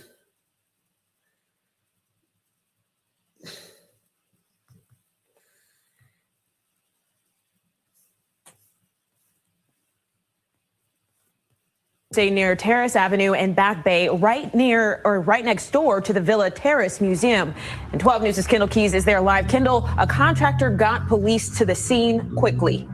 Near Terrace Avenue and Back Bay, right next door to the Villa Terrace Museum. And 12 News' Kendall Keys is there live. Kendall, a contractor got police to the scene quickly.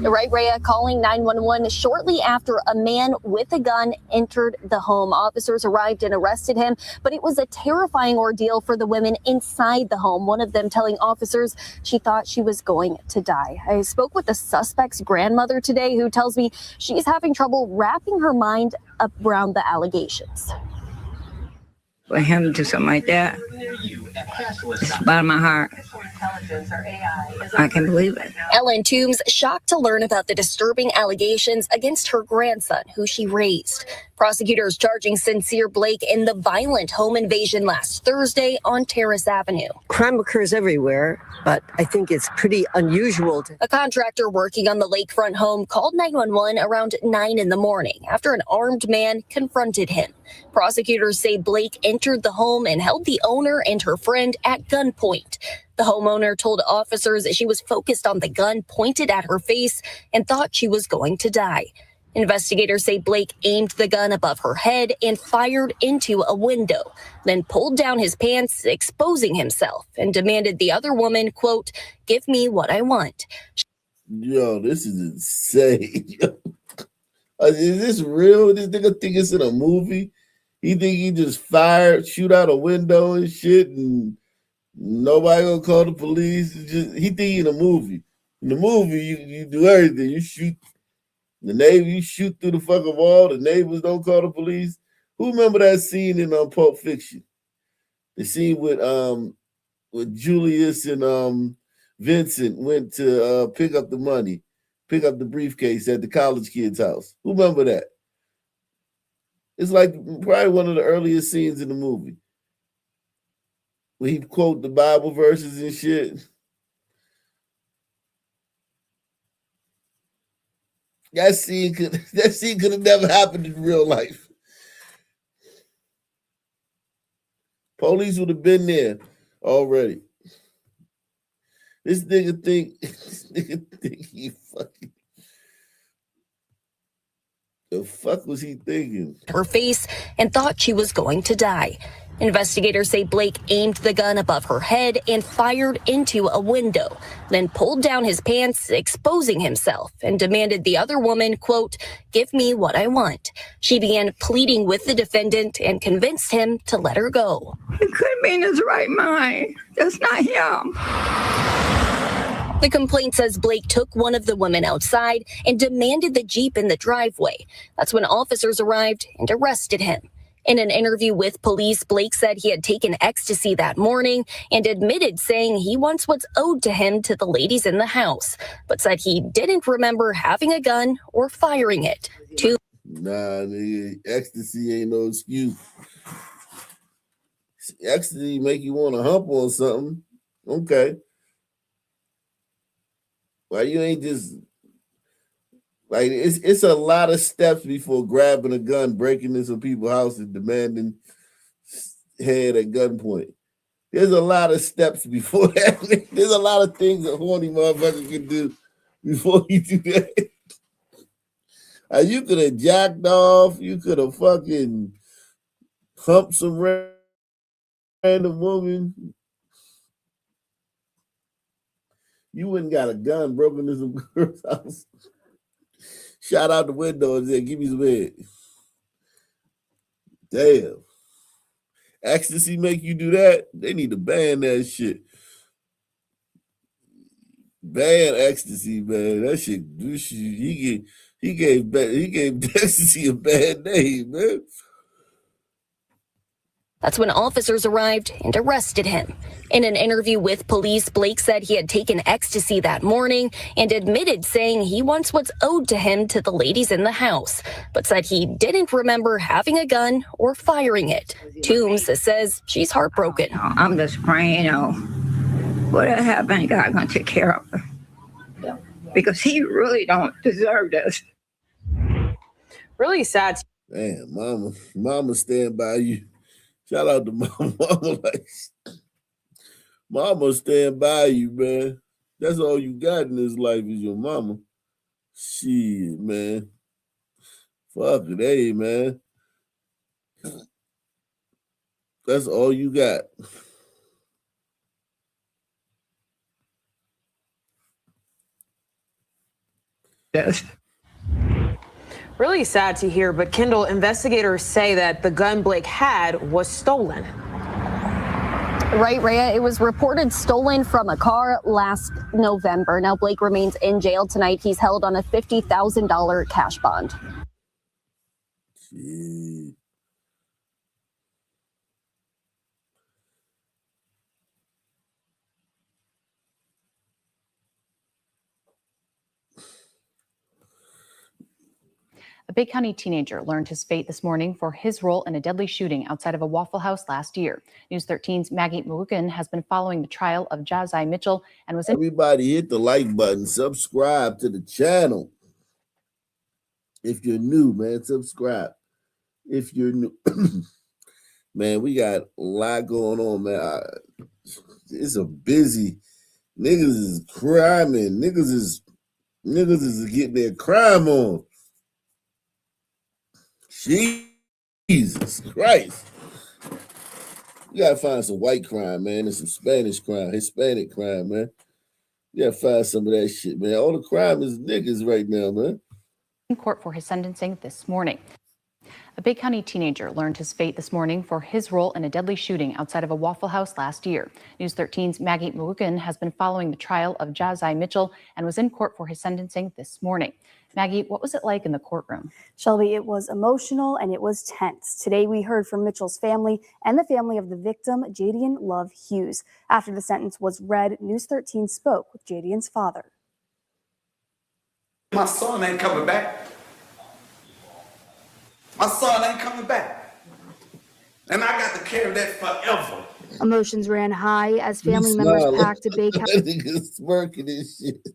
Right, Rhea, calling 911 shortly after a man with a gun entered the home. Officers arrived and arrested him, but it was a terrifying ordeal for the women inside the home. One of them telling officers she thought she was going to die. I spoke with the suspect's grandmother today, who tells me she's having trouble wrapping her mind around the allegations. For him to do something like that, bottom of my heart, I can't believe it. Ellen Toombs shocked to learn about the disturbing allegations against her grandson, who she raised. Prosecutors charging Sincere Blake in the violent home invasion last Thursday on Terrace Avenue. Crime occurs everywhere, but I think it's pretty unusual. A contractor working on the lakefront home called 911 around 9 in the morning after an armed man confronted him. Prosecutors say Blake entered the home and held the owner and her friend at gunpoint. The homeowner told officers that she was focused on the gun pointed at her face and thought she was going to die. Investigators say Blake aimed the gun above her head and fired into a window, then pulled down his pants, exposing himself, and demanded the other woman, quote, "Give me what I want." Yo, this is insane. Is this real? This nigga think it's in a movie? He think he just fired, shoot out a window and shit, and nobody gonna call the police? He think he in a movie. In the movie, you do everything. You shoot the neighbor, you shoot through the fucking wall. The neighbors don't call the police. Who remember that scene in Pulp Fiction? The scene with Julius and Vincent went to pick up the money, pick up the briefcase at the college kid's house. Who remember that? It's like probably one of the earliest scenes in the movie where he quote the Bible verses and shit. That scene could have never happened in real life. Police would have been there already. This nigga think he fucking. The fuck was he thinking? Her face and thought she was going to die. Investigators say Blake aimed the gun above her head and fired into a window, then pulled down his pants, exposing himself, and demanded the other woman, quote, "Give me what I want." She began pleading with the defendant and convinced him to let her go. He couldn't be in his right mind. That's not him. The complaint says Blake took one of the women outside and demanded the Jeep in the driveway. That's when officers arrived and arrested him. In an interview with police, Blake said he had taken ecstasy that morning and admitted saying he wants what's owed to him to the ladies in the house, but said he didn't remember having a gun or firing it. Nah, nigga, ecstasy ain't no excuse. Ecstasy make you want to hump on something. Okay. Why you ain't just like it's a lot of steps before grabbing a gun, breaking into people's house and demanding head at gunpoint. There's a lot of steps before that. There's a lot of things a horny motherfucker can do before you do that. You could have jacked off. You could have fucking humped some random woman. You wouldn't got a gun, broken into some girl's house, shot out the window and said, "Give me some head." Damn. Ecstasy make you do that? They need to ban that shit. Ban ecstasy, man. That shit. He gave ecstasy a bad name, man. That's when officers arrived and arrested him. In an interview with police, Blake said he had taken ecstasy that morning and admitted saying he wants what's owed to him to the ladies in the house, but said he didn't remember having a gun or firing it. Toombs says she's heartbroken. I'm just praying, whatever happened, God gonna take care of her. Because he really don't deserve this. Really sad. Man, mama stand by you. Shout out to mama. Mama stand by you, man. That's all you got in this life is your mama. Shit, man. Fuck it, hey, man. That's all you got. Yes. Really sad to hear, but Kendall, investigators say that the gun Blake had was stolen. Right, Rhea. It was reported stolen from a car last November. Now Blake remains in jail tonight. He's held on a $50,000 cash bond. Jeez. A Bay County teenager learned his fate this morning for his role in a deadly shooting outside of a Waffle House last year. News 13's Maggie Mawukin has been following the trial of Jazai Mitchell and was in. Everybody hit the like button, subscribe to the channel. If you're new, man, subscribe. If you're new, Man, we got a lot going on, man. It's a busy. Niggas is criming. Niggas is getting their crime on. Jesus Christ. You gotta find some white crime, man, and some Spanish crime, Hispanic crime, man. You gotta find some of that shit, man. All the crime is niggas right now, man. In court for his sentencing this morning. A Bay County teenager learned his fate this morning for his role in a deadly shooting outside of a Waffle House last year. News 13's Maggie Mawukin has been following the trial of Jihadist Mitchell and was in court for his sentencing this morning. Maggie, what was it like in the courtroom? Shelby, it was emotional and it was tense. Today we heard from Mitchell's family and the family of the victim, Jadian Love Hughes. After the sentence was read, News 13 spoke with Jadian's father. My son ain't coming back. My son ain't coming back. And I got to carry that forever. Emotions ran high as family members packed a Bay County. That nigga's smirking and shit.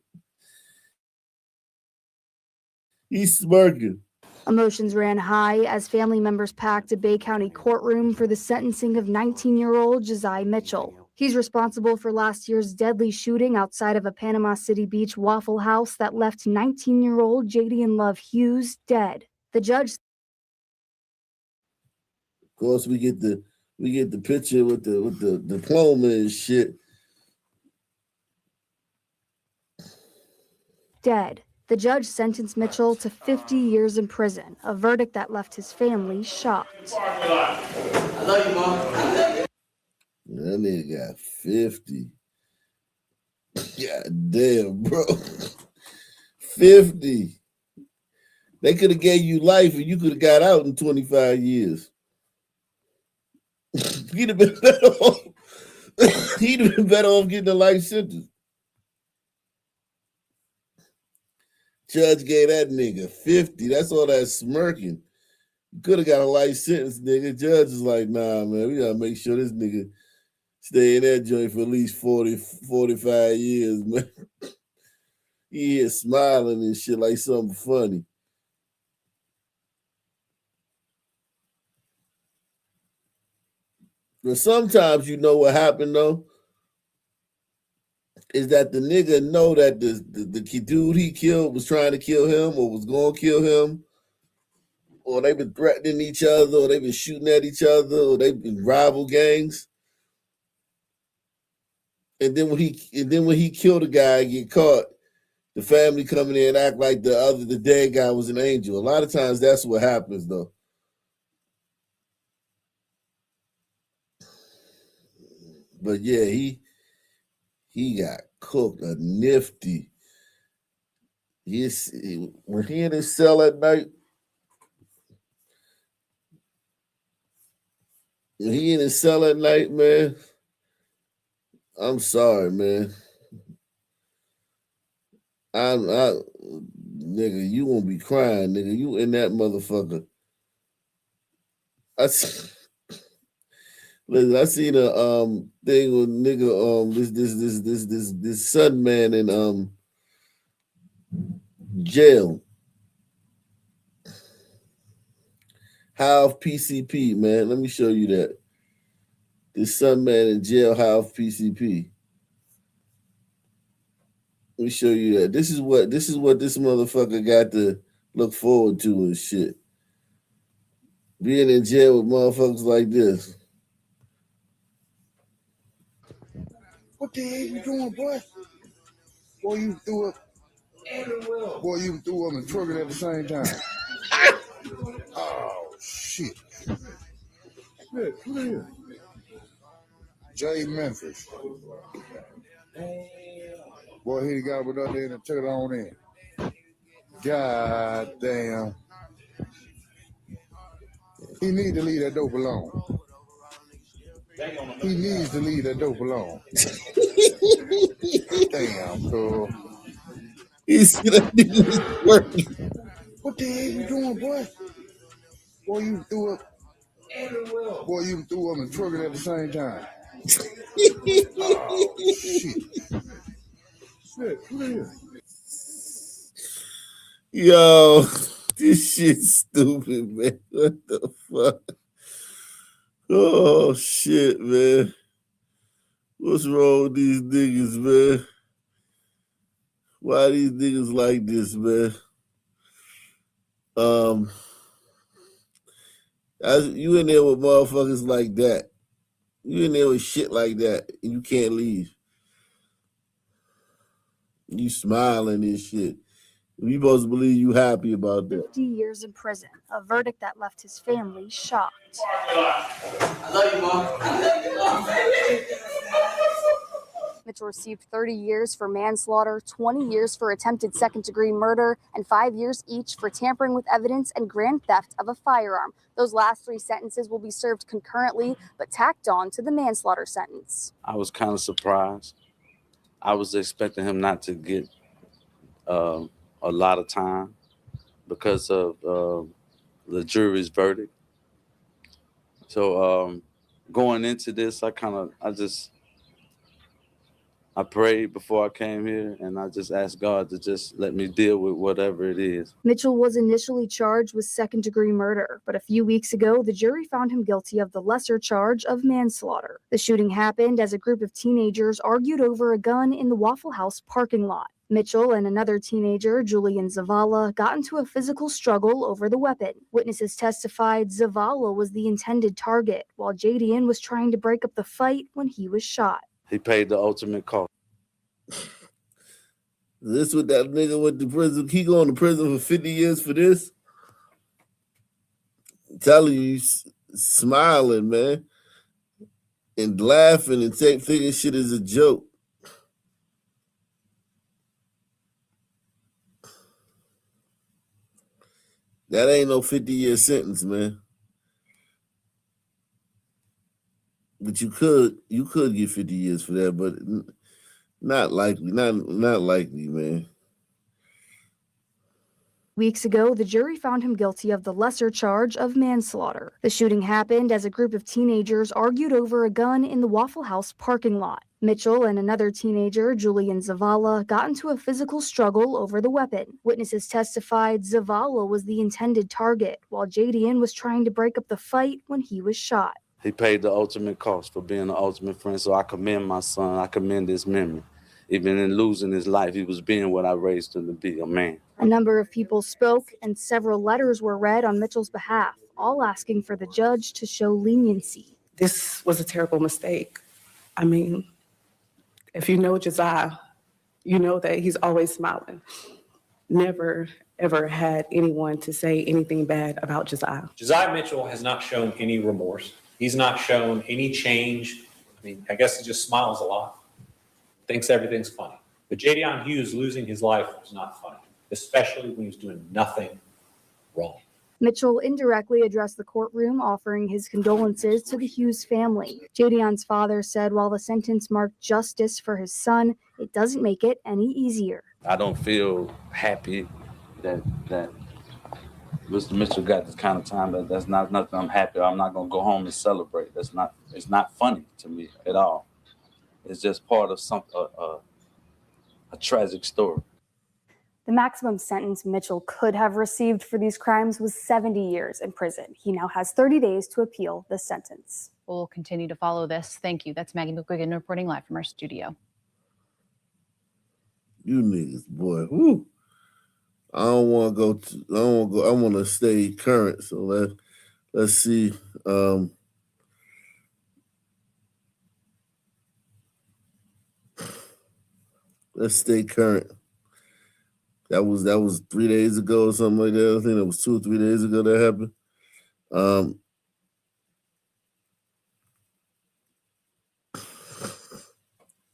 He's smirking. Emotions ran high as family members packed a Bay County courtroom for the sentencing of 19-year-old Jihadist Mitchell. He's responsible for last year's deadly shooting outside of a Panama City Beach Waffle House that left 19-year-old Jadian Love Hughes dead. The judge. Of course, we get the picture with the diploma and shit. Dead. The judge sentenced Mitchell to 50 years in prison, a verdict that left his family shocked. I love you, Mom. That nigga got 50. God damn, bro. 50. They could have gave you life and you could have got out in 25 years. He'd have been better off. He'd have been better off getting a life sentence. Judge gave that nigga 50. That's all that smirking. You could have got a life sentence, nigga. Judge is like, nah, man, we gotta make sure this nigga stay in that joint for at least 40, 45 years, man. He here smiling and shit like something funny. But sometimes you know what happened though, is that the nigga know that the dude he killed was trying to kill him or was going to kill him, or they've been threatening each other, or they've been shooting at each other, or they've been rival gangs. And then when he killed a guy and get caught, the family coming in and act like the dead guy was an angel. A lot of times that's what happens though. But yeah, he got cooked a nifty. When he in his cell at night, man, I'm sorry, man. Nigga, you won't be crying, nigga. You in that motherfucker. Listen, I seen a thing with nigga this son man in jail. High off PCP, man. Let me show you that. This son man in jail, high off PCP. Let me show you that. This is what this motherfucker got to look forward to and shit. Being in jail with motherfuckers like this. What the hell you doing, boy? Boy, you threw up. Boy, you threw up and twerking at the same time. Oh, shit. Shit, who the hell? Jay Memphis. Boy, he got with up there and took it on in. God damn. He need to leave that dope alone. He needs to leave that dope alone. Damn, cool. He's working. What the hell you doing, boy? Boy, you threw up. Boy, you threw up and twerking at the same time. Oh, shit. Shit, who the hell? Yo, this shit's stupid, man. What the fuck? Oh shit, man. What's wrong with these niggas, man? Why these niggas like this, man? You in there with motherfuckers like that. You in there with shit like that, and you can't leave. You smiling and shit. We supposed to believe you happy about that. 50 years in prison, a verdict that left his family shocked. I love you, Mom. I love you, Mom. Mitchell received 30 years for manslaughter, 20 years for attempted second-degree murder, and 5 years each for tampering with evidence and grand theft of a firearm. Those last 3 sentences will be served concurrently, but tacked on to the manslaughter sentence. I was kind of surprised. I was expecting him not to get a lot of time because of the jury's verdict. So going into this, I prayed before I came here, and I just asked God to just let me deal with whatever it is. Mitchell was initially charged with second-degree murder, but a few weeks ago, the jury found him guilty of the lesser charge of manslaughter. The shooting happened as a group of teenagers argued over a gun in the Waffle House parking lot. Mitchell and another teenager, Julian Zavala, got into a physical struggle over the weapon. Witnesses testified Zavala was the intended target, while Jadian was trying to break up the fight when he was shot. He paid the ultimate cost. This what that nigga went to prison? He going to prison for 50 years for this? I'm telling you, smiling, man, and laughing and thinking shit is a joke. That ain't no 50-year sentence, man. But you could get 50 years for that, but not likely, not likely, man. Weeks ago, the jury found him guilty of the lesser charge of manslaughter. The shooting happened as a group of teenagers argued over a gun in the Waffle House parking lot. Mitchell and another teenager, Julian Zavala, got into a physical struggle over the weapon. Witnesses testified Zavala was the intended target, while Jadian was trying to break up the fight when he was shot. He paid the ultimate cost for being the ultimate friend, so I commend my son. I commend his memory. Even in losing his life, he was being what I raised him to be, a man. A number of people spoke, and several letters were read on Mitchell's behalf, all asking for the judge to show leniency. This was a terrible mistake. I mean, if you know Josiah, you know that he's always smiling. Never, ever had anyone to say anything bad about Josiah. Josiah Mitchell has not shown any remorse. He's not shown any change. I mean, I guess he just smiles a lot, thinks everything's funny. But Jadian Hughes losing his life was not funny, especially when he was doing nothing wrong. Mitchell indirectly addressed the courtroom, offering his condolences to the Hughes family. Jadian's father said while the sentence marked justice for his son, it doesn't make it any easier. I don't feel happy that Mr. Mitchell got this kind of time. That's not nothing I'm happy. I'm not gonna go home and celebrate. It's not funny to me at all. It's just part of a tragic story. The maximum sentence Mitchell could have received for these crimes was 70 years in prison. He now has 30 days to appeal the sentence. We'll continue to follow this. Thank you. That's Maggie McGuigan reporting live from our studio. You niggas, boy. Whoo. I want to stay current. So let's see. Let's stay current. That was 3 days ago or something like that. I think that was 2 or 3 days ago that happened.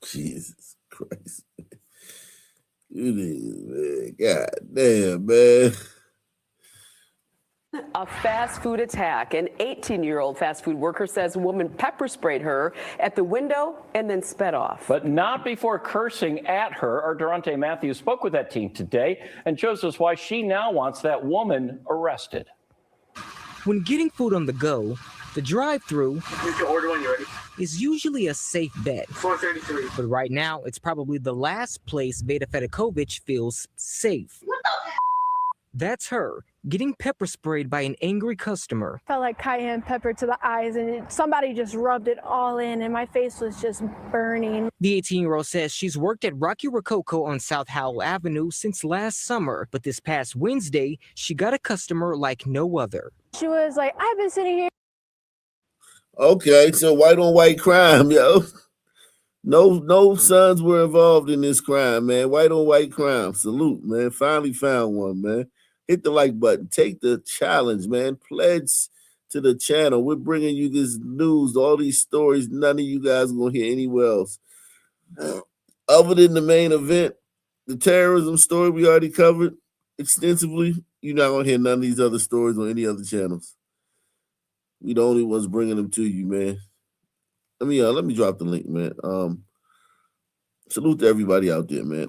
Jesus Christ. You niggas, man. God damn, man. A fast food attack. An 18-year-old fast food worker says a woman pepper sprayed her at the window and then sped off. But not before cursing at her. Our Durante Matthews spoke with that teen today and shows us why she now wants that woman arrested. When getting food on the go, the drive-thru is usually a safe bet. 433. But right now, it's probably the last place Veda Fedikovic feels safe. That's her, getting pepper sprayed by an angry customer. Felt like cayenne pepper to the eyes, and somebody just rubbed it all in, and my face was just burning. The 18-year-old says she's worked at Rocky Rococo on South Howell Avenue since last summer, but this past Wednesday, she got a customer like no other. She was like, I've been sitting here. Okay, so white on white crime, yo. No sons were involved in this crime, man. White on white crime. Salute, man. Finally found one, man. Hit the like button. Take the challenge, man. Pledge to the channel. We're bringing you this news, all these stories. None of you guys are going to hear anywhere else. Other than the main event, the terrorism story we already covered extensively, you're not going to hear none of these other stories on any other channels. We the only ones bringing them to you, man. Let me drop the link, man. Salute to everybody out there, man.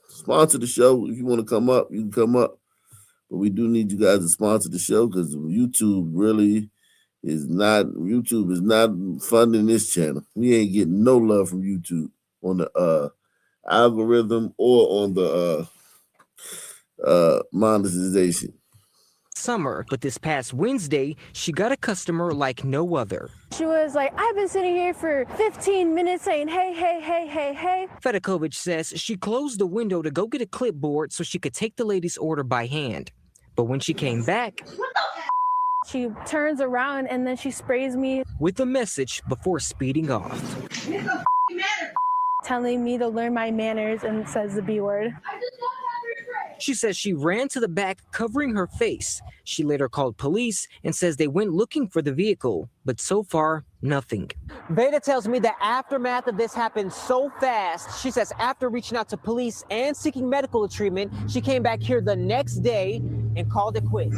Sponsor the show. If you want to come up, you can come up. But we do need you guys to sponsor the show because YouTube is not funding this channel. We ain't getting no love from YouTube on the algorithm or on the monetization. Summer, but this past Wednesday, she got a customer like no other. She was like, I've been sitting here for 15 minutes saying, hey, hey, hey, hey, hey. Fedakovich says she closed the window to go get a clipboard so she could take the lady's order by hand. But when she came back, she turns around and then she sprays me with a message before speeding off. Telling me to learn my manners and says the B word. She says she ran to the back, covering her face. She later called police and says they went looking for the vehicle, but so far, nothing. Veda tells me the aftermath of this happened so fast. She says after reaching out to police and seeking medical treatment, she came back here the next day and called it quits.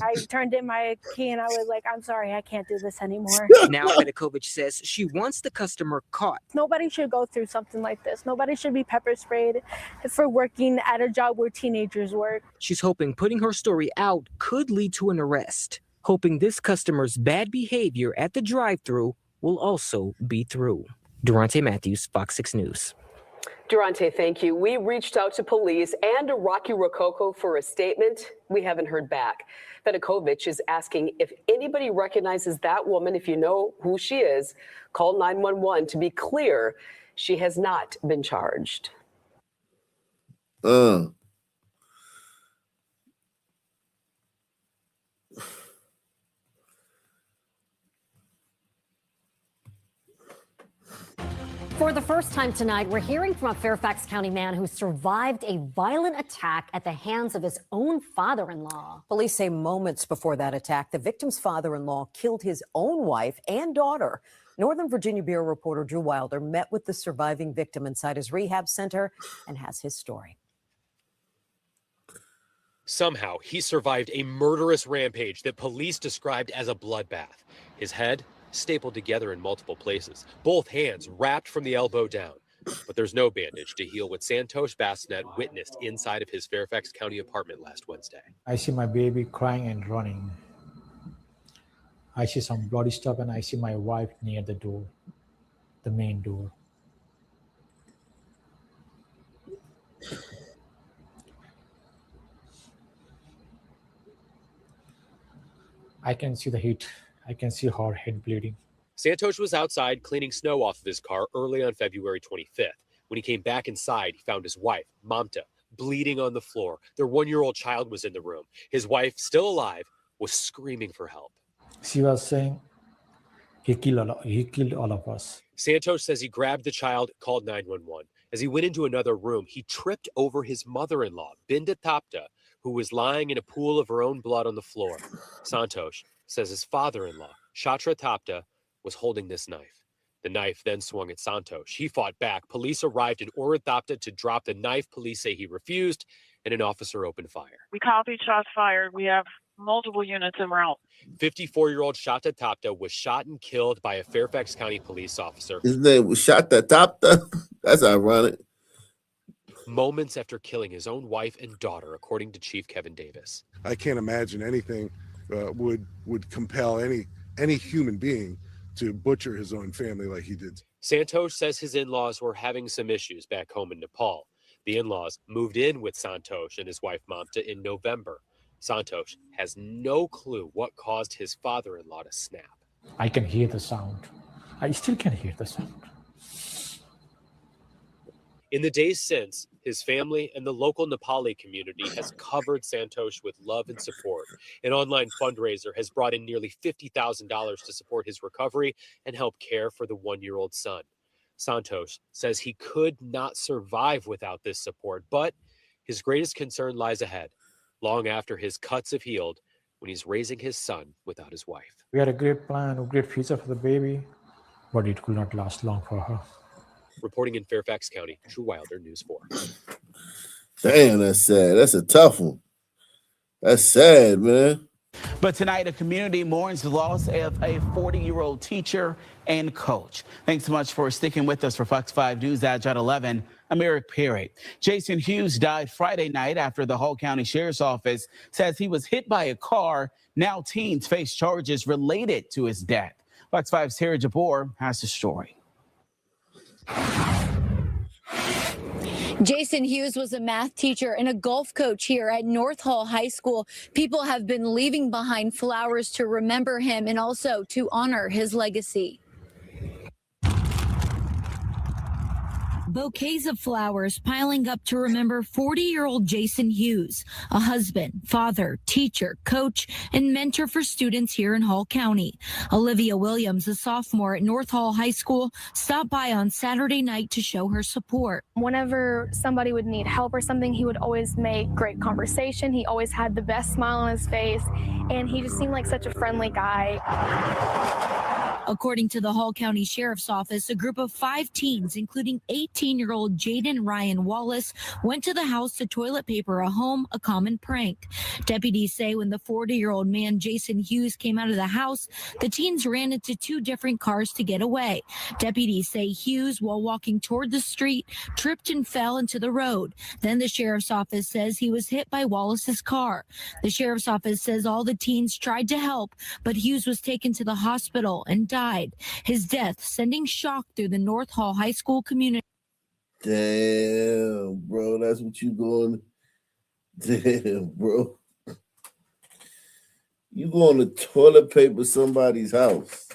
I turned in my key and I was like, I'm sorry, I can't do this anymore. Now Fedakovich says she wants the customer caught. Nobody should go through something like this. Nobody should be pepper sprayed for working at a job where teenagers work. She's hoping putting her story out could lead to an arrest, hoping this customer's bad behavior at the drive-thru will also be through. Durante Matthews, Fox 6 News. Durante, thank you. We reached out to police and to Rocky Rococo for a statement. We haven't heard back. Fedakovich is asking if anybody recognizes that woman, if you know who she is, call 911. To be clear, she has not been charged. For the first time tonight, we're hearing from a Fairfax County man who survived a violent attack at the hands of his own father-in-law. Police say moments before that attack, the victim's father-in-law killed his own wife and daughter. Northern Virginia Bureau reporter Drew Wilder met with the surviving victim inside his rehab center and has his story. Somehow, he survived a murderous rampage that police described as a bloodbath. His head stapled together in multiple places, both hands wrapped from the elbow down. But there's no bandage to heal what Santosh Bassnet witnessed inside of his Fairfax County apartment last Wednesday. I see my baby crying and running. I see some bloody stuff and I see my wife near the door, the main door. I can see the heat. I can see her head bleeding. Santosh was outside cleaning snow off of his car early on February 25th. When he came back inside, he found his wife, Mamta, bleeding on the floor. Their one-year-old child was in the room. His wife, still alive, was screaming for help. She was saying, he killed all of us. Santosh says he grabbed the child, called 911. As he went into another room, he tripped over his mother-in-law, Binda Tapta, who was lying in a pool of her own blood on the floor. Santosh says his father-in-law, Shatra Tapta, was holding this knife. The knife then swung at Santosh. He fought back. Police arrived and ordered Tapta to drop the knife. Police say he refused, and an officer opened fire. We copied shots fired. We have multiple units en route. 54-year-old Shatra Tapta was shot and killed by a Fairfax County police officer. His name was Shatra Tapta. That's ironic. Moments after killing his own wife and daughter, according to Chief Kevin Davis. I can't imagine anything would compel any human being to butcher his own family like he did. Santosh says his in-laws were having some issues back home in Nepal. The in-laws moved in with Santosh and his wife Mamta in November. Santosh has no clue what caused his father-in-law to snap. I can hear the sound. I still can hear the sound. In the days since, his family and the local Nepali community has covered Santosh with love and support. An online fundraiser has brought in nearly $50,000 to support his recovery and help care for the one-year-old son. Santosh says he could not survive without this support, but his greatest concern lies ahead, long after his cuts have healed, when he's raising his son without his wife. We had a great plan, a great future for the baby, but it could not last long for her. Reporting in Fairfax County, Drew Wilder, News 4. Damn, that's sad. That's a tough one. That's sad, man. But tonight, a community mourns the loss of a 40-year-old teacher and coach. Thanks so much for sticking with us for Fox 5 News at 11. I'm Eric Perry. Jason Hughes died Friday night after the Hall County Sheriff's Office says he was hit by a car. Now teens face charges related to his death. Fox 5's Terry Jabor has the story. Jason Hughes was a math teacher and a golf coach here at North Hall High School. People have been leaving behind flowers to remember him and also to honor his legacy. Bouquets of flowers piling up to remember 40-year-old Jason Hughes, a husband, father, teacher, coach, and mentor for students here in Hall County. Olivia Williams, a sophomore at North Hall High School, stopped by on Saturday night to show her support. Whenever somebody would need help or something, he would always make great conversation. He always had the best smile on his face, and he just seemed like such a friendly guy. According to the Hall County Sheriff's Office, a group of 5 teens, including 18-year-old Jaden Ryan Wallace, went to the house to toilet paper a home, a common prank. Deputies say when the 40-year-old man, Jason Hughes, came out of the house, the teens ran into 2 different cars to get away. Deputies say Hughes, while walking toward the street, tripped and fell into the road. Then the Sheriff's Office says he was hit by Wallace's car. The Sheriff's Office says all the teens tried to help, but Hughes was taken to the hospital and died. His death sending shock through the North Hall High School community. Damn, bro, that's what you going. Damn, bro. You going to toilet paper somebody's house.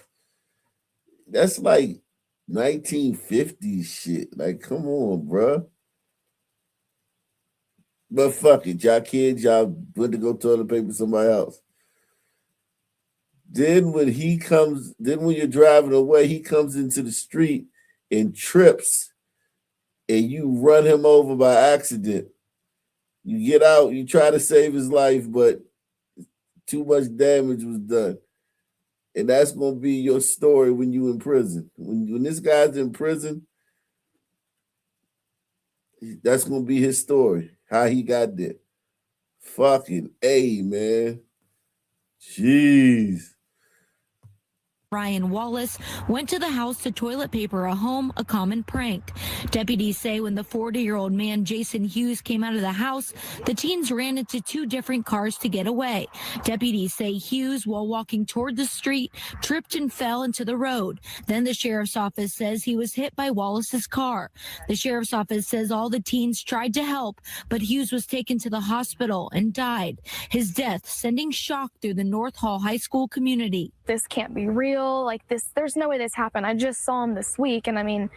That's like 1950s shit. Like, come on, bro. But fuck it, y'all kids, y'all went to go toilet paper somebody's house. Then when you're driving away, he comes into the street and trips, and you run him over by accident. You get out, you try to save his life, but too much damage was done. And that's going to be your story when you in prison. When this guy's in prison, that's going to be his story, how he got there. Fucking A, man. Jeez. Ryan Wallace went to the house to toilet paper a home, a common prank. Deputies say when the 40-year-old man, Jason Hughes, came out of the house, the teens ran into 2 different cars to get away. Deputies say Hughes, while walking toward the street, tripped and fell into the road. Then the Sheriff's Office says he was hit by Wallace's car. The Sheriff's Office says all the teens tried to help, but Hughes was taken to the hospital and died. His death sending shock through the North Hall High School community. This can't be real. Like this, there's no way this happened. I just saw him this week, and I mean,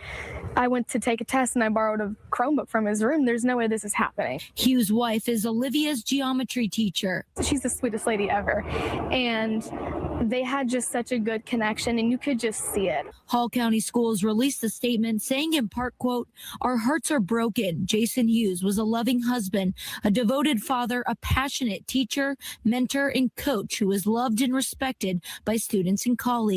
I went to take a test and I borrowed a Chromebook from his room. There's no way this is happening. Hughes' wife is Olivia's geometry teacher. She's the sweetest lady ever, and they had just such a good connection, and you could just see it. Hall County Schools released a statement saying in part, quote, "Our hearts are broken. Jason Hughes was a loving husband, a devoted father, a passionate teacher, mentor, and coach who was loved and respected by students and colleagues."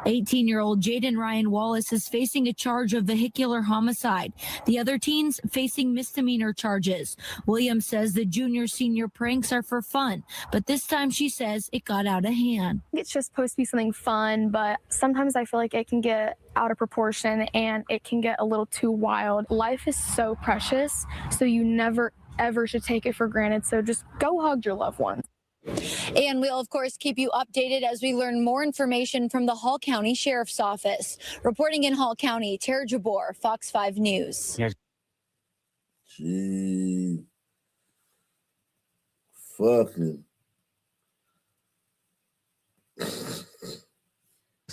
18-year-old Jaden Ryan Wallace is facing a charge of vehicular homicide. The other teens facing misdemeanor charges. Williams says the junior-senior pranks are for fun, but this time she says it got out of hand. It's just supposed to be something fun, but sometimes I feel like it can get out of proportion and it can get a little too wild. Life is so precious, so you never, ever should take it for granted. So just go hug your loved ones. And we'll, of course, keep you updated as we learn more information from the Hall County Sheriff's Office. Reporting in Hall County, Tara Jabor, Fox 5 News. Gee. Fucking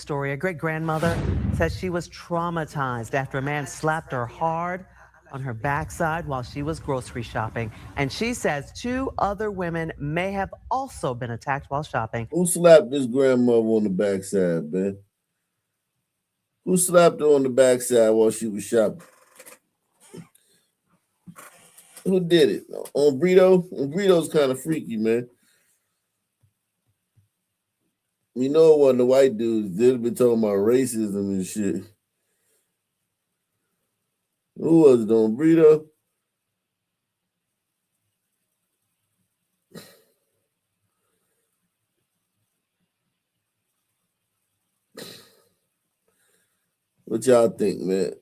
story. A great-grandmother says she was traumatized after a man slapped her hard on her backside while she was grocery shopping. And she says 2 other women may have also been attacked while shopping. Who slapped this grandmother on the backside, man? Who slapped her on the backside while she was shopping? Who did it? On Brito? On Brito's kind of freaky, man. You know it wasn't the white dudes. They'd been talking about racism and shit. Who was it, on Brito? What y'all think, man?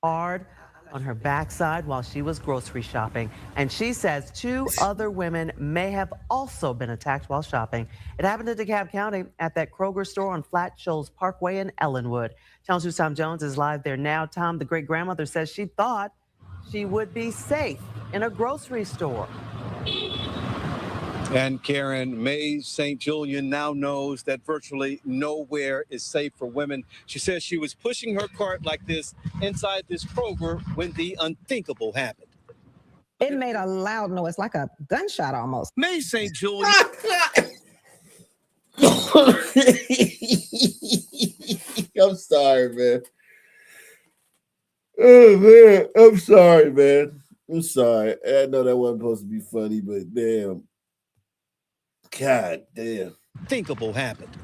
Hard on her backside while she was grocery shopping. And she says 2 other women may have also been attacked while shopping. It happened in DeKalb County at that Kroger store on Flat Shoals Parkway in Ellenwood. Channel 2's Tom Jones is live there now. Tom, the great-grandmother says she thought she would be safe in a grocery store. And Karen, May St. Julian now knows that virtually nowhere is safe for women. She says she was pushing her cart like this inside this Kroger when the unthinkable happened. It made a loud noise, like a gunshot almost. May St. Julian. I'm sorry, man. Oh, man. I'm sorry, man. I'm sorry. I know that wasn't supposed to be funny, but damn. God damn. Unthinkable happened.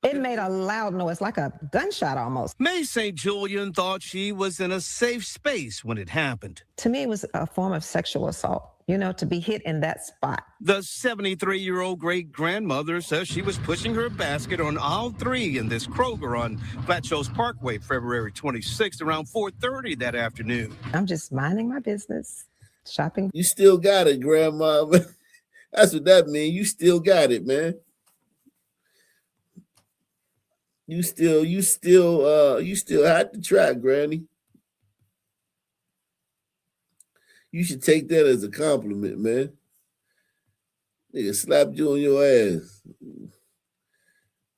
It made a loud noise, like a gunshot almost. May St. Julian thought she was in a safe space when it happened. To me, it was a form of sexual assault, you know, to be hit in that spot. The 73-year-old great-grandmother says she was pushing her basket on aisle 3 in this Kroger on Flat Shoals Parkway, February 26th, around 4:30 that afternoon. I'm just minding my business, shopping. You still got it, Grandma. That's what that means. You still got it, man. You still had to try, Granny. You should take that as a compliment, man. Nigga slapped you on your ass.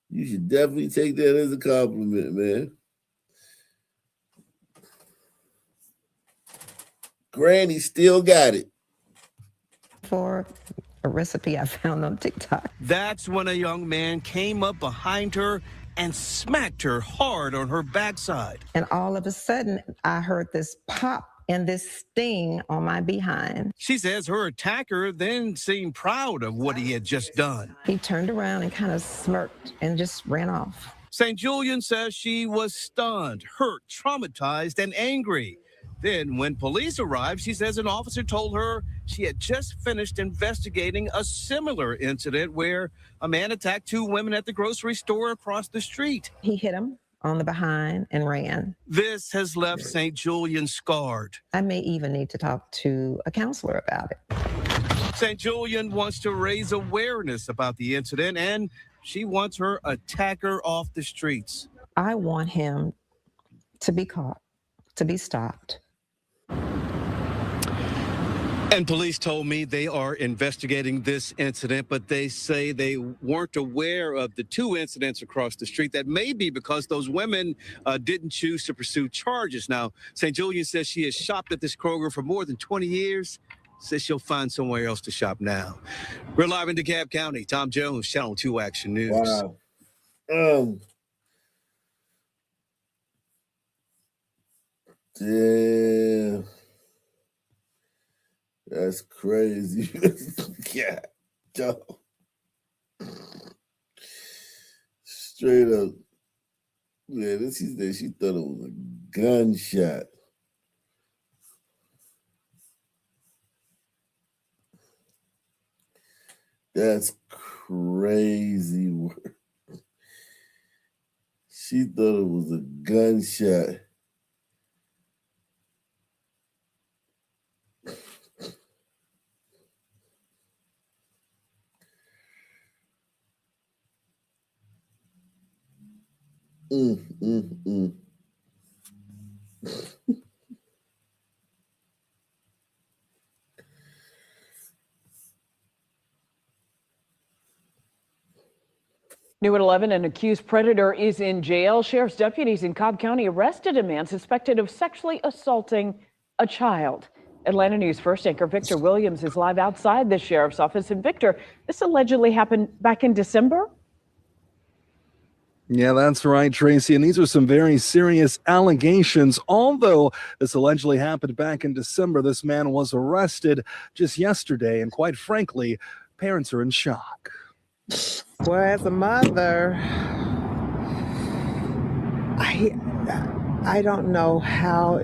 You should definitely take that as a compliment, man. Granny still got it. For a recipe I found on TikTok. That's when a young man came up behind her and smacked her hard on her backside. And all of a sudden, I heard this pop and this sting on my behind. She says her attacker then seemed proud of what he had just done. He turned around and kind of smirked and just ran off. St. Julian says she was stunned, hurt, traumatized, and angry. Then, when police arrived, she says an officer told her she had just finished investigating a similar incident where a man attacked 2 women at the grocery store across the street. He hit him on the behind and ran. This has left St. Julian scarred. I may even need to talk to a counselor about it. St. Julian wants to raise awareness about the incident, and she wants her attacker off the streets. I want him to be caught, to be stopped. And police told me they are investigating this incident, but they say they weren't aware of the 2 incidents across the street. That may be because those women didn't choose to pursue charges. Now, St. Julian says she has shopped at this Kroger for more than 20 years. Says she'll find somewhere else to shop now. We're live in DeKalb County. Tom Jones, Channel 2 Action News. Wow. Damn. That's crazy. God, dog. Straight up. Yeah, she thought it was a gunshot. That's crazy work. She thought it was a gunshot. New at 11, an accused predator is in jail. Sheriff's deputies in Cobb County arrested a man suspected of sexually assaulting a child. Atlanta News First anchor Victor Williams is live outside the sheriff's office. And Victor, this allegedly happened back in December? Yeah, that's right, Tracy. And these are some very serious allegations. Although this allegedly happened back in December, this man was arrested just yesterday. And quite frankly, parents are in shock. Well, as a mother, I don't know how.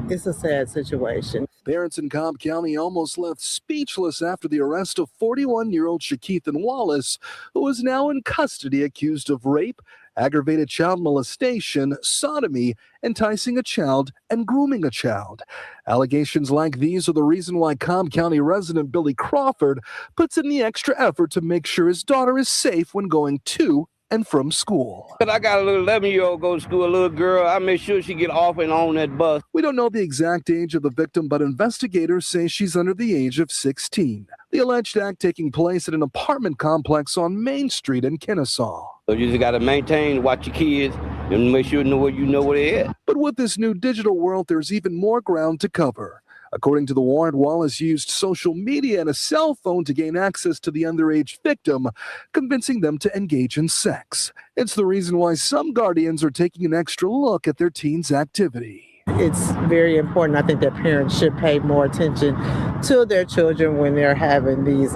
It's a sad situation. Parents in Cobb County almost left speechless after the arrest of 41-year-old Shakeethan Wallace, who is now in custody accused of rape, aggravated child molestation, sodomy, enticing a child, and grooming a child. Allegations like these are the reason why Cobb County resident Billy Crawford puts in the extra effort to make sure his daughter is safe when going to and from school. But I got a little 11-year-old go to school, a little girl. I make sure she get off and on that bus. We don't know the exact age of the victim, but investigators say she's under the age of 16. The alleged act taking place at an apartment complex on Main Street in Kennesaw. So you just got to maintain, watch your kids, and make sure you know where they're at. But with this new digital world, there's even more ground to cover. According to the warrant, Wallace used social media and a cell phone to gain access to the underage victim, convincing them to engage in sex. It's the reason why some guardians are taking an extra look at their teen's activity. It's very important. I think that parents should pay more attention to their children when they're having these,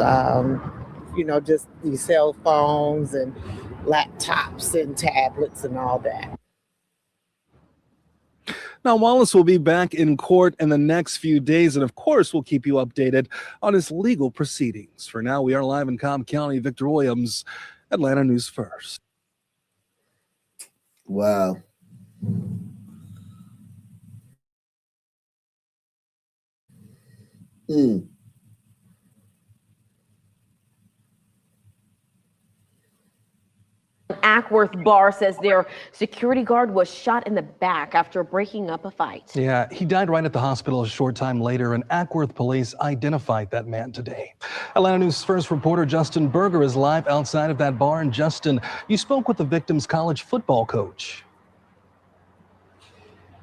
just these cell phones and laptops and tablets and all that. Now, Wallace will be back in court in the next few days, and of course, we'll keep you updated on his legal proceedings. For now, we are live in Cobb County. Victor Williams, Atlanta News First. Wow. Ackworth Bar says their security guard was shot in the back after breaking up a fight. Yeah, he died right at the hospital a short time later, and Ackworth police identified that man today. Atlanta News First reporter Justin Berger is live outside of that bar. And Justin, you spoke with the victim's college football coach.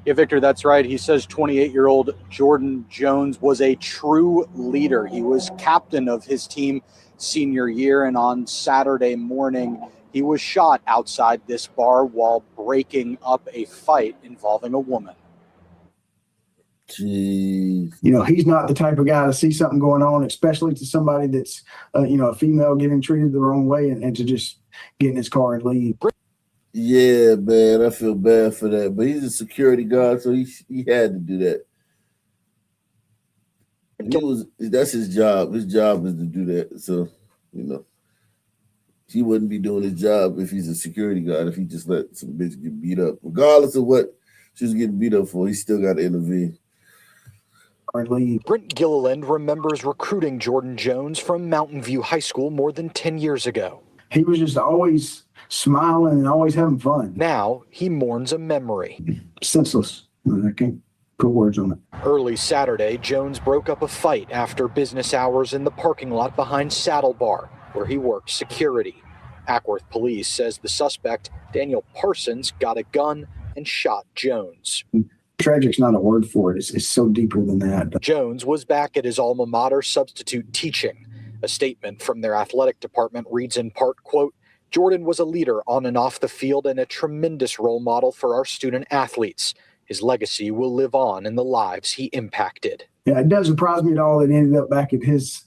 Yeah, Victor, that's right. He says 28-year-old Jordan Jones was a true leader. He was captain of his team senior year, and on Saturday morning, he was shot outside this bar while breaking up a fight involving a woman. Jeez. He's not the type of guy to see something going on, especially to somebody that's, a female getting treated the wrong way and to just get in his car and leave. Yeah, man, I feel bad for that. But he's a security guard, so he had to do that. That's his job. His job is to do that. So, he wouldn't be doing his job if he's a security guard, if he just let some bitch get beat up. Regardless of what she was getting beat up for, he still got to intervene. Brent Gilliland remembers recruiting Jordan Jones from Mountain View High School more than 10 years ago. He was just always smiling and always having fun. Now he mourns a memory. Senseless. I can't put words on it. Early Saturday, Jones broke up a fight after business hours in the parking lot behind Saddle Bar, where he worked security. Ackworth police says the suspect, Daniel Parsons, got a gun and shot Jones. Tragic's not a word for it. It's so deeper than that. Jones was back at his alma mater substitute teaching. A statement from their athletic department reads in part, quote, Jordan was a leader on and off the field and a tremendous role model for our student athletes. His legacy will live on in the lives he impacted. Yeah, it doesn't surprise me at all that he ended up back at his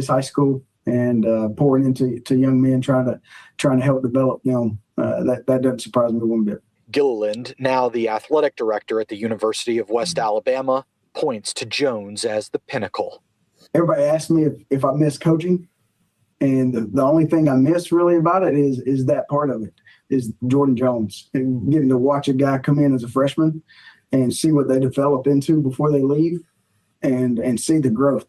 high school and pouring into young men, trying to help develop them. That doesn't surprise me one bit. Gilliland, now the athletic director at the University of West Alabama, points to Jones as the pinnacle. Everybody asks me if I miss coaching, and the only thing I miss really about it is that part of it, is Jordan Jones, and getting to watch a guy come in as a freshman and see what they develop into before they leave, and see the growth.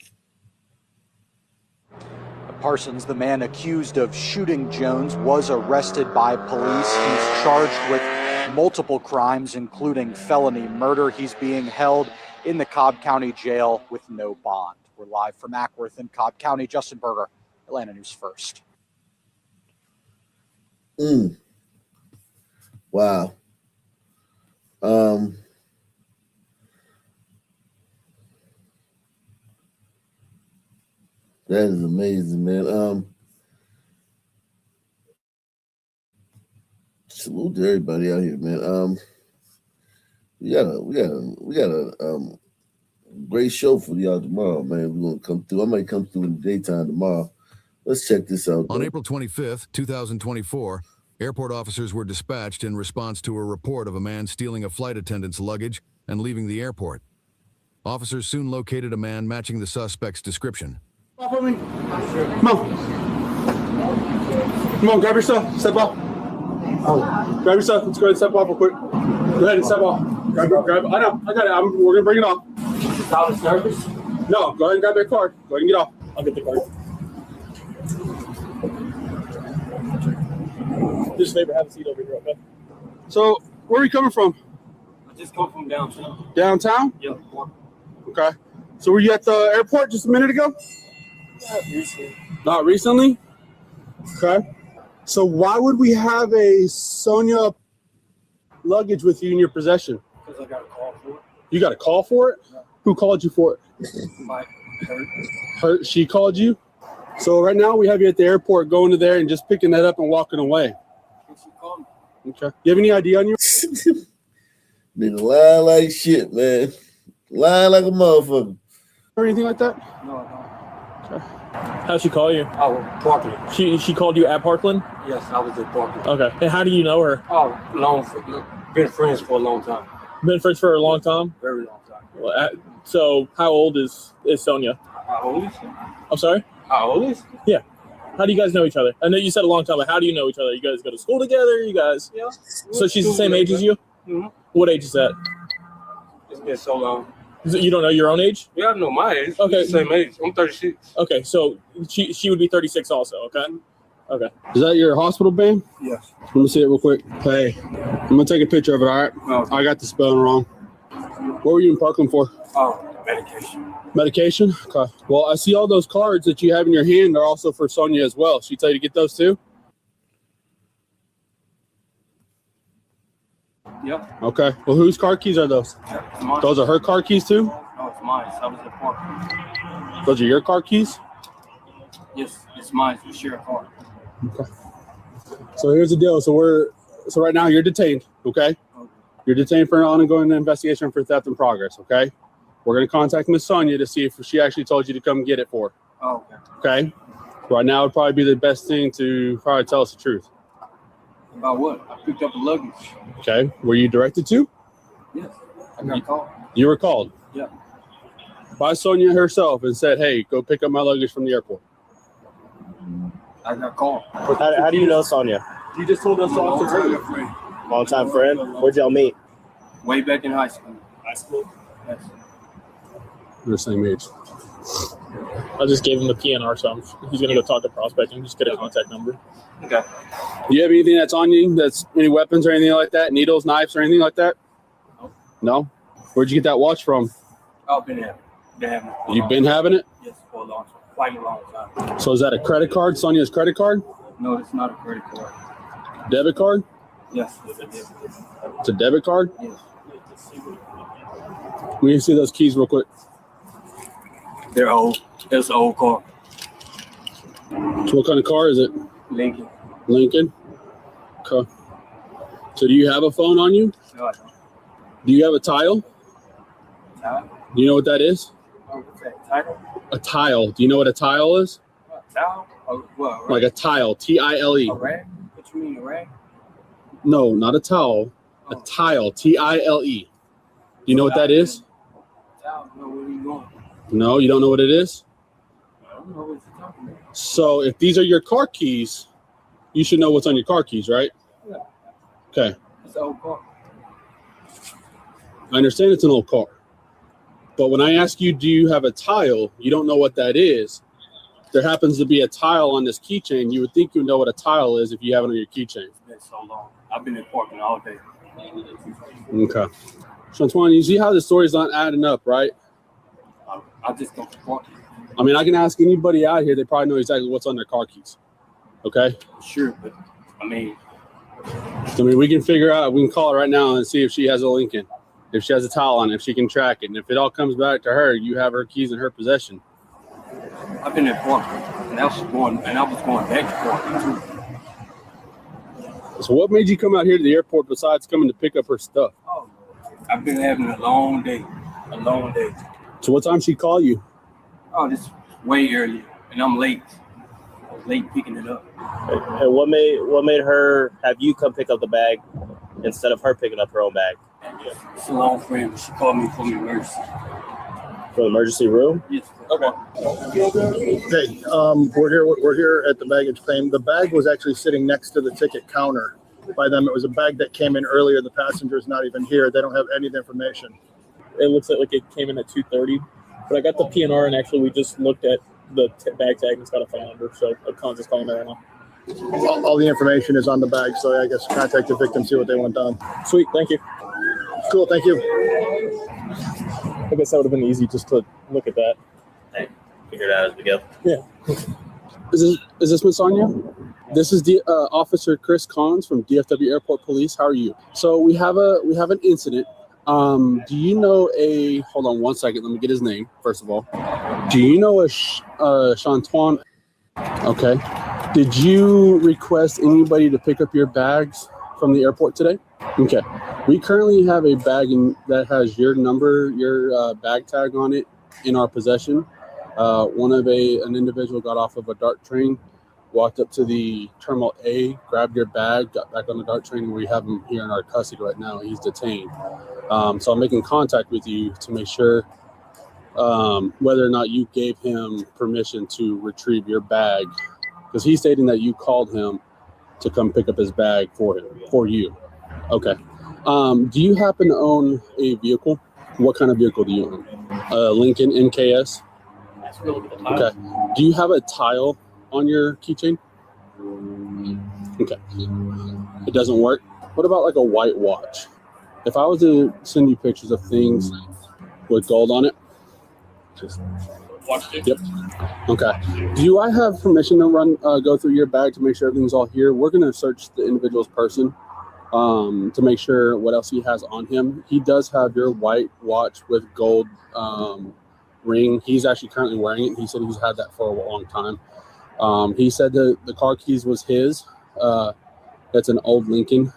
Parsons, the man accused of shooting Jones, was arrested by police. He's charged with multiple crimes, including felony murder. He's being held in the Cobb County Jail with no bond. We're live from Ackworth in Cobb County. Justin Berger, Atlanta News First. Wow. That is amazing, man. Salute to everybody out here, man. We got a great show for y'all tomorrow, man. We're gonna come through. I might come through in the daytime tomorrow. Let's check this out. On April 25th, 2024, airport officers were dispatched in response to a report of a man stealing a flight attendant's luggage and leaving the airport. Officers soon located a man matching the suspect's description. Come on. Come on, grab your stuff. Step off. Grab your stuff. Let's go ahead and step off real quick. Go ahead and step off. Grab it. I know. I got it. We're going to bring it off. Solid service? No. Go ahead and grab that card. Go ahead and get off. I'll get the card. Just neighbor, have a seat over here, okay? So, where are you coming from? I just come from downtown. Downtown? Yep. Okay. So, were you at the airport just a minute ago? Not recently. Not recently? Okay. So why would we have a Sonia luggage with you in your possession? Because I got a call for it. You got a call for it? Yeah. Who called you for it? Her? She called you? So right now we have you at the airport going to there and just picking that up and walking away. She called me. Okay. You have any ID on you? Nigga lie like shit, man. Lying like a motherfucker. Or anything like that? No, I don't. Okay. How'd she call you? Oh, Parkland. She called you at Parkland? Yes, I was at Parkland. Okay. And how do you know her? Oh, been friends for a long time. Been friends for a long time? Very long time. Well, so how old is Sonia? How old is she? I'm sorry? How old is she? Yeah. How do you guys know each other? I know you said a long time, but how do you know each other? You guys go to school together? You guys? Yeah. So she's the same age as you? Mm-hmm. What age is that? It's been so long. You don't know your own age? Yeah, I know my age. Okay. Same age. I'm 36. Okay, so she would be 36 also, okay? Okay. Is that your hospital band? Yes. Let me see it real quick. Hey, I'm going to take a picture of it, all right? Oh. I got the spelling wrong. What were you in Parkland for? Oh, medication. Medication? Okay. Well, I see all those cards that you have in your hand are also for Sonia as well. She tell you to get those too? Yep. Okay. Well, whose car keys are those? Mine. Those are her car keys too? No, it's mine. I was at Parkland. Those are your car keys? Yes, it's mine. We share a car. Okay. So here's the deal. So right now you're detained, okay? You're detained for an ongoing investigation for theft in progress, okay? We're going to contact Miss Sonia to see if she actually told you to come get it for her. Oh, okay. Okay? Right now would probably be the best thing to probably tell us the truth. About what? I picked up a luggage. Okay. Were you directed to? Yes. I got called. You were called? Yeah. By Sonia herself and said, hey, go pick up my luggage from the airport. I got called. How do you know Sonia? You just told us all to Long-time friend? Where'd y'all meet? Way back in high school. High school? Yes. We're the same age. I just gave him the PNR, so he's going to go talk to Prospect and just get a contact number. Okay. Do you have anything that's on you? That's any weapons or anything like that? Needles, knives, or anything like that? No. No? Where'd you get that watch from? I've been having it. You've been having it? Yes, for a long time. Quite a long time. So is that a credit card? Sonia's credit card? No, it's not a credit card. Debit card? Yes, it's a debit. It's a debit card? Yes. We can see those keys real quick. They're old. It's an old car. So what kind of car is it? Lincoln. Lincoln? Okay. So do you have a phone on you? No, I don't. Do you have a tile? Tile? Do you know what that is? What's that? Title? A tile. Do you know what a tile is? Tile? What? Like a tile. T-I-L-E. A rag? What you mean, a rag? No, not a towel. A tile. T-I-L-E. Do you know what that is? Tile? No, where are you going? No, you don't know what it is? I don't know what you're talking about. So if these are your car keys, you should know what's on your car keys, right? Yeah. Okay. It's an old car. I understand it's an old car. But when I ask you, do you have a tile, you don't know what that is. There happens to be a tile on this keychain. You would think you would know what a tile is if you have it on your keychain. It's been so long. I've been in Portland all day. Okay. So Antoine, you see how the story's not adding up, right? I just come from Portland. I mean, I can ask anybody out here. They probably know exactly what's on their car keys. Okay? Sure, but I mean, I mean, we can figure out, we can call her right now and see if she has a Lincoln, if she has a towel on it, if she can track it. And if it all comes back to her, you have her keys in her possession. I've been at Portland, and I was going back to Portland too. So what made you come out here to the airport besides coming to pick up her stuff? Oh, I've been having a long day. So what time she call you? Oh, this way earlier, and I'm late. I was late picking it up. And what made her have you come pick up the bag instead of her picking up her own bag? It's a long frame, but she called me from the emergency. From the emergency room? Yes. Okay. Hey, we're here at the baggage claim. The bag was actually sitting next to the ticket counter. By them, it was a bag that came in earlier. The passenger's not even here. They don't have any of the information. It looks like it came in at 2:30, but I got the PNR, and actually we just looked at the bag tag and it's got a phone number, so I'm just calling that right now. All the information is on the bag, so I guess contact the victim, see what they want done. Sweet, thank you. Cool, thank you. I guess that would have been easy just to look at that. Hey, figure it out as we go. Yeah. Is this Miss Sonia? This is the Officer Chris Collins from DFW Airport Police. How are you? So we have an incident. Do you know hold on one second, let me get his name first of all. Do you know a Shantuan? Okay. Did you request anybody to pick up your bags from the airport today? Okay. We currently have a bag that has your number, your bag tag on it in our possession. An individual got off of a DART train, walked up to the Terminal A, grabbed your bag, got back on the DART train. We have him here in our custody right now. He's detained. So I'm making contact with you to make sure whether or not you gave him permission to retrieve your bag, because he's stating that you called him to come pick up his bag for you. Okay. Do you happen to own a vehicle? What kind of vehicle do you own? Lincoln MKS? Okay. Do you have a tile on your keychain? Okay. It doesn't work? What about like a white watch? If I was to send you pictures of things with gold on it, yep. Okay. Do I have permission to go through your bag to make sure everything's all here? We're gonna search the individual's person to make sure what else he has on him. He does have your white watch with gold ring. He's actually currently wearing it. He said he's had that for a long time. He said the car keys was his. That's an old Lincoln.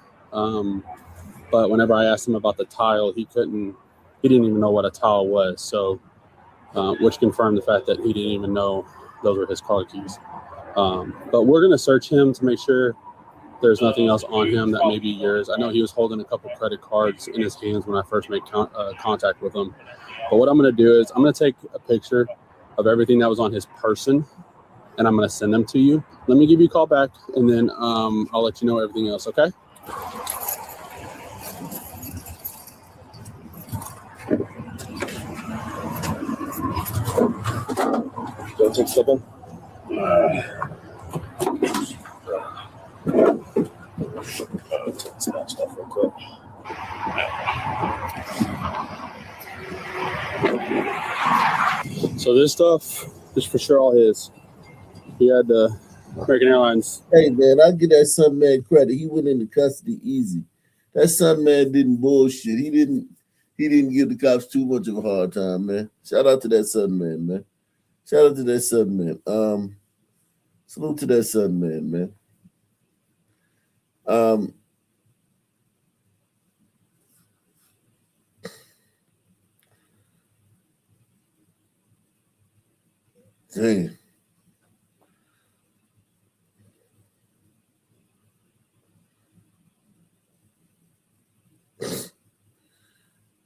But whenever I asked him about the tile, he didn't even know what a tile was. So, which confirmed the fact that he didn't even know those were his car keys. But we're going to search him to make sure there's nothing else on him that may be yours. I know he was holding a couple credit cards in his hands when I first made contact with him. But what I'm going to do is I'm going to take a picture of everything that was on his person, and I'm going to send them to you. Let me give you a call back, and then I'll let you know everything else, okay? Don't take something. Take stuff real quick. So this stuff is for sure all his. He had the American Airlines. Hey man, I give that son man credit. He went into custody easy. That son man didn't bullshit. He didn't give the cops too much of a hard time, man. Shout out to that son man. Shout out to that son man. Salute to that son man. Dang.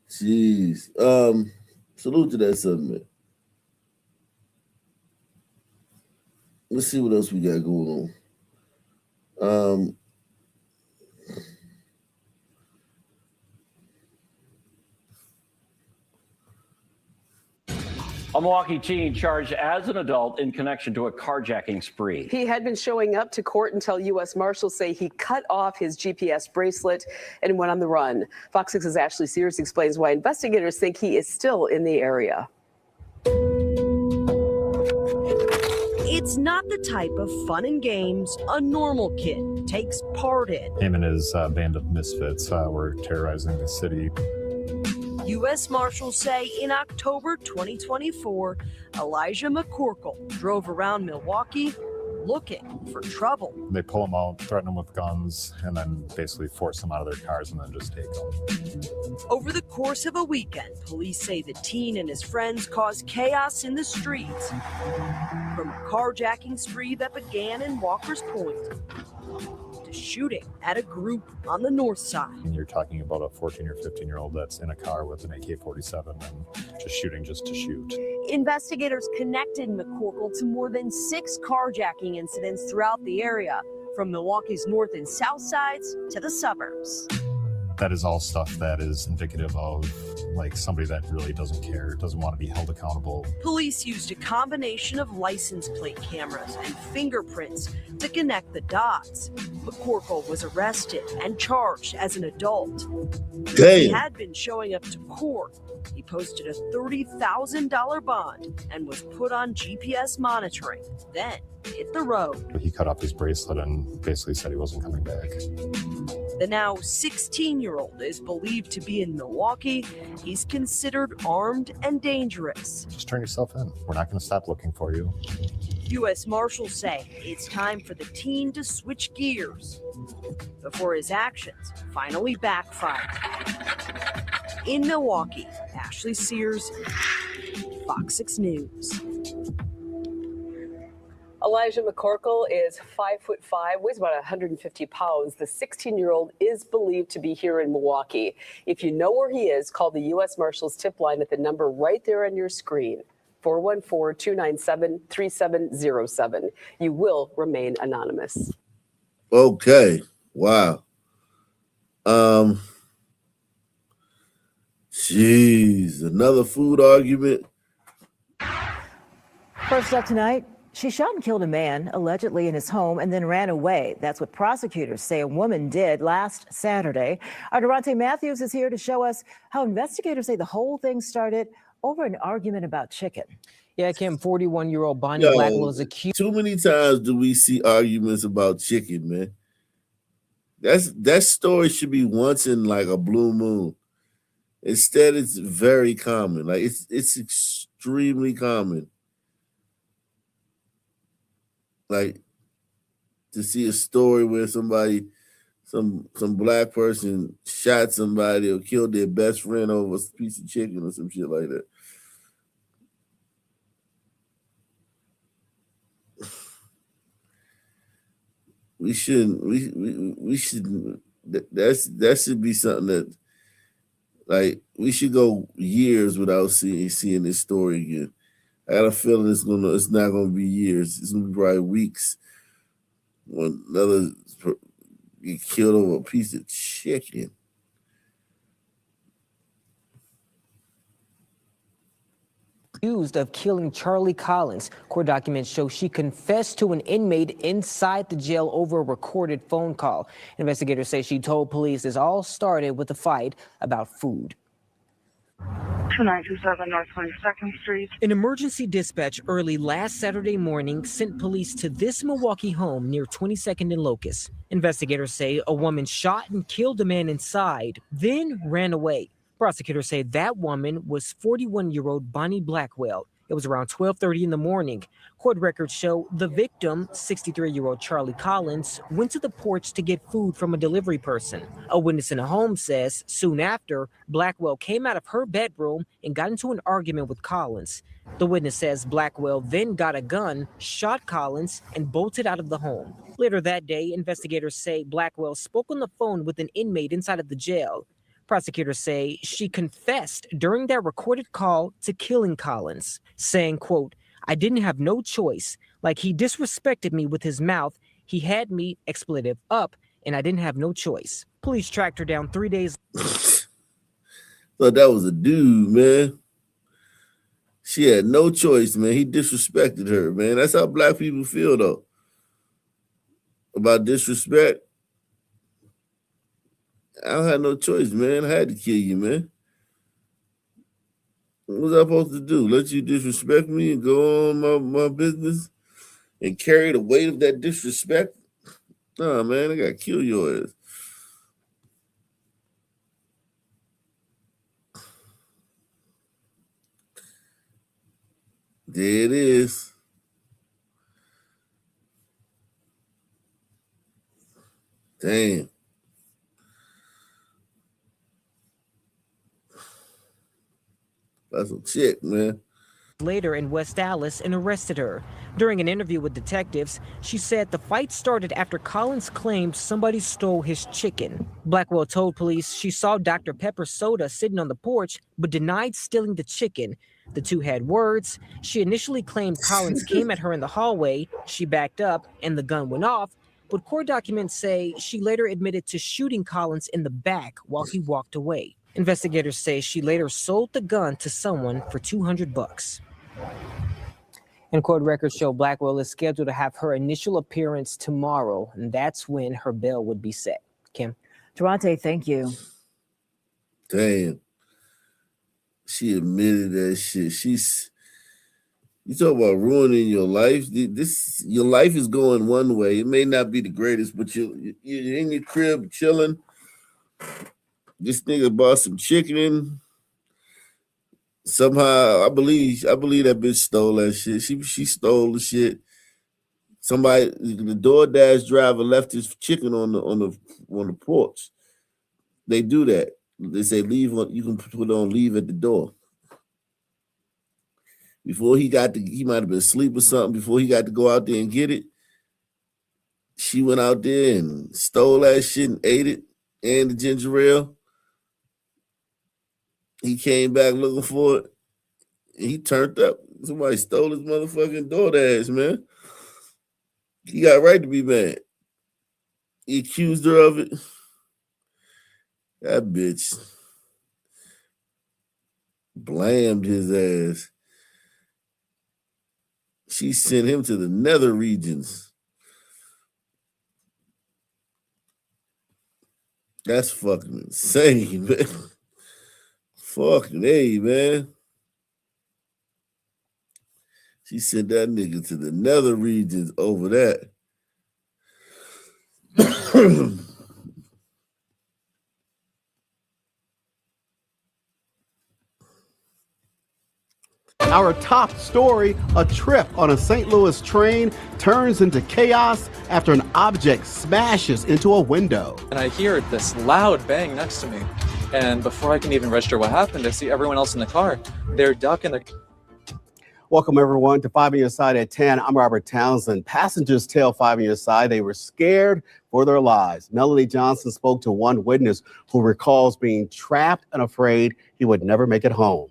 Jeez. Salute to that son man. Let's see what else we got going on. A Milwaukee teen charged as an adult in connection to a carjacking spree. He had been showing up to court until U.S. Marshals say he cut off his GPS bracelet and went on the run. Fox 6's Ashley Sears explains why investigators think he is still in the area. It's not the type of fun and games a normal kid takes part in. Him and his band of misfits were terrorizing the city. U.S. Marshals say in October 2024, Elijah McCorkle drove around Milwaukee looking for trouble. They pull him out, threaten him with guns, and then basically force them out of their cars and then just take them. Over the course of a weekend, police say the teen and his friends caused chaos in the streets. From a carjacking spree that began in Walker's Point to shooting at a group on the north side. And you're talking about a 14 or 15-year-old that's in a car with an AK-47 and just shooting just to shoot. Investigators connected McCorkle to more than 6 carjacking incidents throughout the area, from Milwaukee's north and south sides to the suburbs. That is all stuff that is indicative of like somebody that really doesn't care, doesn't want to be held accountable. Police used a combination of license plate cameras and fingerprints to connect the dots. McCorkle was arrested and charged as an adult. He had been showing up to court. He posted a $30,000 bond and was put on GPS monitoring, then hit the road. He cut off his bracelet and basically said he wasn't coming back. The now 16-year-old is believed to be in Milwaukee. He's considered armed and dangerous. Just turn yourself in. We're not going to stop looking for you. U.S. Marshals say it's time for the teen to switch gears before his actions finally backfire. In Milwaukee, Ashley Sears, Fox 6 News. Elijah McCorkle is 5'5", weighs about 150 pounds. The 16-year-old is believed to be here in Milwaukee. If you know where he is, call the U.S. Marshals tip line at the number right there on your screen, 414-297-3707. You will remain anonymous. Okay. Wow. Jeez, another food argument. First up tonight, she shot and killed a man, allegedly in his home, and then ran away. That's what prosecutors say a woman did last Saturday. Our Durante Matthews is here to show us how investigators say the whole thing started over an argument about chicken. Yeah, Kim, 41-year-old Bonnie Blackwell is accused. Too many times do we see arguments about chicken, man. That story should be once in like a blue moon. Instead, it's very common. Like it's extremely common. Like to see a story where somebody, some black person shot somebody or killed their best friend over a piece of chicken or some shit like that. We shouldn't. We shouldn't. That should be something that, like, we should go years without seeing this story again. I got a feeling it's not gonna be years. It's gonna be probably weeks when another get killed over a piece of chicken. Accused of killing Charlie Collins. Court documents show she confessed to an inmate inside the jail over a recorded phone call. Investigators say she told police this all started with a fight about food. 2927 North 22nd Street. An emergency dispatch early last Saturday morning sent police to this Milwaukee home near 22nd and Locust. Investigators say a woman shot and killed a man inside, then ran away. Prosecutors say that woman was 41-year-old Bonnie Blackwell. It was around 12:30 in the morning. Court records show the victim, 63-year-old Charlie Collins, went to the porch to get food from a delivery person. A witness in the home says soon after, Blackwell came out of her bedroom and got into an argument with Collins. The witness says Blackwell then got a gun, shot Collins, and bolted out of the home. Later that day, investigators say Blackwell spoke on the phone with an inmate inside of the jail. Prosecutors say she confessed during that recorded call to killing Collins, saying, quote, "I didn't have no choice. Like, he disrespected me with his mouth. He had me, expletive, up, and I didn't have no choice." Police tracked her down 3 days. Thought that was a dude, man. She had no choice, man. He disrespected her, man. That's how black people feel, though, about disrespect. I don't have no choice, man. I had to kill you, man. What was I supposed to do? Let you disrespect me and go on my business and carry the weight of that disrespect, nah, man, I gotta kill your ass. There it is. Damn. That's a chick, man. Later in West Dallas and arrested her. During an interview with detectives, she said the fight started after Collins claimed somebody stole his chicken. Blackwell told police she saw Dr. Pepper soda sitting on the porch, but denied stealing the chicken. The two had words. She initially claimed Collins came at her in the hallway. She backed up and the gun went off. But court documents say she later admitted to shooting Collins in the back while he walked away. Investigators say she later sold the gun to someone for $200. And court records show Blackwell is scheduled to have her initial appearance tomorrow, and that's when her bail would be set. Kim? Durante, thank you. Damn. She admitted that shit. You talk about ruining your life. Your life is going one way. It may not be the greatest, but you're in your crib chilling. This nigga bought some chicken. Somehow, I believe that bitch stole that shit. She stole the shit. Somebody, the DoorDash driver left his chicken on the porch. They do that. They say leave. You can put on leave at the door. Before he might have been asleep or something. Before he got to go out there and get it, she went out there and stole that shit and ate it and the ginger ale. He came back looking for it. He turned up. Somebody stole his motherfucking DoorDash, man. He got right to be mad. He accused her of it. That bitch blamed his ass. She sent him to the nether regions. That's fucking insane, man. Fucking A, man. She sent that nigga to the nether regions over that. Our top story, a trip on a St. Louis train turns into chaos after an object smashes into a window. And I hear this loud bang next to me. And before I can even register what happened, I see everyone else in the car. They're ducking. Welcome, everyone, to 5 on Your Side at 10. I'm Robert Townsend. Passengers tell 5 on Your Side they were scared for their lives. Melanie Johnson spoke to one witness who recalls being trapped and afraid he would never make it home.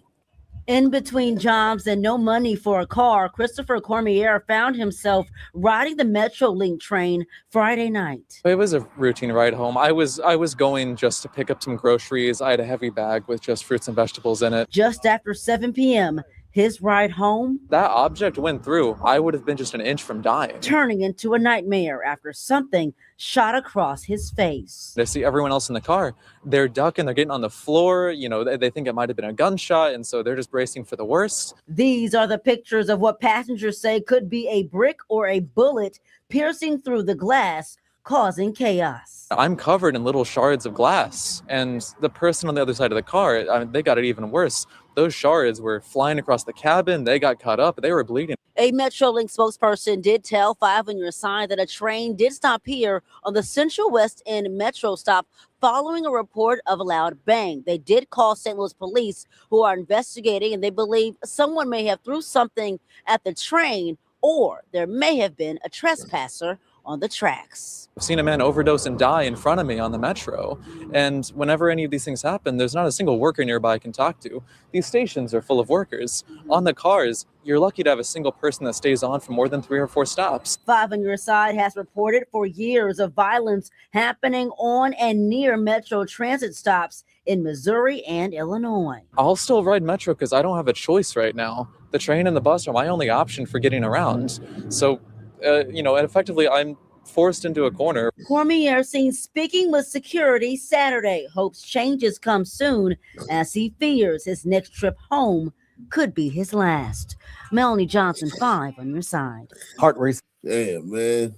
In between jobs and no money for a car, Christopher Cormier found himself riding the Metrolink train Friday night. It was a routine ride home. I was going just to pick up some groceries. I had a heavy bag with just fruits and vegetables in it. Just after 7 p.m., his ride home, that object went through. I would have been just an inch from dying. Turning into a nightmare after something shot across his face. I see everyone else in the car. They're ducking, they're getting on the floor. You know, they think it might have been a gunshot, and so they're just bracing for the worst. These are the pictures of what passengers say could be a brick or a bullet piercing through the glass, causing chaos. I'm covered in little shards of glass, and the person on the other side of the car, they got it even worse. Those shards were flying across the cabin. They got cut up. They were bleeding. A Metrolink spokesperson did tell 5 on Your Side that a train did stop here on the Central West End Metro stop following a report of a loud bang. They did call St. Louis police, who are investigating, and they believe someone may have threw something at the train, or there may have been a trespasser on the tracks. I've seen a man overdose and die in front of me on the metro. And whenever any of these things happen, there's not a single worker nearby I can talk to. These stations are full of workers. On the cars, you're lucky to have a single person that stays on for more than 3 or 4 stops. 5 on Your Side has reported for years of violence happening on and near Metro transit stops in Missouri and Illinois. I'll still ride Metro because I don't have a choice right now. The train and the bus are my only option for getting around. So, and effectively, I'm forced into a corner. Cormier seen speaking with security Saturday, hopes changes come soon as he fears his next trip home could be his last. Melanie Johnson, 5 on your side. Heart race. Damn, man.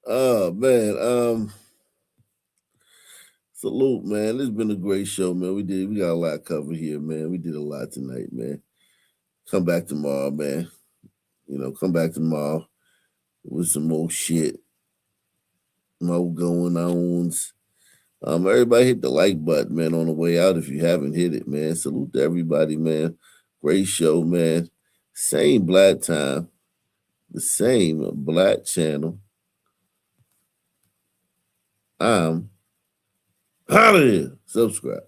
Oh, man. Salute, man. This has been a great show, man. We got a lot covered here, man. We did a lot tonight, man. Come back tomorrow, man. Come back tomorrow with some more shit. More going ons. Everybody hit the like button, man, on the way out if you haven't hit it, man. Salute to everybody, man. Great show, man. Same black time. The same black channel. I'm out of here. Subscribe.